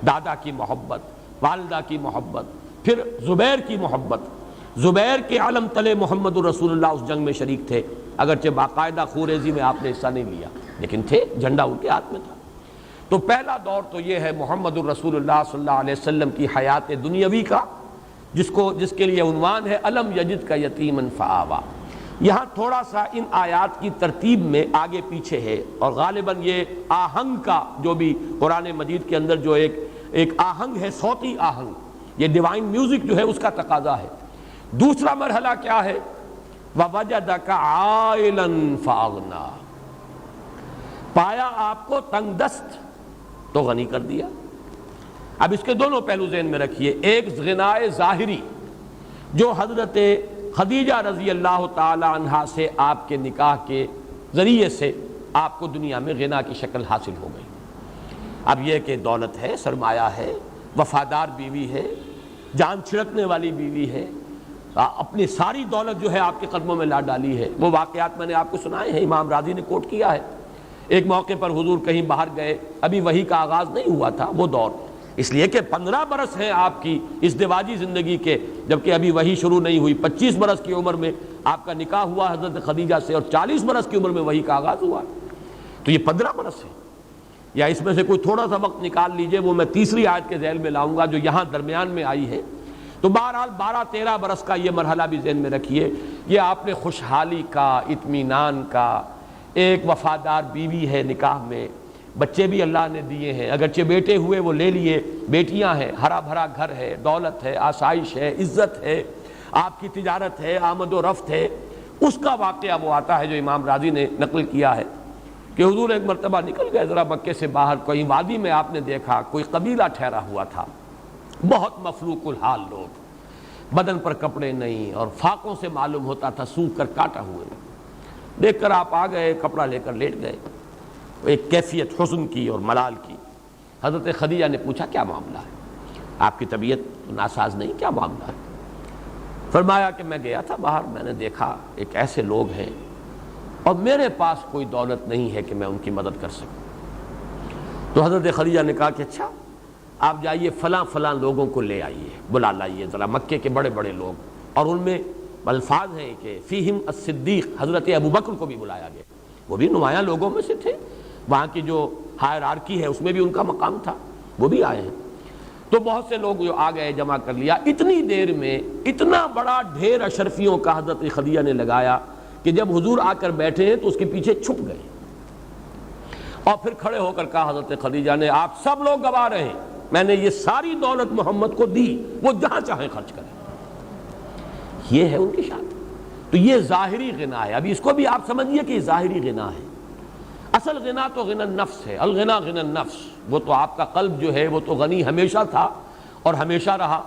دادا کی محبت، والدہ کی محبت، پھر زبیر کی محبت۔ زبیر کے علم تلے محمد الرسول اللہ اس جنگ میں شریک تھے، اگرچہ باقاعدہ خوریزی میں آپ نے حصہ نہیں لیا، لیکن تھے، جھنڈا ان کے ہاتھ میں تھا۔ تو پہلا دور تو یہ ہے محمد الرسول اللہ صلی اللہ علیہ وسلم کی حیات دنیاوی کا، جس کے لیے عنوان ہے الم یجد کا یتیما فآوا۔ یہاں تھوڑا سا ان آیات کی ترتیب میں آگے پیچھے ہے، اور غالباً یہ آہنگ کا جو بھی قرآن مجید کے اندر جو ایک آہنگ ہے، صوتی آہنگ، یہ ڈیوائن میوزک جو ہے اس کا تقاضا ہے۔ دوسرا مرحلہ کیا ہے؟ وَوَجَدَكَ عَائِلًا فَأَغْنَىٰ، پایا آپ کو تنگ دست تو غنی کر دیا۔ اب اس کے دونوں پہلو ذہن میں رکھیے، ایک غنائے ظاہری جو حضرت خدیجہ رضی اللہ تعالی عنہا سے آپ کے نکاح کے ذریعے سے آپ کو دنیا میں غنا کی شکل حاصل ہو گئی۔ اب یہ کہ دولت ہے، سرمایہ ہے، وفادار بیوی ہے، جان چھڑکنے والی بیوی ہے، اپنی ساری دولت جو ہے آپ کے قدموں میں لا ڈالی ہے۔ وہ واقعات میں نے آپ کو سنائے ہیں، امام راضی نے کوٹ کیا ہے۔ ایک موقع پر حضور کہیں باہر گئے، ابھی وحی کا آغاز نہیں ہوا تھا وہ دور، اس لیے کہ 15 برس ہیں آپ کی ازدواجی زندگی کے، جبکہ ابھی وحی شروع نہیں ہوئی۔ 25 برس کی عمر میں آپ کا نکاح ہوا حضرت خدیجہ سے، اور 40 برس کی عمر میں وحی کا آغاز ہوا، تو یہ 15 برس ہے۔ یا اس میں سے کوئی تھوڑا سا وقت نکال لیجئے، وہ میں تیسری آیت کے ذیل میں لاؤں گا جو یہاں درمیان میں آئی ہے۔ تو بہرحال 12-13 برس کا یہ مرحلہ بھی ذہن میں رکھیے، یہ آپ نے خوشحالی کا، اطمینان کا، ایک وفادار بیوی ہے نکاح میں، بچے بھی اللہ نے دیے ہیں، اگرچہ بیٹے ہوئے وہ لے لیے، بیٹیاں ہیں، ہرا بھرا گھر ہے، دولت ہے، آسائش ہے، عزت ہے، آپ کی تجارت ہے، آمد و رفت ہے۔ اس کا واقعہ وہ آتا ہے جو امام راضی نے نقل کیا ہے کہ حضور ایک مرتبہ نکل گئے ذرا مکے سے باہر، کوئی وادی میں آپ نے دیکھا کوئی قبیلہ ٹھہرا ہوا تھا، بہت مفلوق الحال لوگ، بدن پر کپڑے نہیں، اور فاقوں سے معلوم ہوتا تھا سوکھ کر کاٹا ہوئے۔ دیکھ کر آپ آ گئے، کپڑا لے کر لیٹ گئے، ایک کیفیت حزن کی اور ملال کی۔ حضرت خدیجہ نے پوچھا کیا معاملہ ہے، آپ کی طبیعت ناساز نہیں، کیا معاملہ ہے؟ فرمایا کہ میں گیا تھا باہر، میں نے دیکھا ایک ایسے لوگ ہیں اور میرے پاس کوئی دولت نہیں ہے کہ میں ان کی مدد کر سکوں۔ تو حضرت خدیجہ نے کہا کہ اچھا آپ جائیے فلاں فلاں لوگوں کو لے آئیے، بلا لائیے ذرا، مکے کے بڑے بڑے لوگ، اور ان میں الفاظ ہیں کہ فیہم الصدیق، حضرت ابوبکر کو بھی بلایا گیا، وہ بھی نمایاں لوگوں میں سے تھے، وہاں کی جو ہائرارکی ہے اس میں بھی ان کا مقام تھا، وہ بھی آئے ہیں۔ تو بہت سے لوگ جو آ گئے، جمع کر لیا، اتنی دیر میں اتنا بڑا ڈھیر اشرفیوں کا حضرت خدیجہ نے لگایا کہ جب حضور آ کر بیٹھے ہیں تو اس کے پیچھے چھپ گئے، اور پھر کھڑے ہو کر کہا حضرت خدیجہ نے آپ سب لوگ گواہ رہے ہیں میں نے یہ ساری دولت محمد کو دی، وہ جہاں چاہیں خرچ کریں۔ یہ ہے ان کی شان۔ تو یہ ظاہری غنا ہے، ابھی اس کو بھی آپ سمجھیے کہ یہ ظاہری غنا ہے۔ اصل غنا تو غنا النفس ہے، الغنا غنا النفس، وہ تو آپ کا قلب جو ہے وہ تو غنی ہمیشہ تھا اور ہمیشہ رہا،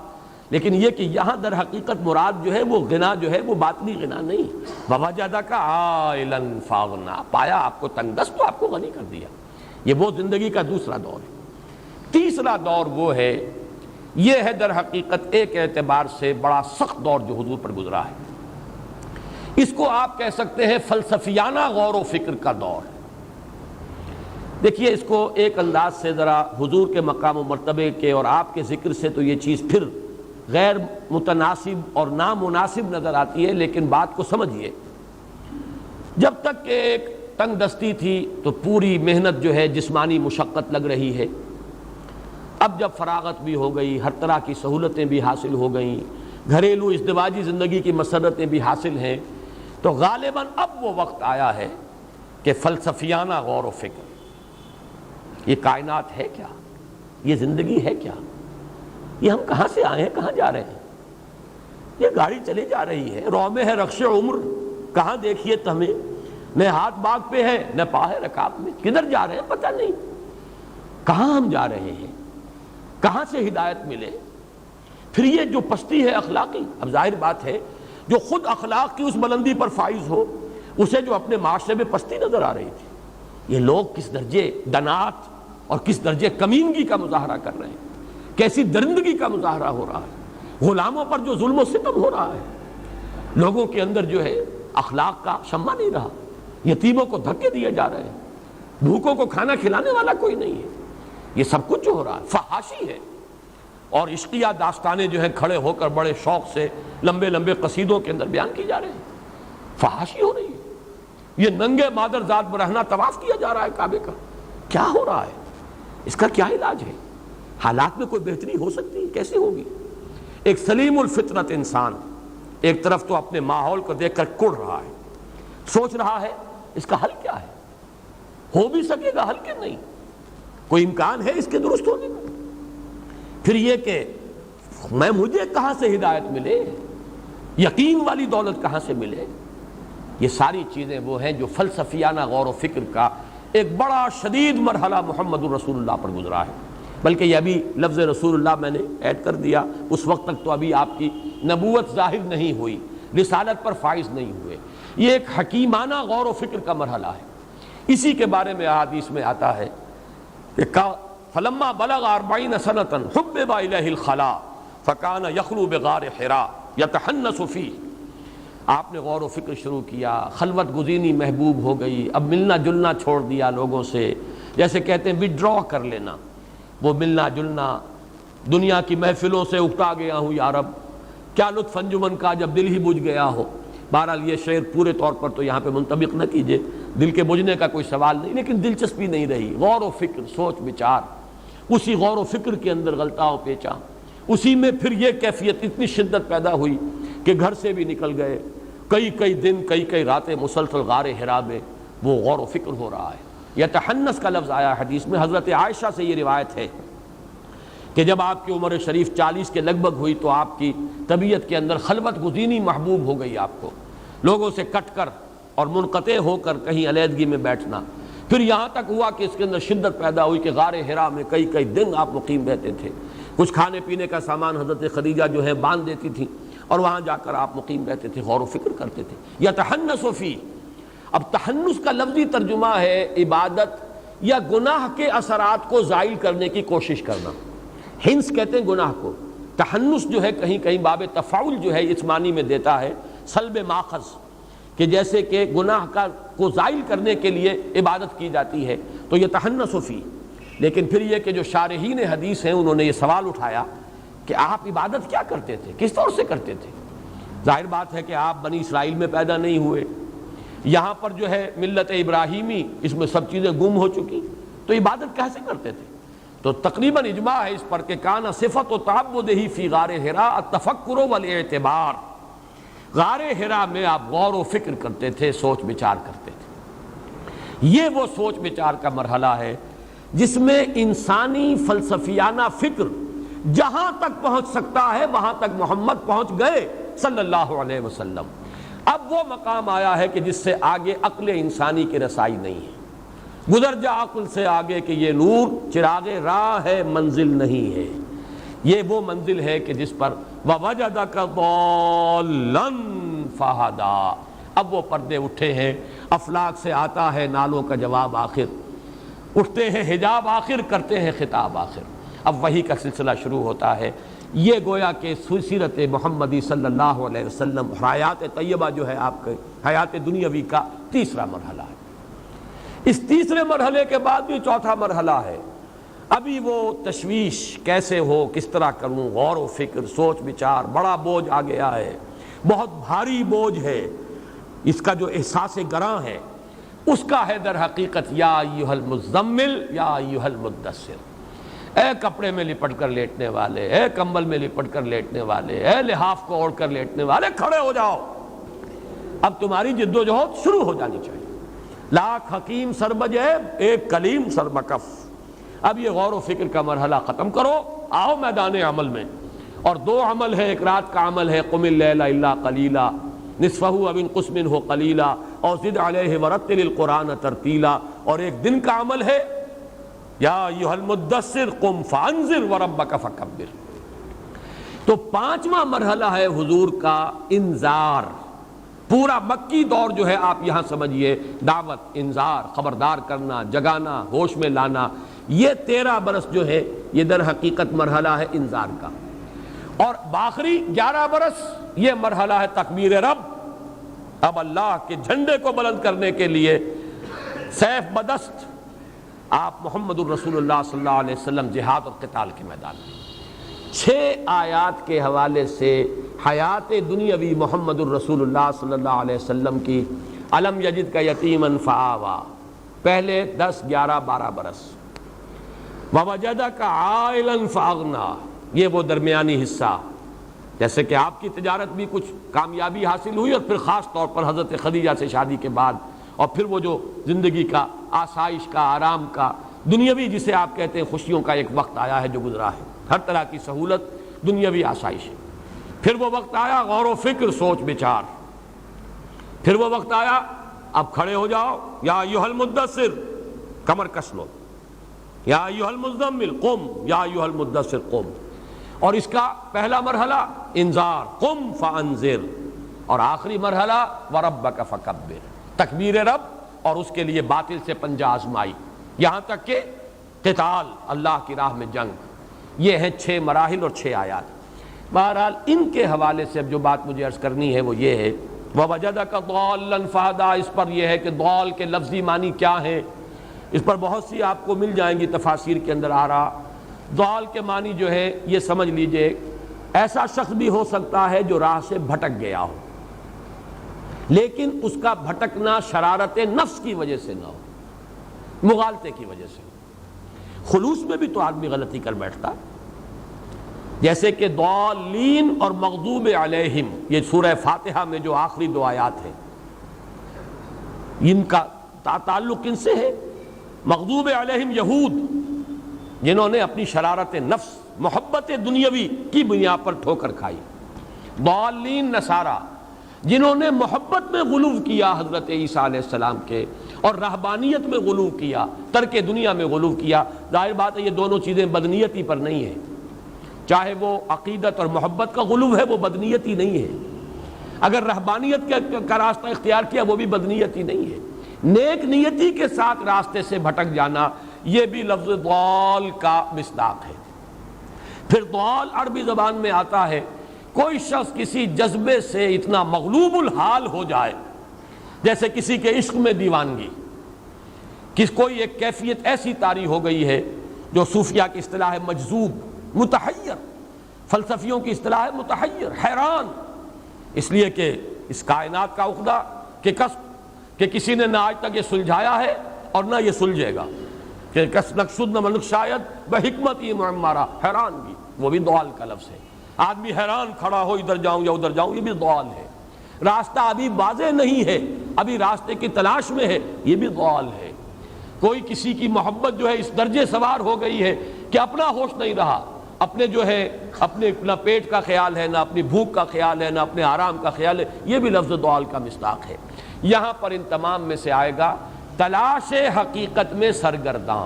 لیکن یہ کہ یہاں در حقیقت مراد جو ہے وہ غنا جو ہے وہ باطنی غنا نہیں۔ وَوَجَدَكَ عَائِلًا فَأَغْنَىٰ، پایا آپ کو تنگ دست تو آپ کو غنی کر دیا۔ یہ وہ زندگی کا دوسرا دور ہے۔ تیسرا دور وہ ہے، یہ ہے در حقیقت ایک اعتبار سے بڑا سخت دور جو حضور پر گزرا ہے، اس کو آپ کہہ سکتے ہیں فلسفیانہ غور و فکر کا دور ہے۔ دیکھیے اس کو ایک انداز سے ذرا حضور کے مقام و مرتبے کے اور آپ کے ذکر سے تو یہ چیز پھر غیر متناسب اور نامناسب نظر آتی ہے، لیکن بات کو سمجھیے۔ جب تک کہ ایک تنگ دستی تھی تو پوری محنت جو ہے جسمانی مشقت لگ رہی ہے، اب جب فراغت بھی ہو گئی، ہر طرح کی سہولتیں بھی حاصل ہو گئیں، گھریلو ازدواجی زندگی کی مسرتیں بھی حاصل ہیں، تو غالباً اب وہ وقت آیا ہے کہ فلسفیانہ غور و فکر، یہ کائنات ہے کیا، یہ زندگی ہے کیا، یہ ہم کہاں سے آئے ہیں، کہاں جا رہے ہیں، یہ گاڑی چلے جا رہی ہے، رو میں ہے رخش عمر، کہاں دیکھیے تو ہمیں نہ ہاتھ باغ پہ ہے نہ پا ہے رکاب میں، کدھر جا رہے ہیں پتہ نہیں، کہاں ہم جا رہے ہیں، کہاں سے ہدایت ملے۔ پھر یہ جو پستی ہے اخلاقی، اب ظاہر بات ہے جو خود اخلاق کی اس بلندی پر فائز ہو، اسے جو اپنے معاشرے میں پستی نظر آ رہی تھی، یہ لوگ کس درجے دنات اور کس درجے کمینگی کا مظاہرہ کر رہے ہیں، کیسی درندگی کا مظاہرہ ہو رہا ہے، غلاموں پر جو ظلم و ستم ہو رہا ہے، لوگوں کے اندر جو ہے اخلاق کا شمع نہیں رہا، یتیموں کو دھکے دیے جا رہے ہیں، بھوکوں کو کھانا کھلانے والا کوئی نہیں ہے، یہ سب کچھ جو ہو رہا ہے فحاشی ہے۔ اور عشقیہ داستانیں جو ہیں کھڑے ہو کر بڑے شوق سے لمبے لمبے قصیدوں کے اندر بیان کی جا رہے ہیں، فحاشی ہو رہی ہے، یہ ننگے مادر ذات برہنہ طواف کیا جا رہا ہے کعبے کا، کیا ہو رہا ہے، اس کا کیا علاج ہے، حالات میں کوئی بہتری ہو سکتی ہے، کیسے ہوگی؟ ایک سلیم الفطرت انسان ایک طرف تو اپنے ماحول کو دیکھ کر کڑ رہا ہے، سوچ رہا ہے اس کا حل کیا ہے، ہو بھی سکے گا حل کہ نہیں، کوئی امکان ہے اس کے درست ہونے کا؟ پھر یہ کہ مجھے کہاں سے ہدایت ملے، یقین والی دولت کہاں سے ملے، یہ ساری چیزیں وہ ہیں جو فلسفیانہ غور و فکر کا ایک بڑا شدید مرحلہ محمد الرسول اللہ پر گزرا ہے۔ بلکہ یہ ابھی لفظ رسول اللہ میں نے ایڈ کر دیا، اس وقت تک تو ابھی آپ کی نبوت ظاہر نہیں ہوئی، رسالت پر فائز نہیں ہوئے، یہ ایک حکیمانہ غور و فکر کا مرحلہ ہے۔ اسی کے بارے میں احادیث میں آتا ہے کہ فلما بلغ 40 سنة حبب إليه الخلاء فكان يخلو بغار حراء يتحنس فيه، آپ نے غور و فکر شروع کیا، خلوت گزینی محبوب ہو گئی، اب ملنا جلنا چھوڑ دیا لوگوں سے، جیسے کہتے ہیں وڈرا کر لینا، وہ ملنا جلنا، دنیا کی محفلوں سے اکتا گیا ہوں یا رب، کیا لطف انجمن کا جب دل ہی بجھ گیا ہو۔ بہرحال یہ شعر پورے طور پر تو یہاں پہ منطبق نہ کیجئے، دل کے بجھنے کا کوئی سوال نہیں، لیکن دلچسپی نہیں رہی، غور و فکر، سوچ بچار، اسی غور و فکر کے اندر غلطہ و پیچا، اسی میں پھر یہ کیفیت اتنی شدت پیدا ہوئی کہ گھر سے بھی نکل گئے، کئی دن کئی راتیں مسلسل غار حرا میں وہ غور و فکر ہو رہا ہے۔ یتحنس کا لفظ آیا حدیث میں، حضرت عائشہ سے یہ روایت ہے کہ جب آپ کی عمر شریف 40 کے لگ بھگ ہوئی تو آپ کی طبیعت کے اندر خلوت گزینی محبوب ہو گئی، آپ کو لوگوں سے کٹ کر اور منقطع ہو کر کہیں علیحدگی میں بیٹھنا، پھر یہاں تک ہوا کہ اس کے اندر شدت پیدا ہوئی کہ غار حرا میں کئی دن آپ مقیم رہتے تھے، کچھ کھانے پینے کا سامان حضرت خدیجہ جو ہے باندھ دیتی تھی اور وہاں جا کر آپ مقیم رہتے تھے، غور و فکر کرتے تھے۔ یتحنس فی، اب تحنس کا لفظی ترجمہ ہے عبادت یا گناہ کے اثرات کو زائل کرنے کی کوشش کرنا. ہنس کہتے ہیں گناہ کو. تحنس جو ہے کہیں کہیں باب تفاعل جو ہے اس معنی میں دیتا ہے سلب ماخذ، کہ جیسے کہ گناہ کو زائل کرنے کے لیے عبادت کی جاتی ہے تو یہ تحنس فی. لیکن پھر یہ کہ جو شارحین حدیث ہیں انہوں نے یہ سوال اٹھایا کہ آپ عبادت کیا کرتے تھے، کس طور سے کرتے تھے؟ ظاہر بات ہے کہ آپ بنی اسرائیل میں پیدا نہیں ہوئے، یہاں پر جو ہے ملت ابراہیمی اس میں سب چیزیں گم ہو چکی، تو عبادت کیسے کرتے تھے؟ تو تقریباً اجماع ہے اس پر کہ کان صفت و تعبدہ فی غار حراء التفکر والاعتبار. غار حراء میں آپ غور و فکر کرتے تھے، سوچ بچار کرتے تھے. یہ وہ سوچ بچار کا مرحلہ ہے جس میں انسانی فلسفیانہ فکر جہاں تک پہنچ سکتا ہے وہاں تک محمد پہنچ گئے صلی اللہ علیہ وسلم. اب وہ مقام آیا ہے کہ جس سے آگے عقل انسانی کی رسائی نہیں ہے. گزر جا عقل سے آگے کہ یہ نور چراغ راہ ہے، منزل نہیں ہے. یہ وہ منزل ہے کہ جس پر وَوَجَدَكَ ضَالًّا فَهَدَىٰ. اب وہ پردے اٹھے ہیں، افلاک سے آتا ہے نالوں کا جواب آخر، اٹھتے ہیں حجاب آخر، کرتے ہیں خطاب آخر. اب وحی کا سلسلہ شروع ہوتا ہے. یہ گویا کہ سیرت محمدی صلی اللہ علیہ وسلم حیات طیبہ جو ہے آپ کے حیات دنیاوی کا تیسرا مرحلہ ہے. اس تیسرے مرحلے کے بعد بھی چوتھا مرحلہ ہے. ابھی وہ تشویش کیسے ہو، کس طرح کروں، غور و فکر، سوچ بچار، بڑا بوجھ آ گیا ہے، بہت بھاری بوجھ ہے. اس کا جو احساس گراں ہے اس کا ہے در حقیقت یا ایھا المزمل یا ایھا المدثر. اے کپڑے میں لپٹ کر لیٹنے والے، اے کمبل میں لپٹ کر لیٹنے والے، اے لحاف کو اوڑھ کر لیٹنے والے، کھڑے ہو جاؤ. اب تمہاری جد و جہد شروع ہو جانی چاہیے. لاکھ حکیم سر بجیب، ایک کلیم سر بکف. اب یہ غور و فکر کا مرحلہ ختم کرو، آؤ میدان عمل میں. اور دو عمل ہے، ایک رات کا عمل ہے قم اللیل الا قلیلا نصفہ او انقص منہ قلیلا اور زد علیہ ورتل القرآن ترتیلا. اور ایک دن کا عمل ہے یا ایھا المدثر قم فانذر وربک فکبر. تو پانچواں مرحلہ ہے حضور کا انذار. پورا مکی دور جو ہے آپ یہاں سمجھیے دعوت، انذار، خبردار کرنا، جگانا، ہوش میں لانا. یہ 13 برس جو ہے یہ در حقیقت مرحلہ ہے انذار کا. اور باخری 11 برس یہ مرحلہ ہے تکبیر رب. اب اللہ کے جھنڈے کو بلند کرنے کے لیے سیف بدست آپ محمد الرسول اللہ صلی اللہ علیہ وسلم جہاد اور قتال کے میدان میں. 6 آیات کے حوالے سے حیات دنیاوی محمد الرسول اللہ صلی اللہ علیہ وسلم کی الم یجد کا یتیما فآویٰ پہلے 10 11 12 برس، ووجدک عائلا فاغنیٰ یہ وہ درمیانی حصہ. جیسے کہ آپ کی تجارت بھی کچھ کامیابی حاصل ہوئی اور پھر خاص طور پر حضرت خدیجہ سے شادی کے بعد، اور پھر وہ جو زندگی کا آسائش کا، آرام کا، دنیاوی جسے آپ کہتے ہیں خوشیوں کا ایک وقت آیا ہے جو گزرا ہے، ہر طرح کی سہولت، دنیاوی آسائش ہے. پھر وہ وقت آیا غور و فکر، سوچ بچار. پھر وہ وقت آیا اب کھڑے ہو جاؤ، یا ایھا المدثر کمر کس لو، یا ایھا المزمل قم، یا ایھا المدثر قم. اور اس کا پہلا مرحلہ انذار قم فانذر، اور آخری مرحلہ وربک فکبر، تکبیر رب اور اس کے لیے باطل سے پنجہ آزمائی، یہاں تک کہ قتال، اللہ کی راہ میں جنگ. یہ ہیں 6 مراحل اور 6 آیات. بہرحال ان کے حوالے سے اب جو بات مجھے عرض کرنی ہے وہ یہ ہے وَوَجَدَكَ ضَالًّا فَهَدَىٰ. اس پر یہ ہے کہ ضال کے لفظی معنی کیا ہیں، اس پر بہت سی آپ کو مل جائیں گی تفاسیر کے اندر آ رہا. ضال کے معنی جو ہے یہ سمجھ لیجئے ایسا شخص بھی ہو سکتا ہے جو راہ سے بھٹک گیا ہو، لیکن اس کا بھٹکنا شرارت نفس کی وجہ سے نہ ہو، مغالطے کی وجہ سے. خلوص میں بھی تو آدمی غلطی کر بیٹھتا، جیسے کہ ضالین اور مغضوب علیہم، یہ سورہ فاتحہ میں جو آخری 2 آیات ہیں ان کا تعلق ان سے ہے. مغضوب علیہم یہود جنہوں نے اپنی شرارت نفس، محبت دنیاوی کی بنیاد پر ٹھوکر کھائی. ضالین نصارہ جنہوں نے محبت میں غلو کیا حضرت عیسیٰ علیہ السلام کے، اور رہبانیت میں غلو کیا، ترک دنیا میں غلو کیا. ظاہر بات ہے یہ دونوں چیزیں بدنیتی پر نہیں ہیں، چاہے وہ عقیدت اور محبت کا غلو ہے وہ بدنیتی نہیں ہے. اگر رہبانیت کا راستہ اختیار کیا وہ بھی بدنیتی نہیں ہے، نیک نیتی کے ساتھ راستے سے بھٹک جانا یہ بھی لفظ ضال کا مصداق ہے۔ پھر ضال عربی زبان میں آتا ہے کوئی شخص کسی جذبے سے اتنا مغلوب الحال ہو جائے، جیسے کسی کے عشق میں دیوانگی، کوئی ایک کیفیت ایسی طاری ہو گئی ہے جو صوفیہ کی اصطلاح ہے مجذوب، متحیر، فلسفیوں کی اصطلاح ہے متحیر، حیران، اس لیے کہ اس کائنات کا عقدہ کہ کسب کہ کسی نے نہ آج تک یہ سلجھایا ہے اور نہ یہ سلجھے گا، کہ کس نقصد نہ ملک شاید بحکمت ہی معمارہ، حیرانگی، وہ بھی ضال کا لفظ ہے۔ آدمی حیران کھڑا ہو ادھر جاؤں یا ادھر جاؤں، یہ بھی ضال ہے۔ راستہ ابھی واضح نہیں ہے، ابھی راستے کی تلاش میں ہے، یہ بھی ضال ہے۔ کوئی کسی کی محبت جو ہے اس درجے سوار ہو گئی ہے کہ اپنا ہوش نہیں رہا، اپنے جو ہے اپنے نہ پیٹ کا خیال ہے، نہ اپنی بھوک کا خیال ہے، نہ اپنے آرام کا خیال ہے، یہ بھی لفظ ضال کا مصداق ہے۔ یہاں پر ان تمام میں سے آئے گا تلاش حقیقت میں سرگرداں،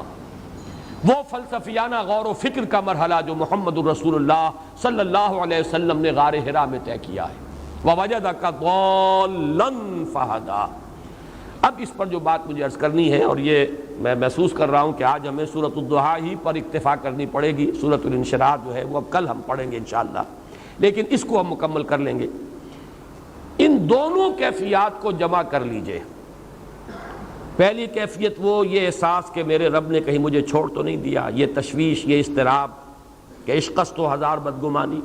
وہ فلسفیانہ غور و فکر کا مرحلہ جو محمد الرسول اللہ صلی اللہ علیہ وسلم نے غار حرا میں طے کیا ہے۔ وَوَجَدَكَ ضَالًّا فَهَدَىٰ۔ اب اس پر جو بات مجھے عرض کرنی ہے، اور یہ میں محسوس کر رہا ہوں کہ آج ہمیں سورۃ الضحیٰ ہی پر اکتفا کرنی پڑے گی، سورۃ الانشراح جو ہے وہ اب کل ہم پڑھیں گے انشاءاللہ، لیکن اس کو ہم مکمل کر لیں گے۔ ان دونوں کیفیات کو جمع کر لیجئے۔ پہلی کیفیت وہ یہ احساس کہ میرے رب نے کہیں مجھے چھوڑ تو نہیں دیا، یہ تشویش، یہ اضطراب کہ عشقست و ہزار بدگمانی۔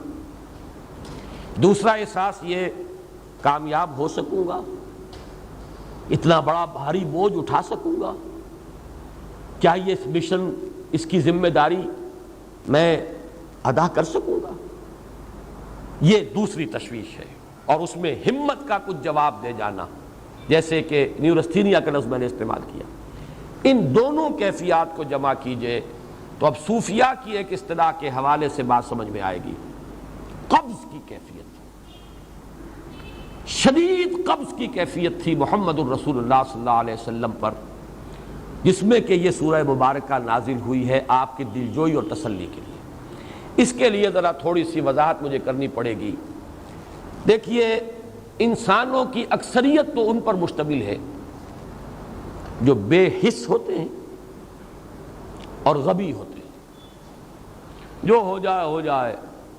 دوسرا احساس یہ کامیاب ہو سکوں گا، اتنا بڑا بھاری بوجھ اٹھا سکوں گا، کیا یہ مشن، اس کی ذمہ داری میں ادا کر سکوں گا، یہ دوسری تشویش ہے۔ اور اس میں ہمت کا کچھ جواب دے جانا، جیسے کہ نیورستھینیا کا لفظ میں نے استعمال کیا۔ ان دونوں کیفیات کو جمع کیجئے تو اب صوفیہ کی ایک اصطلاح کے حوالے سے بات سمجھ میں آئے گی۔ قبض کی کیفیت، شدید قبض کی کیفیت تھی محمد الرسول اللہ صلی اللہ علیہ وسلم پر، جس میں کہ یہ سورہ مبارکہ نازل ہوئی ہے آپ کی دلجوئی اور تسلی کے لیے۔ اس کے لیے ذرا تھوڑی سی وضاحت مجھے کرنی پڑے گی۔ دیکھیے، انسانوں کی اکثریت تو ان پر مشتمل ہے جو بے حس ہوتے ہیں اور غبی ہوتے ہیں، جو ہو جائے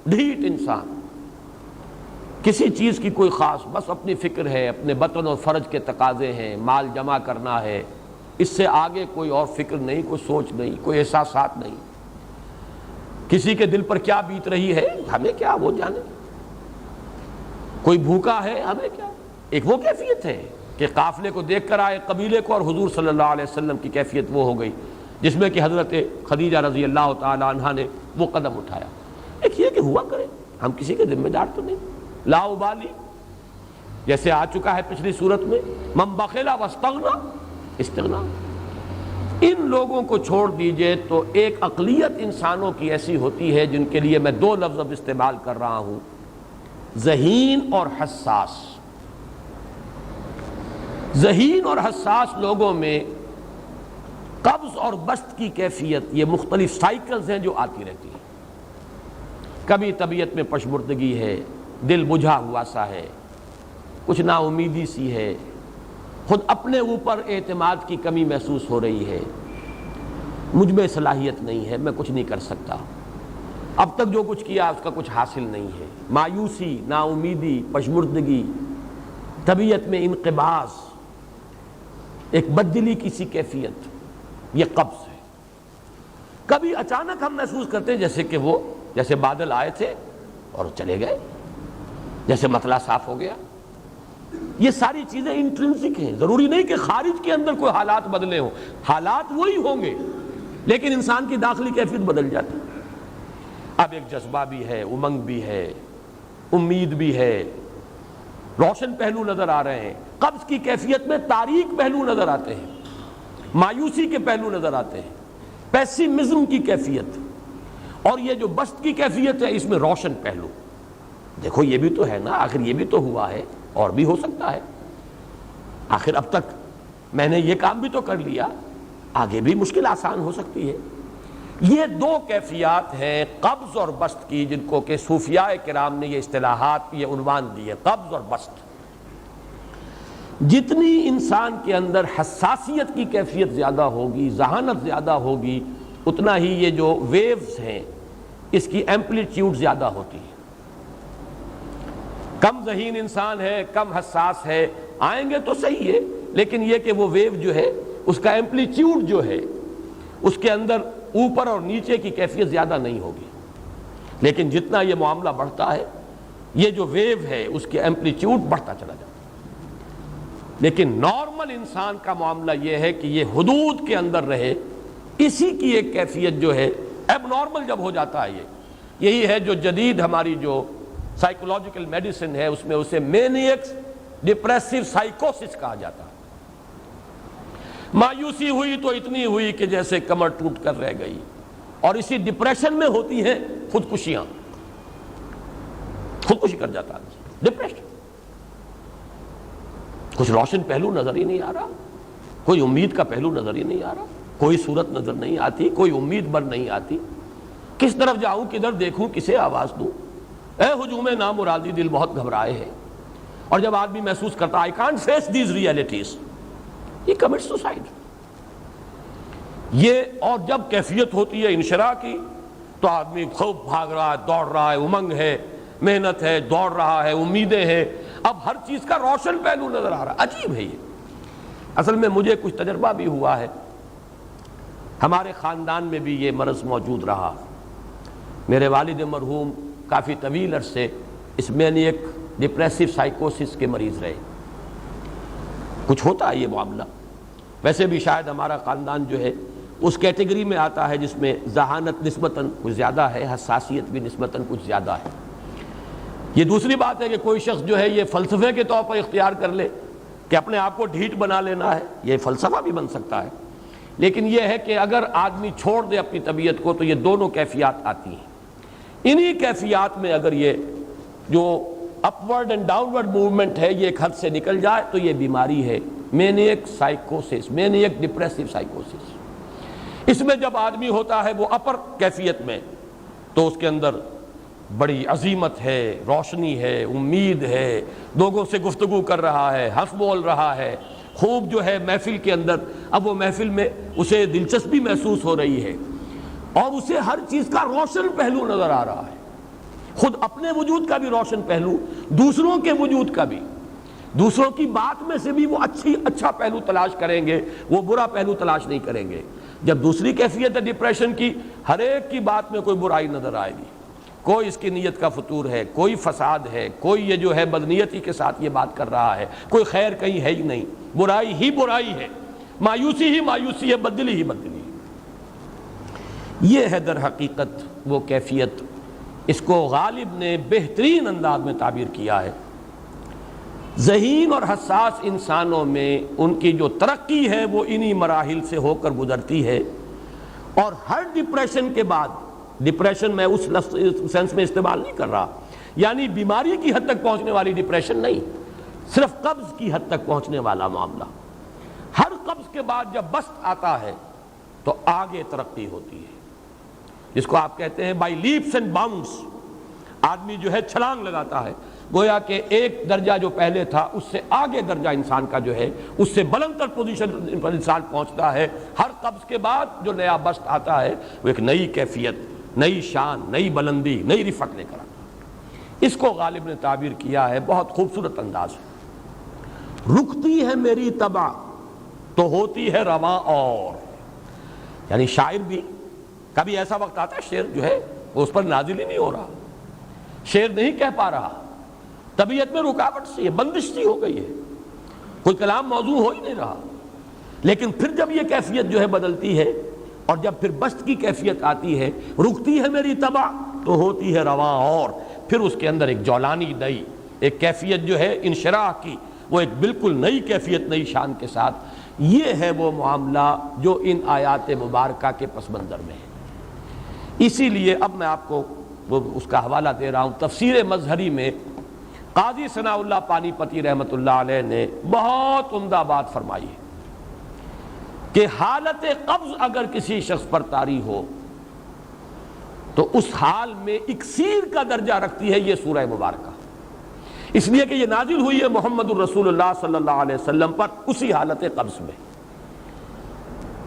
ڈھیٹ انسان، کسی چیز کی کوئی خاص، بس اپنی فکر ہے، اپنے بطن اور فرج کے تقاضے ہیں، مال جمع کرنا ہے، اس سے آگے کوئی اور فکر نہیں، کوئی سوچ نہیں، کوئی احساسات نہیں۔ کسی کے دل پر کیا بیت رہی ہے ہمیں کیا، وہ جانے۔ کوئی بھوکا ہے ہمیں کیا۔ ایک وہ کیفیت ہے کہ قافلے کو دیکھ کر آئے قبیلے کو، اور حضور صلی اللہ علیہ وسلم کی کیفیت وہ ہو گئی جس میں کہ حضرت خدیجہ رضی اللہ تعالی عنہا نے وہ قدم اٹھایا۔ ایک یہ کہ ہوا کرے، ہم کسی کے ذمہ دار تو نہیں، لا ابالی، جیسے آ چکا ہے پچھلی صورت میں، من بخل واستغنی استغنا۔ ان لوگوں کو چھوڑ دیجئے تو ایک اقلیت انسانوں کی ایسی ہوتی ہے جن کے لیے میں دو لفظ اب استعمال کر رہا ہوں، ذہین اور حساس۔ ذہین اور حساس لوگوں میں قبض اور بسط کی کیفیت، یہ مختلف سائیکلز ہیں جو آتی رہتی ہیں۔ کبھی طبیعت میں پشمردگی ہے، دل بجھا ہوا سا ہے، کچھ نا امیدی سی ہے، خود اپنے اوپر اعتماد کی کمی محسوس ہو رہی ہے، مجھ میں صلاحیت نہیں ہے، میں کچھ نہیں کر سکتا، اب تک جو کچھ کیا اس کا کچھ حاصل نہیں ہے، مایوسی، نا امیدی، پشمردگی، طبیعت میں انقباض، ایک بددلی کی سی کیفیت، یہ قبض ہے۔ کبھی اچانک ہم محسوس کرتے ہیں جیسے بادل آئے تھے اور چلے گئے، جیسے مطلع صاف ہو گیا۔ یہ ساری چیزیں انٹرنسک ہیں، ضروری نہیں کہ خارج کے اندر کوئی حالات بدلے ہوں، حالات وہی ہوں گے لیکن انسان کی داخلی کیفیت بدل جاتی ہے۔ اب ایک جذبہ بھی ہے، امنگ بھی ہے، امید بھی ہے، روشن پہلو نظر آ رہے ہیں۔ قبض کی کیفیت میں تاریک پہلو نظر آتے ہیں، مایوسی کے پہلو نظر آتے ہیں، پیسیمزم کی کیفیت۔ اور یہ جو بسط کی کیفیت ہے اس میں روشن پہلو، دیکھو یہ بھی تو ہے نا، آخر یہ بھی تو ہوا ہے اور بھی ہو سکتا ہے، آخر اب تک میں نے یہ کام بھی تو کر لیا، آگے بھی مشکل آسان ہو سکتی ہے۔ یہ دو کیفیات ہیں قبض اور بسط کی، جن کو کہ صوفیاء کرام نے یہ اصطلاحات، یہ عنوان دیے، قبض اور بسط۔ جتنی انسان کے اندر حساسیت کی کیفیت زیادہ ہوگی، ذہانت زیادہ ہوگی، اتنا ہی یہ جو ویوز ہیں اس کی ایمپلیٹیوڈ زیادہ ہوتی ہے۔ کم ذہین انسان ہے، کم حساس ہے، آئیں گے تو صحیح ہے، لیکن یہ کہ وہ ویو جو ہے اس کا ایمپلیٹیوڈ جو ہے اس کے اندر اوپر اور نیچے کی کیفیت زیادہ نہیں ہوگی۔ لیکن جتنا یہ معاملہ بڑھتا ہے یہ جو ویو ہے اس کی ایمپلیٹیوڈ بڑھتا چلا جاتا ہے۔ لیکن نارمل انسان کا معاملہ یہ ہے کہ یہ حدود کے اندر رہے، اسی کی ایک کیفیت جو ہے اب نارمل جب ہو جاتا ہے یہی ہے جو جدید ہماری جو سائیکولوجیکل میڈیسن ہے اس میں اسے مینیکس ڈپریسو سائیکوسس کہا جاتا ہے۔ مایوسی ہوئی تو اتنی ہوئی کہ جیسے کمر ٹوٹ کر رہ گئی، اور اسی ڈپریشن میں ہوتی ہیں خودکشیاں، خودکشی کر جاتا ہے ڈپریشن۔ کچھ روشن پہلو نظر ہی نہیں آ رہا، کوئی امید کا پہلو نظر ہی نہیں آ رہا، کوئی صورت نظر نہیں آتی، کوئی امید بر نہیں آتی، کس طرف جاؤں، کدھر دیکھوں، کسے آواز دوں، اے ہجوم نامرادی دل بہت گھبرائے ہیں۔ اور جب آدمی محسوس کرتا I can't face these realities، یہ commits suicide۔ یہ اور جب کیفیت ہوتی ہے انشراح کی تو آدمی خوب بھاگ رہا ہے، دوڑ رہا ہے، امنگ ہے، محنت ہے، دوڑ رہا ہے، امیدیں ہیں، اب ہر چیز کا روشن پہلو نظر آ رہا ہے۔ عجیب ہے یہ۔ اصل میں مجھے کچھ تجربہ بھی ہوا ہے، ہمارے خاندان میں بھی یہ مرض موجود رہا۔ میرے والد مرحوم کافی طویل عرصے اس مینیک ڈپریسو سائیکوسس کے مریض رہے۔ کچھ ہوتا ہے یہ معاملہ، ویسے بھی شاید ہمارا خاندان جو ہے اس کیٹیگری میں آتا ہے جس میں ذہانت نسبتاً کچھ زیادہ ہے، حساسیت بھی نسبتاً کچھ زیادہ ہے۔ یہ دوسری بات ہے کہ کوئی شخص جو ہے یہ فلسفے کے طور پر اختیار کر لے کہ اپنے آپ کو ڈھیٹ بنا لینا ہے، یہ فلسفہ بھی بن سکتا ہے، لیکن یہ ہے کہ اگر آدمی چھوڑ دے اپنی طبیعت کو تو یہ دونوں کیفیات آتی ہیں۔ انہی کیفیات میں اگر یہ جو اپورڈ اینڈ ڈاؤنورڈ موومنٹ ہے یہ ایک حد سے نکل جائے تو یہ بیماری ہے مینیک سائیکوسس، مینیک ڈپریسو سائیکوسس۔ اس میں جب آدمی ہوتا ہے وہ اپر کیفیت میں تو اس کے اندر بڑی عظیمت ہے، روشنی ہے، امید ہے، لوگوں سے گفتگو کر رہا ہے، ہنس بول رہا ہے، خوب جو ہے محفل کے اندر، اب وہ محفل میں اسے دلچسپی محسوس ہو رہی ہے اور اسے ہر چیز کا روشن پہلو نظر آ رہا ہے، خود اپنے وجود کا بھی روشن پہلو، دوسروں کے وجود کا بھی، دوسروں کی بات میں سے بھی وہ اچھا پہلو تلاش کریں گے، وہ برا پہلو تلاش نہیں کریں گے۔ جب دوسری کیفیت ہے ڈپریشن کی، ہر ایک کی بات میں کوئی برائی نظر آئے گی، کوئی اس کی نیت کا فطور ہے، کوئی فساد ہے، کوئی یہ جو ہے بدنیتی کے ساتھ یہ بات کر رہا ہے، کوئی خیر کہیں ہے ہی نہیں، برائی ہی برائی ہے، مایوسی ہی مایوسی ہے، بدلی ہی بدلی ہے۔ یہ ہے در حقیقت وہ کیفیت، اس کو غالب نے بہترین انداز میں تعبیر کیا ہے۔ ذہین اور حساس انسانوں میں ان کی جو ترقی ہے وہ انہی مراحل سے ہو کر گزرتی ہے، اور ہر ڈپریشن کے بعد، ڈپریشن میں اس لفظ سینس میں استعمال نہیں کر رہا، یعنی بیماری کی حد تک پہنچنے والی ڈپریشن نہیں، صرف قبض کی حد تک پہنچنے والا معاملہ۔ ہر قبض کے بعد جب بسط آتا ہے تو آگے ترقی ہوتی ہے، جس کو آپ کہتے ہیں بائی لیپس اینڈ باؤنڈس، آدمی جو ہے چھلانگ لگاتا ہے، گویا کہ ایک درجہ جو پہلے تھا اس سے آگے درجہ انسان کا جو ہے اس سے بلند تر پوزیشن پر انسان پہنچتا ہے۔ ہر قبض کے بعد جو نیا بسط آتا ہے وہ ایک نئی کیفیت، نئی شان، نئی بلندی، نئی رفعت لے کر آتا ہے۔ اس کو غالب نے تعبیر کیا ہے بہت خوبصورت انداز ہے، رکتی ہے میری طبع تو ہوتی ہے رواں اور، یعنی شاعر بھی کبھی ایسا وقت آتا ہے شعر جو ہے وہ اس پر نازل ہی نہیں ہو رہا، شعر نہیں کہہ پا رہا، طبیعت میں رکاوٹ سی ہے، بندش سی ہو گئی ہے، کوئی کلام موضوع ہو ہی نہیں رہا۔ لیکن پھر جب یہ کیفیت جو ہے بدلتی ہے اور جب پھر بسط کی کیفیت آتی ہے، رکتی ہے میری طبع تو ہوتی ہے رواں اور، پھر اس کے اندر ایک جولانی نئی ایک کیفیت جو ہے انشراح کی، وہ ایک بالکل نئی کیفیت، نئی شان کے ساتھ۔ یہ ہے وہ معاملہ جو ان آیات مبارکہ کے پس منظر میں ہے۔ اسی لیے اب میں آپ کو اس کا حوالہ دے رہا ہوں، تفسیر مظہری میں قاضی ثناء اللہ پانی پتی رحمۃ اللہ علیہ نے بہت عمدہ بات فرمائی ہے کہ حالت قبض اگر کسی شخص پر طاری ہو تو اس حال میں اکسیر کا درجہ رکھتی ہے یہ سورہ مبارکہ، اس لیے کہ یہ نازل ہوئی ہے محمد الرسول اللہ صلی اللہ علیہ وسلم پر اسی حالت قبض میں۔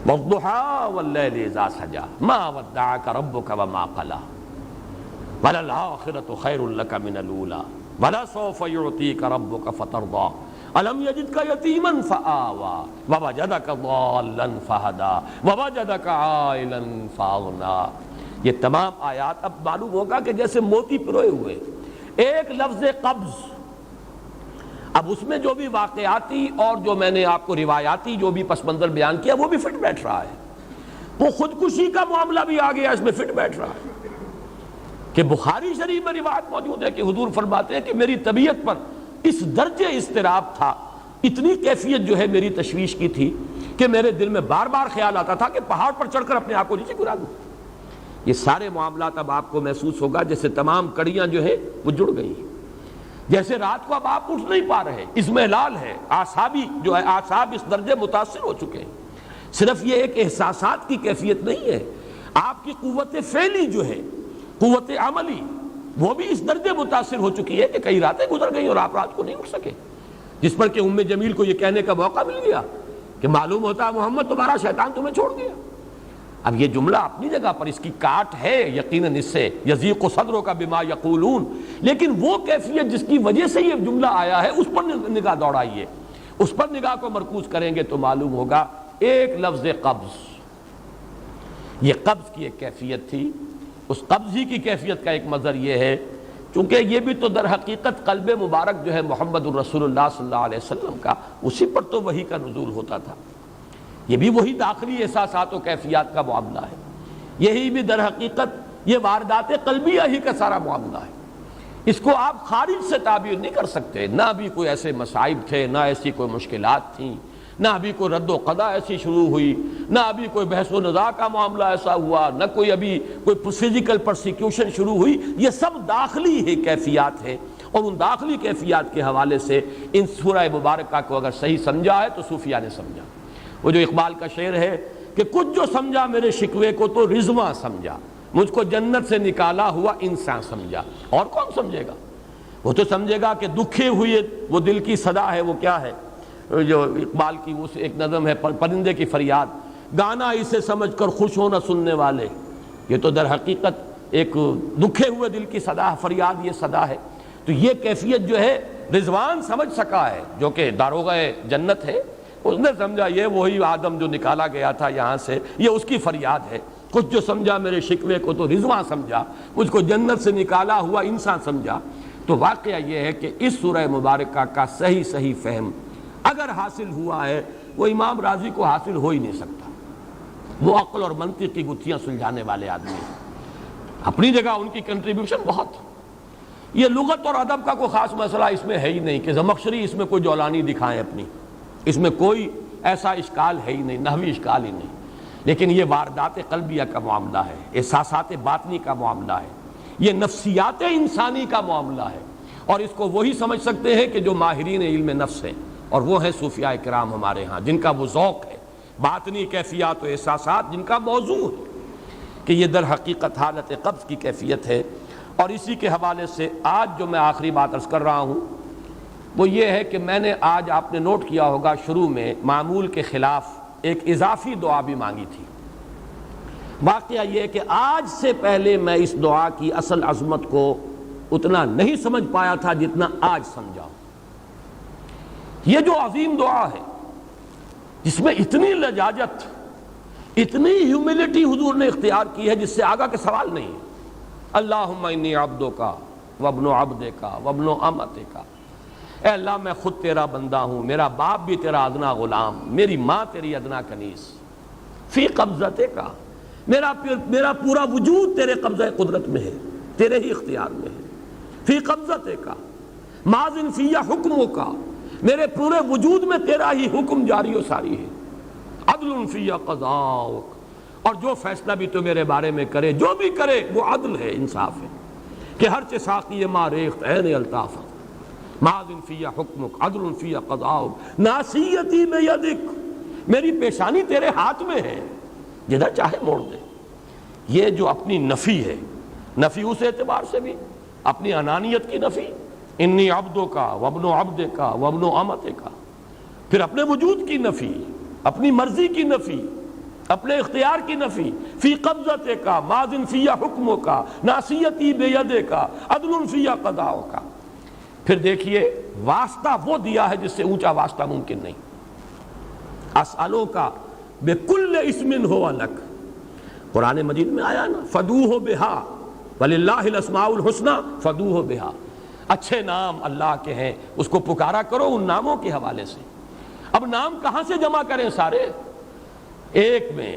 وَالضُّحَىٰ وَاللَّيْلِ إِذَا سَجَىٰ مَا وَدَّعَكَ رَبُّكَ وَمَا قَلَىٰ وَلَلْآخِرَةُ خَيْرٌ لَكَ مِنَ الْأُولَىٰ وَلَسَوْفَ يُعْطِيكَ رَبُّكَ فَتَرْضَىٰ أَلَمْ يَجِدْكَ يَتِيمًا فَآوَىٰ وَوَجَدَكَ ضَالًّا فَهَدَىٰ وَوَجَدَكَ عَائِلًا فَأَغْنَىٰ۔ یہ تمام آیات اب معلوم ہوگا کہ جیسے موتی پروئے ہوئے، ایک لفظ قبض، اب اس میں جو بھی واقعاتی اور جو میں نے آپ کو روایاتی جو بھی پس منظر بیان کیا وہ بھی فٹ بیٹھ رہا ہے، وہ خودکشی کا معاملہ بھی آ گیا، اس میں فٹ بیٹھ رہا ہے کہ بخاری شریف میں روایت موجود ہے کہ حضور فرماتے ہیں کہ میری طبیعت پر اس درجے اضطراب تھا، اتنی کیفیت جو ہے میری تشویش کی تھی کہ میرے دل میں بار بار خیال آتا تھا کہ پہاڑ پر چڑھ کر اپنے آپ کو نیچے گرا دوں۔ یہ سارے معاملات اب آپ کو محسوس ہوگا جیسے تمام کڑیاں جو ہے وہ جڑ گئی، جیسے رات کو اب آپ اٹھ نہیں پا رہے، اضمحلال ہے، اعصابی جو ہے اعصاب اس درجے متاثر ہو چکے ہیں۔ صرف یہ ایک احساسات کی کیفیت نہیں ہے، آپ کی قوت فعلی جو ہے، قوت عملی، وہ بھی اس درجے متاثر ہو چکی ہے کہ کئی راتیں گزر گئی اور آپ رات کو نہیں اٹھ سکے، جس پر کہ ام جمیل کو یہ کہنے کا موقع مل گیا کہ معلوم ہوتا ہے محمد تمہارا شیطان تمہیں چھوڑ گیا۔ اب یہ جملہ اپنی جگہ پر اس کی کاٹ ہے یقیناً، اس سے یضیق صدرک بما یقولون، لیکن وہ کیفیت جس کی وجہ سے یہ جملہ آیا ہے اس پر نگاہ دوڑائیے، اس پر نگاہ کو مرکوز کریں گے تو معلوم ہوگا ایک لفظ قبض، یہ قبض کی ایک کیفیت تھی۔ اس قبض ہی کی کیفیت کا ایک مظہر یہ ہے چونکہ یہ بھی تو در حقیقت قلب مبارک جو ہے محمد الرسول اللہ صلی اللہ علیہ وسلم کا، اسی پر تو وحی کا نزول ہوتا تھا، یہ بھی وہی داخلی احساسات و کیفیات کا معاملہ ہے، یہی بھی در حقیقت یہ واردات قلبیہ ہی کا سارا معاملہ ہے۔ اس کو آپ خارج سے تعبیر نہیں کر سکتے، نہ ابھی کوئی ایسے مصائب تھے، نہ ایسی کوئی مشکلات تھیں، نہ ابھی کوئی رد و قضا ایسی شروع ہوئی، نہ ابھی کوئی بحث و نزاع کا معاملہ ایسا ہوا، نہ کوئی ابھی کوئی فزیکل پرسیکیوشن شروع ہوئی، یہ سب داخلی ہی کیفیات ہیں، اور ان داخلی کیفیات کے حوالے سے ان سورہ مبارکہ کو اگر صحیح سمجھا ہے تو صوفیہ نے سمجھا۔ وہ جو اقبال کا شعر ہے کہ کچھ جو سمجھا میرے شکوے کو تو رضواں سمجھا، مجھ کو جنت سے نکالا ہوا انسان سمجھا، اور کون سمجھے گا؟ وہ تو سمجھے گا کہ دکھے ہوئے وہ دل کی صدا ہے، وہ کیا ہے جو اقبال کی اس ایک نظم ہے پرندے کی فریاد، گانا اسے سمجھ کر خوش ہونا سننے والے، یہ تو در حقیقت ایک دکھے ہوئے دل کی صدا، فریاد یہ صدا ہے۔ تو یہ کیفیت جو ہے رضوان سمجھ سکا ہے جو کہ داروغہ جنت ہے، اس نے سمجھا یہ وہی آدم جو نکالا گیا تھا یہاں سے، یہ اس کی فریاد ہے۔ کچھ جو سمجھا میرے شکوے کو تو رضواں سمجھا، مجھ کو جنت سے نکالا ہوا انسان سمجھا۔ تو واقعہ یہ ہے کہ اس سورہ مبارکہ کا صحیح فہم اگر حاصل ہوا ہے، وہ امام راضی کو حاصل ہو ہی نہیں سکتا، وہ عقل اور منطق کی گتھیاں سلجھانے والے آدمی ہیں، اپنی جگہ ان کی کنٹریبیوشن بہت۔ یہ لغت اور ادب کا کوئی خاص مسئلہ اس میں ہے ہی نہیں کہ زمخشری اس میں کوئی جولانی دکھائیں اپنی، اس میں کوئی ایسا اشکال ہے ہی نہیں، نحوی اشکال ہی نہیں، لیکن یہ واردات قلبیہ کا معاملہ ہے، احساسات باطنی کا معاملہ ہے، یہ نفسیات انسانی کا معاملہ ہے، اور اس کو وہی سمجھ سکتے ہیں کہ جو ماہرین علم نفس ہیں، اور وہ ہیں صوفیاء کرام ہمارے ہاں، جن کا وہ ذوق ہے، باطنی کیفیات و احساسات جن کا موضوع ہے کہ یہ در حقیقت حالت قبض کی کیفیت ہے۔ اور اسی کے حوالے سے آج جو میں آخری بات عرض کر رہا ہوں وہ یہ ہے کہ میں نے آج، آپ نے نوٹ کیا ہوگا، شروع میں معمول کے خلاف ایک اضافی دعا بھی مانگی تھی۔ واقعہ یہ ہے کہ آج سے پہلے میں اس دعا کی اصل عظمت کو اتنا نہیں سمجھ پایا تھا جتنا آج سمجھا۔ یہ جو عظیم دعا ہے جس میں اتنی لجاجت، اتنی ہیوملٹی حضور نے اختیار کی ہے جس سے آگا کے سوال نہیں ہے۔ اللہم انی عبدک وابن عبدک وابن امتک، اے اللہ میں خود تیرا بندہ ہوں، میرا باپ بھی تیرا ادنا غلام، میری ماں تیری ادنا کنیز، فی قبضتک، میرا پورا وجود تیرے قبضہ قدرت میں ہے، تیرے ہی اختیار میں ہے، فی قبضتک ماضٍ فی حکمک، میرے پورے وجود میں تیرا ہی حکم جاری و ساری ہے، عدل فی قضاؤک، اور جو فیصلہ بھی تو میرے بارے میں کرے، جو بھی کرے وہ عدل ہے، انصاف ہے، کہ ہر چہ ساقی ما ریخت عین الطاف، ماضٍ فی حکمک عدل فی قضاؤک، ناصیتی بیدک، میری پیشانی تیرے ہاتھ میں ہے، جدھر چاہے موڑ دے۔ یہ جو اپنی نفی ہے نفی اس اعتبار سے بھی اپنی انانیت کی نفی، انی عبدوں کا وابن عبد کا وابن امت کا، پھر اپنے وجود کی نفی، اپنی مرضی کی نفی، اپنے اختیار کی نفی، فی قبضت کا ماضٍ فی حکموں کا ناصیتی بید کا عدل فی قضاء کا۔ پھر دیکھیے واسطہ وہ دیا ہے جس سے اونچا واسطہ ممکن نہیں۔ اسألوں کا بکل اسم ہو لک، قرآن مجید میں آیا نا، فدوہ بہا وللہ الاسماء الحسنی فدوہ بہا، اچھے نام اللہ کے ہیں، اس کو پکارا کرو ان ناموں کے حوالے سے۔ اب نام کہاں سے جمع کریں سارے؟ ایک میں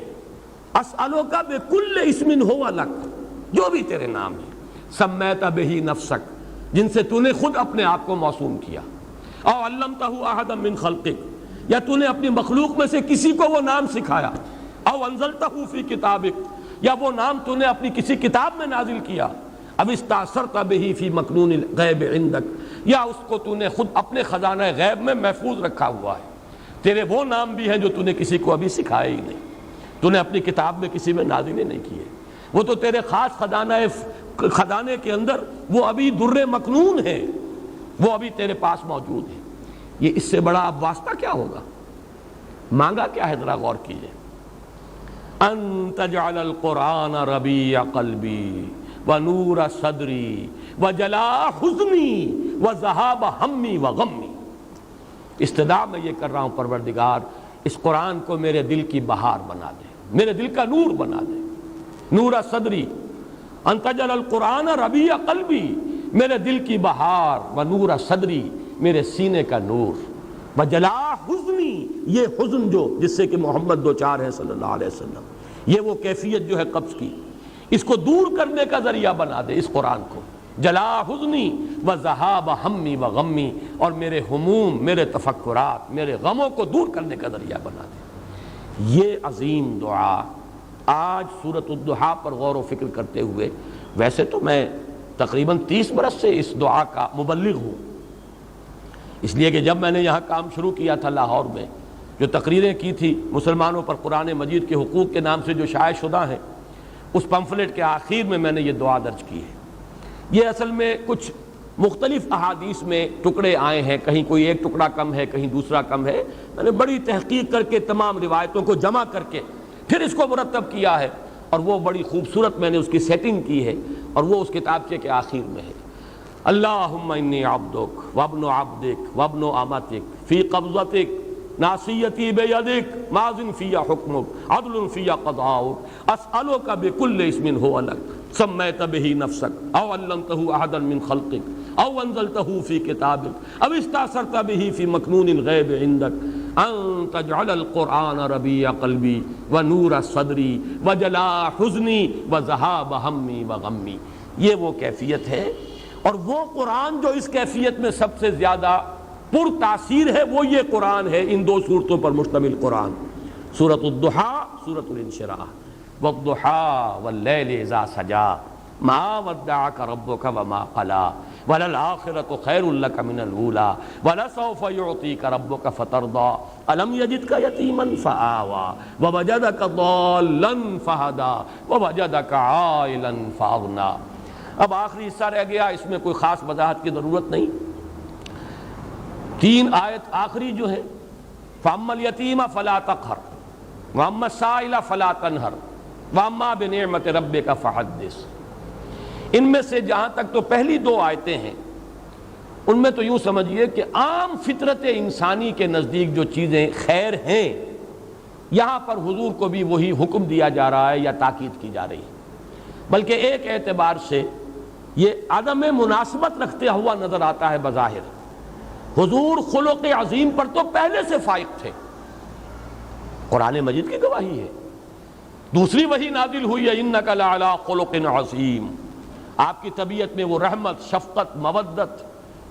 اسألوں کا بکل اسم ہو لک، جو بھی تیرے نام ہیں، سمیت بہ نفسک، جن سے تو نے خود اپنے آپ کو موسوم کیا، او علمتہ احدا من خلقک، یا تو نے اپنی مخلوق میں سے کسی کو وہ نام سکھایا، او انزلتہ فی کتابک، یا وہ نام تو نے اپنی کسی کتاب میں نازل کیا، اب استاثرت بہ فی مکنون الغیب عندک، یا اس کو تو نے خود اپنے خزانہ غیب میں محفوظ رکھا ہوا ہے۔ تیرے وہ نام بھی ہیں جو تو نے کسی کو ابھی سکھائے ہی نہیں، تو نے اپنی کتاب میں کسی میں نازل ہی نہیں کیے، وہ تو تیرے خاص خزانے کے اندر وہ ابھی در مکنون ہے، وہ ابھی تیرے پاس موجود ہے۔ یہ اس سے بڑا اب واسطہ کیا ہوگا؟ مانگا کیا ہے؟ ذرا غور کیجئے، ان تجعل القرآن ربیع قلبی ونور صدری وجلاء حزنی وذہاب ہمی وغمی۔ استدعا میں یہ کر رہا ہوں پروردگار، اس قرآن کو میرے دل کی بہار بنا دے، میرے دل کا نور بنا دے، نور صدری، ان تجعل القرآن ربیع قلبی، میرے دل کی بہار، ونور صدری، میرے سینے کا نور، وجلاء حزنی، یہ حزن جو جس سے کہ محمد دوچار ہے صلی اللہ علیہ وسلم، یہ وہ کیفیت جو ہے قبض کی، اس کو دور کرنے کا ذریعہ بنا دے اس قرآن کو، جلاء حزنی وذہاب ہمی وغمی، اور میرے ہموم، میرے تفکرات، میرے غموں کو دور کرنے کا ذریعہ بنا دے۔ یہ عظیم دعا آج سورۃ الضحیٰ پر غور و فکر کرتے ہوئے، ویسے تو میں تقریباً 30 برس سے اس دعا کا مبلغ ہوں، اس لیے کہ جب میں نے یہاں کام شروع کیا تھا لاہور میں، جو تقریریں کی تھی مسلمانوں پر قرآن مجید کے حقوق کے نام سے جو شائع شدہ ہیں، اس پمفلٹ کے آخر میں نے یہ دعا درج کی ہے۔ یہ اصل میں کچھ مختلف احادیث میں ٹکڑے آئے ہیں، کہیں کوئی ایک ٹکڑا کم ہے، کہیں دوسرا کم ہے، میں نے بڑی تحقیق کر کے تمام روایتوں کو جمع کر کے پھر اس کو مرتب کیا ہے، اور وہ بڑی خوبصورت میں نے اس کی سیٹنگ کی ہے، اور وہ اس کتابچے کے آخر میں ہے۔ اللہم انی عبدک وابن عبدک وابن امتک فی قبضتک ناصیتی بیدک ماضٍ فی حکمک عدل فی قضاؤک اسألک بکل اسم ہو لک سمیت بہ نفسک او علمتہ احدا من خلقک او انزلتہ فی کتابک او استاثرت بہ فی مکنون الغیب عندک ان تجعل القرآن ربیع قلبی ونور صدری وجلاء حزنی وذہاب ہمی وغمی۔ یہ وہ کیفیت ہے، اور وہ قرآن جو اس کیفیت میں سب سے زیادہ پر تاثیر ہے وہ یہ قرآن ہے، ان دو صورتوں پر مشتمل قرآن، سورۃ الضحیٰ، سورۃ الانشراح۔ والضحیٰ واللیل اذا سجا ما ودعک ربک وما قلی وللآخرۃ خیر لک من الاولی ولسوف یعطیک ربک فترضی الم یجدک یتیما فآوی ووجدک ضالا فہدی ووجدک عائلا فاغنی۔ اب آخری حصہ رہ گیا، اس میں کوئی خاص وضاحت کی ضرورت نہیں۔ 3 آیت آخری جو ہے، فَأَمَّا الْيَتِيمَ فَلَا تَقْهَرْ وَأَمَّا السَّائِلَ فَلَا تَنْهَرْ وَأَمَّا بِنِعْمَةِ رَبِّكَ فَحَدِّثْ۔ ان میں سے جہاں تک تو پہلی 2 آیتیں ہیں، ان میں تو یوں سمجھیے کہ عام فطرت انسانی کے نزدیک جو چیزیں خیر ہیں، یہاں پر حضور کو بھی وہی حکم دیا جا رہا ہے یا تاکید کی جا رہی ہے، بلکہ ایک اعتبار سے یہ عدم مناسبت رکھتے ہوا نظر آتا ہے بظاہر۔ حضور خلق عظیم پر تو پہلے سے فائق تھے، قرآن مجید کی گواہی ہے، دوسری وحی نازل ہوئی ہے انک لعلی خلق عظیم، آپ کی طبیعت میں وہ رحمت، شفقت، مودت،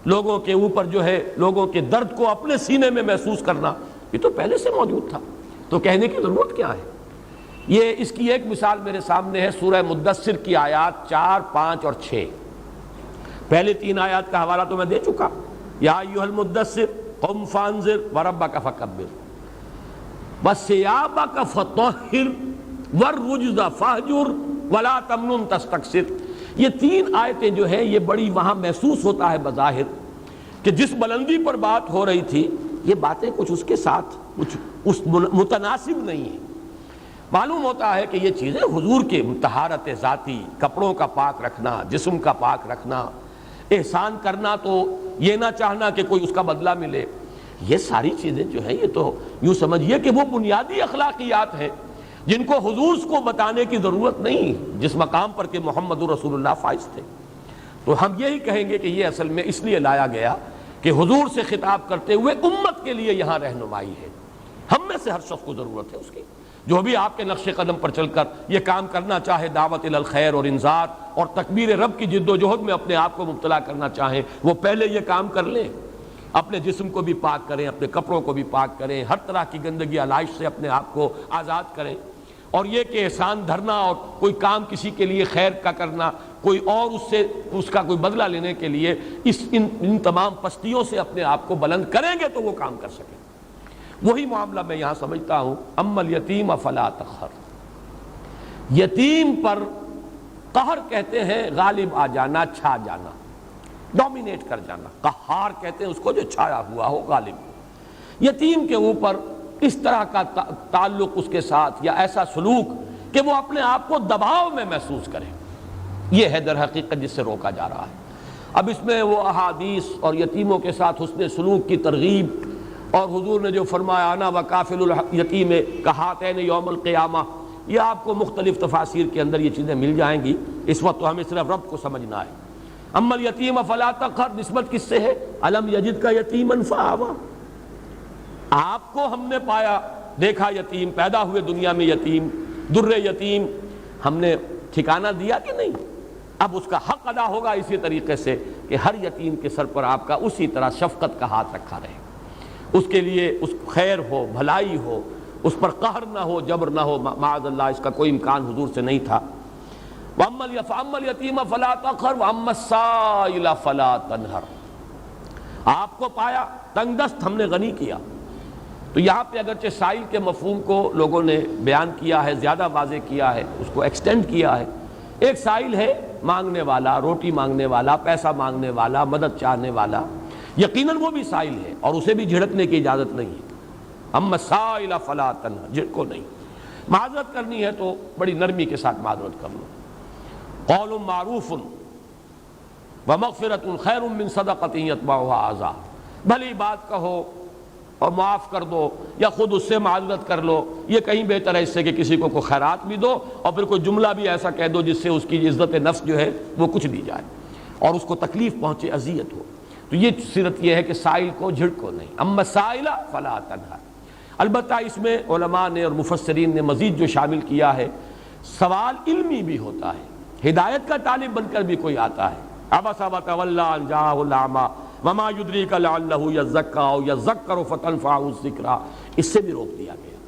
لوگوں کے اوپر جو ہے لوگوں کے درد کو اپنے سینے میں محسوس کرنا، یہ تو پہلے سے موجود تھا، تو کہنے کی ضرورت کیا ہے؟ یہ اس کی ایک مثال میرے سامنے ہے، سورہ مدثر کی آیات 4، 5 اور 6۔ پہلے 3 آیات کا حوالہ تو میں دے چکا، یا ایھا المدثر قم فانذر وربک فکبر وثیابک فطہر والرجز فاہجر ولا تمنن تستکثر۔ یہ تین آیتیں جو ہیں یہ بڑی وہاں محسوس ہوتا ہے بظاہر کہ جس بلندی پر بات ہو رہی تھی یہ باتیں کچھ اس کے ساتھ کچھ اس متناسب نہیں ہیں. معلوم ہوتا ہے کہ یہ چیزیں حضور کے طہارت ذاتی، کپڑوں کا پاک رکھنا، جسم کا پاک رکھنا، احسان کرنا تو یہ نہ چاہنا کہ کوئی اس کا بدلہ ملے، یہ ساری چیزیں جو ہیں یہ تو یوں سمجھیے کہ وہ بنیادی اخلاقیات ہیں جن کو حضور کو بتانے کی ضرورت نہیں جس مقام پر کہ محمد رسول اللہ فائز تھے. تو ہم یہی کہیں گے کہ یہ اصل میں اس لیے لایا گیا کہ حضور سے خطاب کرتے ہوئے امت کے لیے یہاں رہنمائی ہے. ہم میں سے ہر شخص کو ضرورت ہے اس کی، جو بھی آپ کے نقش قدم پر چل کر یہ کام کرنا چاہے، دعوت الی الخیر اور انذار اور تکبیر رب کی جد و جہد میں اپنے آپ کو مبتلا کرنا چاہیں، وہ پہلے یہ کام کر لیں. اپنے جسم کو بھی پاک کریں، اپنے کپڑوں کو بھی پاک کریں، ہر طرح کی گندگی علائش سے اپنے آپ کو آزاد کریں. اور یہ کہ احسان دھرنا اور کوئی کام کسی کے لیے خیر کا کرنا، کوئی اور اس کا کوئی بدلہ لینے کے لیے ان تمام پستیوں سے اپنے آپ کو بلند کریں گے تو وہ کام کر سکیں. وہی معاملہ میں یہاں سمجھتا ہوں. اما الیتیم فلا تقہر، یتیم پر قہر کہتے ہیں غالب آ جانا، چھا جانا، ڈومینیٹ کر جانا. قہار کہتے ہیں اس کو جو چھایا ہوا ہو، غالب. یتیم کے اوپر اس طرح کا تعلق اس کے ساتھ یا ایسا سلوک کہ وہ اپنے آپ کو دباؤ میں محسوس کرے، یہ ہے در حقیقت جس سے روکا جا رہا ہے. اب اس میں وہ احادیث اور یتیموں کے ساتھ حسن سلوک کی ترغیب اور حضور نے جو فرمایا انا وکافل الیتیم کہاتین یوم القیامہ، یہ آپ کو مختلف تفاسیر کے اندر یہ چیزیں مل جائیں گی. اس وقت تو ہمیں صرف رب کو سمجھنا ہے. اما الیتیم فلا تقہر نسبت کس سے ہے؟ الم یجد کا یتیما فآویٰ، آپ کو ہم نے پایا، دیکھا یتیم، پیدا ہوئے دنیا میں یتیم، در یتیم، ہم نے ٹھکانہ دیا کہ نہیں؟ اب اس کا حق ادا ہوگا اسی طریقے سے کہ ہر یتیم کے سر پر آپ کا اسی طرح شفقت کا ہاتھ رکھا رہے، اس کے لیے اس خیر ہو، بھلائی ہو، اس پر قہر نہ ہو، جبر نہ ہو. معاذ اللہ اس کا کوئی امکان حضور سے نہیں تھا. وَأَمَّا الْيَتِيمَ فَلَا تَقْهَرْ وَأَمَّا السَّائِلَ فَلَا تَنْهَرْ، آپ کو پایا تنگ دست ہم نے غنی کیا. تو یہاں پہ اگرچہ سائل کے مفہوم کو لوگوں نے بیان کیا ہے، زیادہ واضح کیا ہے، اس کو ایکسٹینڈ کیا ہے. ایک سائل ہے مانگنے والا، روٹی مانگنے والا، پیسہ مانگنے والا، مدد چاہنے والا، یقیناً وہ بھی سائل ہے اور اسے بھی جھڑکنے کی اجازت نہیں ہے. اما السائل فلا تنہر، جھڑکو نہیں. معذرت کرنی ہے تو بڑی نرمی کے ساتھ معذرت کر لو. قول معروف ومغفرۃ خیر من صدقۃ یتبعها اذی، بھلی بات کہو اور معاف کر دو یا خود اس سے معذرت کر لو، یہ کہیں بہتر ہے اس سے کہ کسی کو کوئی خیرات بھی دو اور پھر کوئی جملہ بھی ایسا کہہ دو جس سے اس کی عزت نفس جو ہے وہ کچھ دی جائے اور اس کو تکلیف پہنچے، اذیت ہو. تو یہ سیرت یہ ہے کہ سائل کو جھڑکو نہیں. اما السائل فلا تنہر. البتہ اس میں علماء نے اور مفسرین نے مزید جو شامل کیا ہے، سوال علمی بھی ہوتا ہے. ہدایت کا طالب بن کر بھی کوئی آتا ہے، عبس وتولی ان جاءہ الاعمی وما یدریک لعلہ یزکی او یذکر فتنفعہ الذکریٰ، اس سے بھی روک دیا گیا.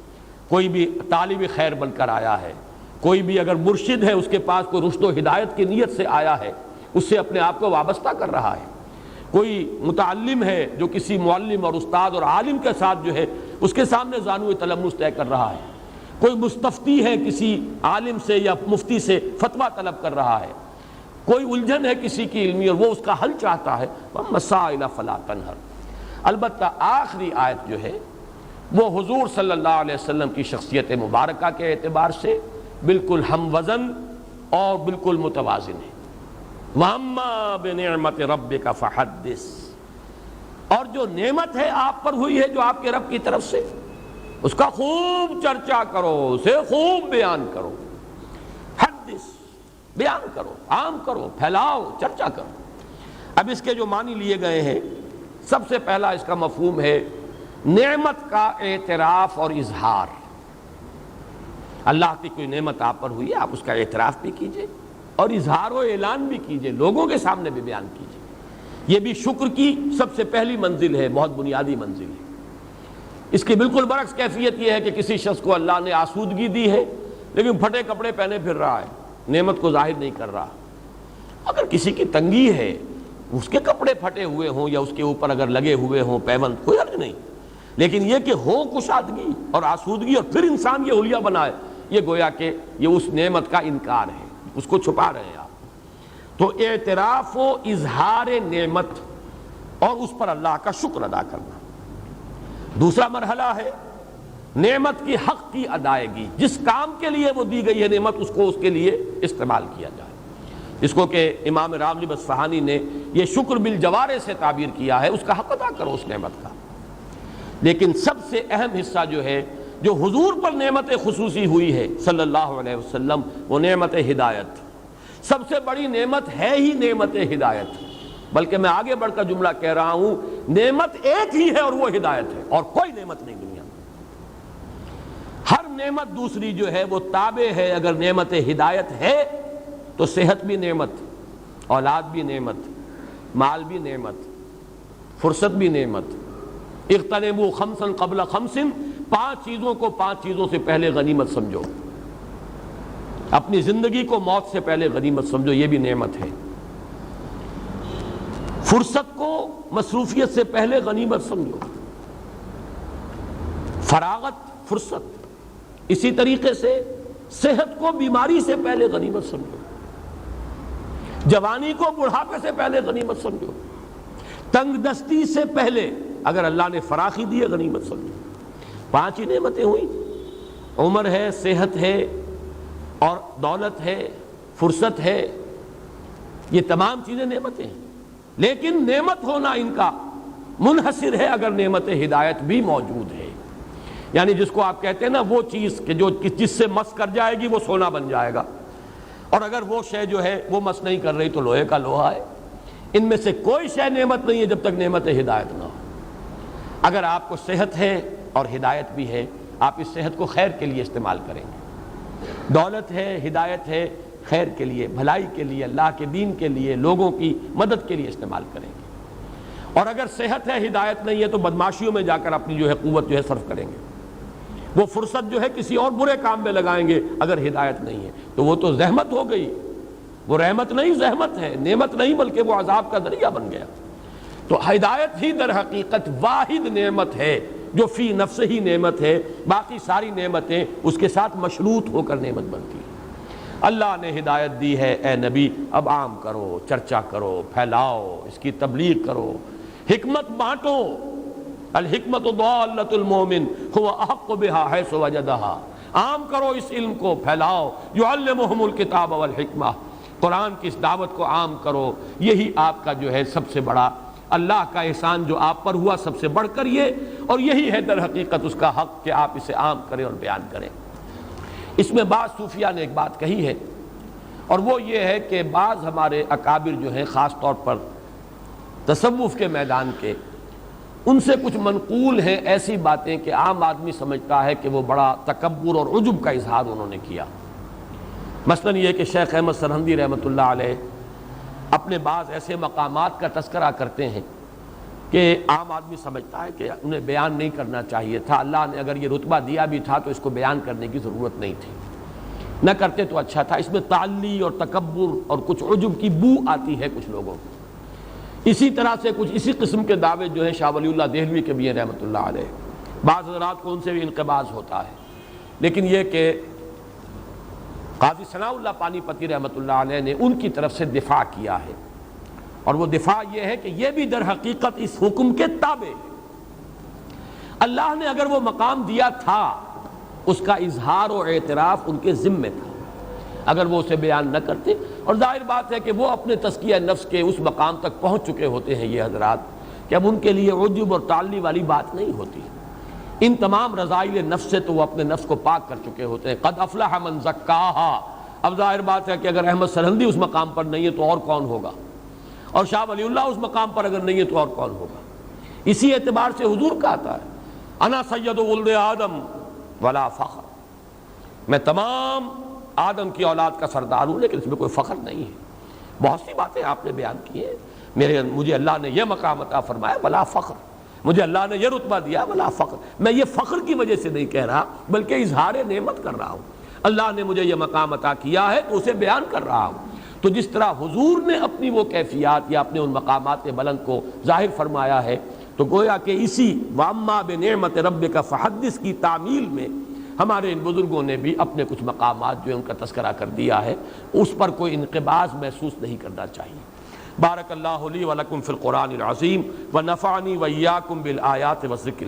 کوئی بھی طالب خیر بن کر آیا ہے، کوئی بھی اگر مرشد ہے اس کے پاس کوئی رشد و ہدایت کی نیت سے آیا ہے، اس سے اپنے آپ کو وابستہ کر رہا ہے. کوئی متعلم ہے جو کسی معلم اور استاد اور عالم کے ساتھ جو ہے اس کے سامنے زانو تلمس طے کر رہا ہے. کوئی مستفتی ہے کسی عالم سے یا مفتی سے فتویٰ طلب کر رہا ہے. کوئی الجھن ہے کسی کی علمی اور وہ اس کا حل چاہتا ہے. مسائل فلا تنہر. البتہ آخری آیت جو ہے وہ حضور صلی اللہ علیہ وسلم کی شخصیت مبارکہ کے اعتبار سے بالکل ہم وزن اور بالکل متوازن ہے. وَأَمَّا بِنِعْمَةِ رَبِّكَ فَحَدِّثْ، اور جو نعمت ہے آپ پر ہوئی ہے جو آپ کے رب کی طرف سے، اس کا خوب چرچا کرو، اسے خوب بیان کرو. حدث، بیان کرو، عام کرو، پھیلاؤ، چرچا کرو. اب اس کے جو معنی لیے گئے ہیں، سب سے پہلا اس کا مفہوم ہے نعمت کا اعتراف اور اظہار. اللہ کی کوئی نعمت آپ پر ہوئی ہے، آپ اس کا اعتراف بھی کیجئے اور اظہار و اعلان بھی کیجئے، لوگوں کے سامنے بھی بیان کیجئے. یہ بھی شکر کی سب سے پہلی منزل ہے، بہت بنیادی منزل ہے. اس کی بالکل برعکس کیفیت یہ ہے کہ کسی شخص کو اللہ نے آسودگی دی ہے لیکن پھٹے کپڑے پہنے پھر رہا ہے، نعمت کو ظاہر نہیں کر رہا. اگر کسی کی تنگی ہے، اس کے کپڑے پھٹے ہوئے ہوں یا اس کے اوپر اگر لگے ہوئے ہوں پیوند، کوئی حرج نہیں. لیکن یہ کہ ہو کشادگی اور آسودگی اور پھر انسان یہ حلیہ بنائے، یہ گویا کہ یہ اس نعمت کا انکار ہے، اس کو چھپا رہے ہیں آپ. تو اعتراف و اظہار نعمت اور اس پر اللہ کا شکر ادا کرنا۔ دوسرا مرحلہ ہے نعمت کی حق کی ادائیگی، جس کام کے لیے وہ دی گئی ہے نعمت اس کو اس کے لیے استعمال کیا جائے، اس کو کہ امام راغب اصفہانی نے یہ شکر بالجوارح سے تعبیر کیا ہے، اس کا حق ادا کرو اس نعمت کا۔ لیکن سب سے اہم حصہ جو ہے جو حضور پر نعمت خصوصی ہوئی ہے صلی اللہ علیہ وسلم، وہ نعمت ہدایت۔ سب سے بڑی نعمت ہے ہی نعمت ہدایت، بلکہ میں آگے بڑھ کر جملہ کہہ رہا ہوں، نعمت ایک ہی ہے اور وہ ہدایت ہے، اور کوئی نعمت نہیں دنیا میں۔ ہر نعمت دوسری جو ہے وہ تابع ہے۔ اگر نعمت ہدایت ہے تو صحت بھی نعمت، اولاد بھی نعمت، مال بھی نعمت، فرصت بھی نعمت۔ اغتنموا خمسا قبل خمس، 5 چیزوں کو 5 چیزوں سے پہلے غنیمت سمجھو، اپنی زندگی کو موت سے پہلے غنیمت سمجھو، یہ بھی نعمت ہے۔ فرصت کو مصروفیت سے پہلے غنیمت سمجھو، فراغت فرصت۔ اسی طریقے سے صحت کو بیماری سے پہلے غنیمت سمجھو، جوانی کو بڑھاپے سے پہلے غنیمت سمجھو، تنگ دستی سے پہلے اگر اللہ نے فراخی دی ہے غنیمت سمجھو۔ 5 ہی نعمتیں ہوئیں، عمر ہے، صحت ہے، اور دولت ہے، فرصت ہے، یہ تمام چیزیں نعمتیں ہیں۔ لیکن نعمت ہونا ان کا منحصر ہے اگر نعمت ہدایت بھی موجود ہے، یعنی جس کو آپ کہتے ہیں نا وہ چیز کہ جو جس سے مس کر جائے گی وہ سونا بن جائے گا، اور اگر وہ شے جو ہے وہ مس نہیں کر رہی تو لوہے کا لوہا ہے۔ ان میں سے کوئی شے نعمت نہیں ہے جب تک نعمت ہدایت نہ ہو۔ اگر آپ کو صحت ہے اور ہدایت بھی ہے، آپ اس صحت کو خیر کے لیے استعمال کریں گے، دولت ہے، ہدایت ہے، خیر کے لیے، بھلائی کے لیے، اللہ کے دین کے لیے، لوگوں کی مدد کے لیے استعمال کریں گے۔ اور اگر صحت ہے، ہدایت نہیں ہے تو بدماشیوں میں جا کر اپنی جو ہے قوت جو ہے صرف کریں گے، وہ فرصت جو ہے کسی اور برے کام میں لگائیں گے۔ اگر ہدایت نہیں ہے تو وہ تو زحمت ہو گئی، وہ رحمت نہیں زحمت ہے، نعمت نہیں بلکہ وہ عذاب کا ذریعہ بن گیا۔ تو ہدایت ہی در حقیقت واحد نعمت ہے جو فی نفس ہی نعمت ہے، باقی ساری نعمتیں اس کے ساتھ مشروط ہو کر نعمت بنتی ہیں۔ اللہ نے ہدایت دی ہے، اے نبی اب عام کرو، چرچا کرو، پھیلاؤ، اس کی تبلیغ کرو، حکمت بانٹو۔ الحکمت ضالۃ المؤمن هو احق بها حیث وجدها، عام کرو اس علم کو، پھیلاؤ۔ یعلمہم الکتاب والحکمہ، قرآن کی اس دعوت کو عام کرو، یہی آپ کا جو ہے سب سے بڑا اللہ کا احسان جو آپ پر ہوا سب سے بڑھ کر یہ، اور یہی ہے در حقیقت اس کا حق کہ آپ اسے عام کریں اور بیان کریں۔ اس میں بعض صوفیہ نے ایک بات کہی ہے، اور وہ یہ ہے کہ بعض ہمارے اکابر جو ہیں خاص طور پر تصوف کے میدان کے، ان سے کچھ منقول ہیں ایسی باتیں کہ عام آدمی سمجھتا ہے کہ وہ بڑا تکبر اور عجب کا اظہار انہوں نے کیا۔ مثلا یہ کہ شیخ احمد سرہندی رحمۃ اللہ علیہ اپنے بعض ایسے مقامات کا تذکرہ کرتے ہیں کہ عام آدمی سمجھتا ہے کہ انہیں بیان نہیں کرنا چاہیے تھا، اللہ نے اگر یہ رتبہ دیا بھی تھا تو اس کو بیان کرنے کی ضرورت نہیں تھی، نہ کرتے تو اچھا تھا۔ اس میں تعلی اور تکبر اور کچھ عجب کی بو آتی ہے کچھ لوگوں کو۔ اسی طرح سے کچھ اسی قسم کے دعوے جو ہیں شاہ ولی اللہ دہلوی کے بھی ہیں رحمۃ اللہ علیہ، بعض حضرات کو ان سے بھی انقباض ہوتا ہے، لیکن یہ کہ قاضی ثناء اللہ پانی پتی رحمۃ اللہ علیہ نے ان کی طرف سے دفاع کیا ہے، اور وہ دفاع یہ ہے کہ یہ بھی در حقیقت اس حکم کے تابع ہے۔ اللہ نے اگر وہ مقام دیا تھا اس کا اظہار و اعتراف ان کے ذمے تھا، اگر وہ اسے بیان نہ کرتے، اور ظاہر بات ہے کہ وہ اپنے تزکیہ نفس کے اس مقام تک پہنچ چکے ہوتے ہیں یہ حضرات کہ اب ان کے لیے عجب اور تعلی والی بات نہیں ہوتی، ان تمام رذائل نفس سے تو وہ اپنے نفس کو پاک کر چکے ہوتے ہیں۔ قد افلح من زکاہا۔ اب ظاہر بات ہے کہ اگر احمد سرہندی اس مقام پر نہیں ہے تو اور کون ہوگا، اور شاہ ولی اللہ اس مقام پر اگر نہیں ہے تو اور کون ہوگا۔ اسی اعتبار سے حضور کہتا ہے انا سید ولد آدم ولا فخر، میں تمام آدم کی اولاد کا سردار ہوں لیکن اس میں کوئی فخر نہیں ہے۔ بہت سی باتیں آپ نے بیان کی ہیں، مجھے اللہ نے یہ مقام عطا فرمایا ولا فخر، مجھے اللہ نے یہ رتبہ دیا ولا فخر، میں یہ فخر کی وجہ سے نہیں کہہ رہا بلکہ اظہار نعمت کر رہا ہوں۔ اللہ نے مجھے یہ مقام عطا کیا ہے تو اسے بیان کر رہا ہوں۔ تو جس طرح حضور نے اپنی وہ کیفیات یا اپنے ان مقامات بلند کو ظاہر فرمایا ہے، تو گویا کہ اسی وَأَمَّا بِنِعْمَةِ رَبِّكَ فَحَدِّثْ کی تعمیل میں ہمارے ان بزرگوں نے بھی اپنے کچھ مقامات جو ہیں ان کا تذکرہ کر دیا ہے، اس پر کوئی انقباض محسوس نہیں کرنا چاہیے۔ بارک اللہ لی و لکم فی القرآن العظیم ونفعنی وإیاکم بالآیات والذکر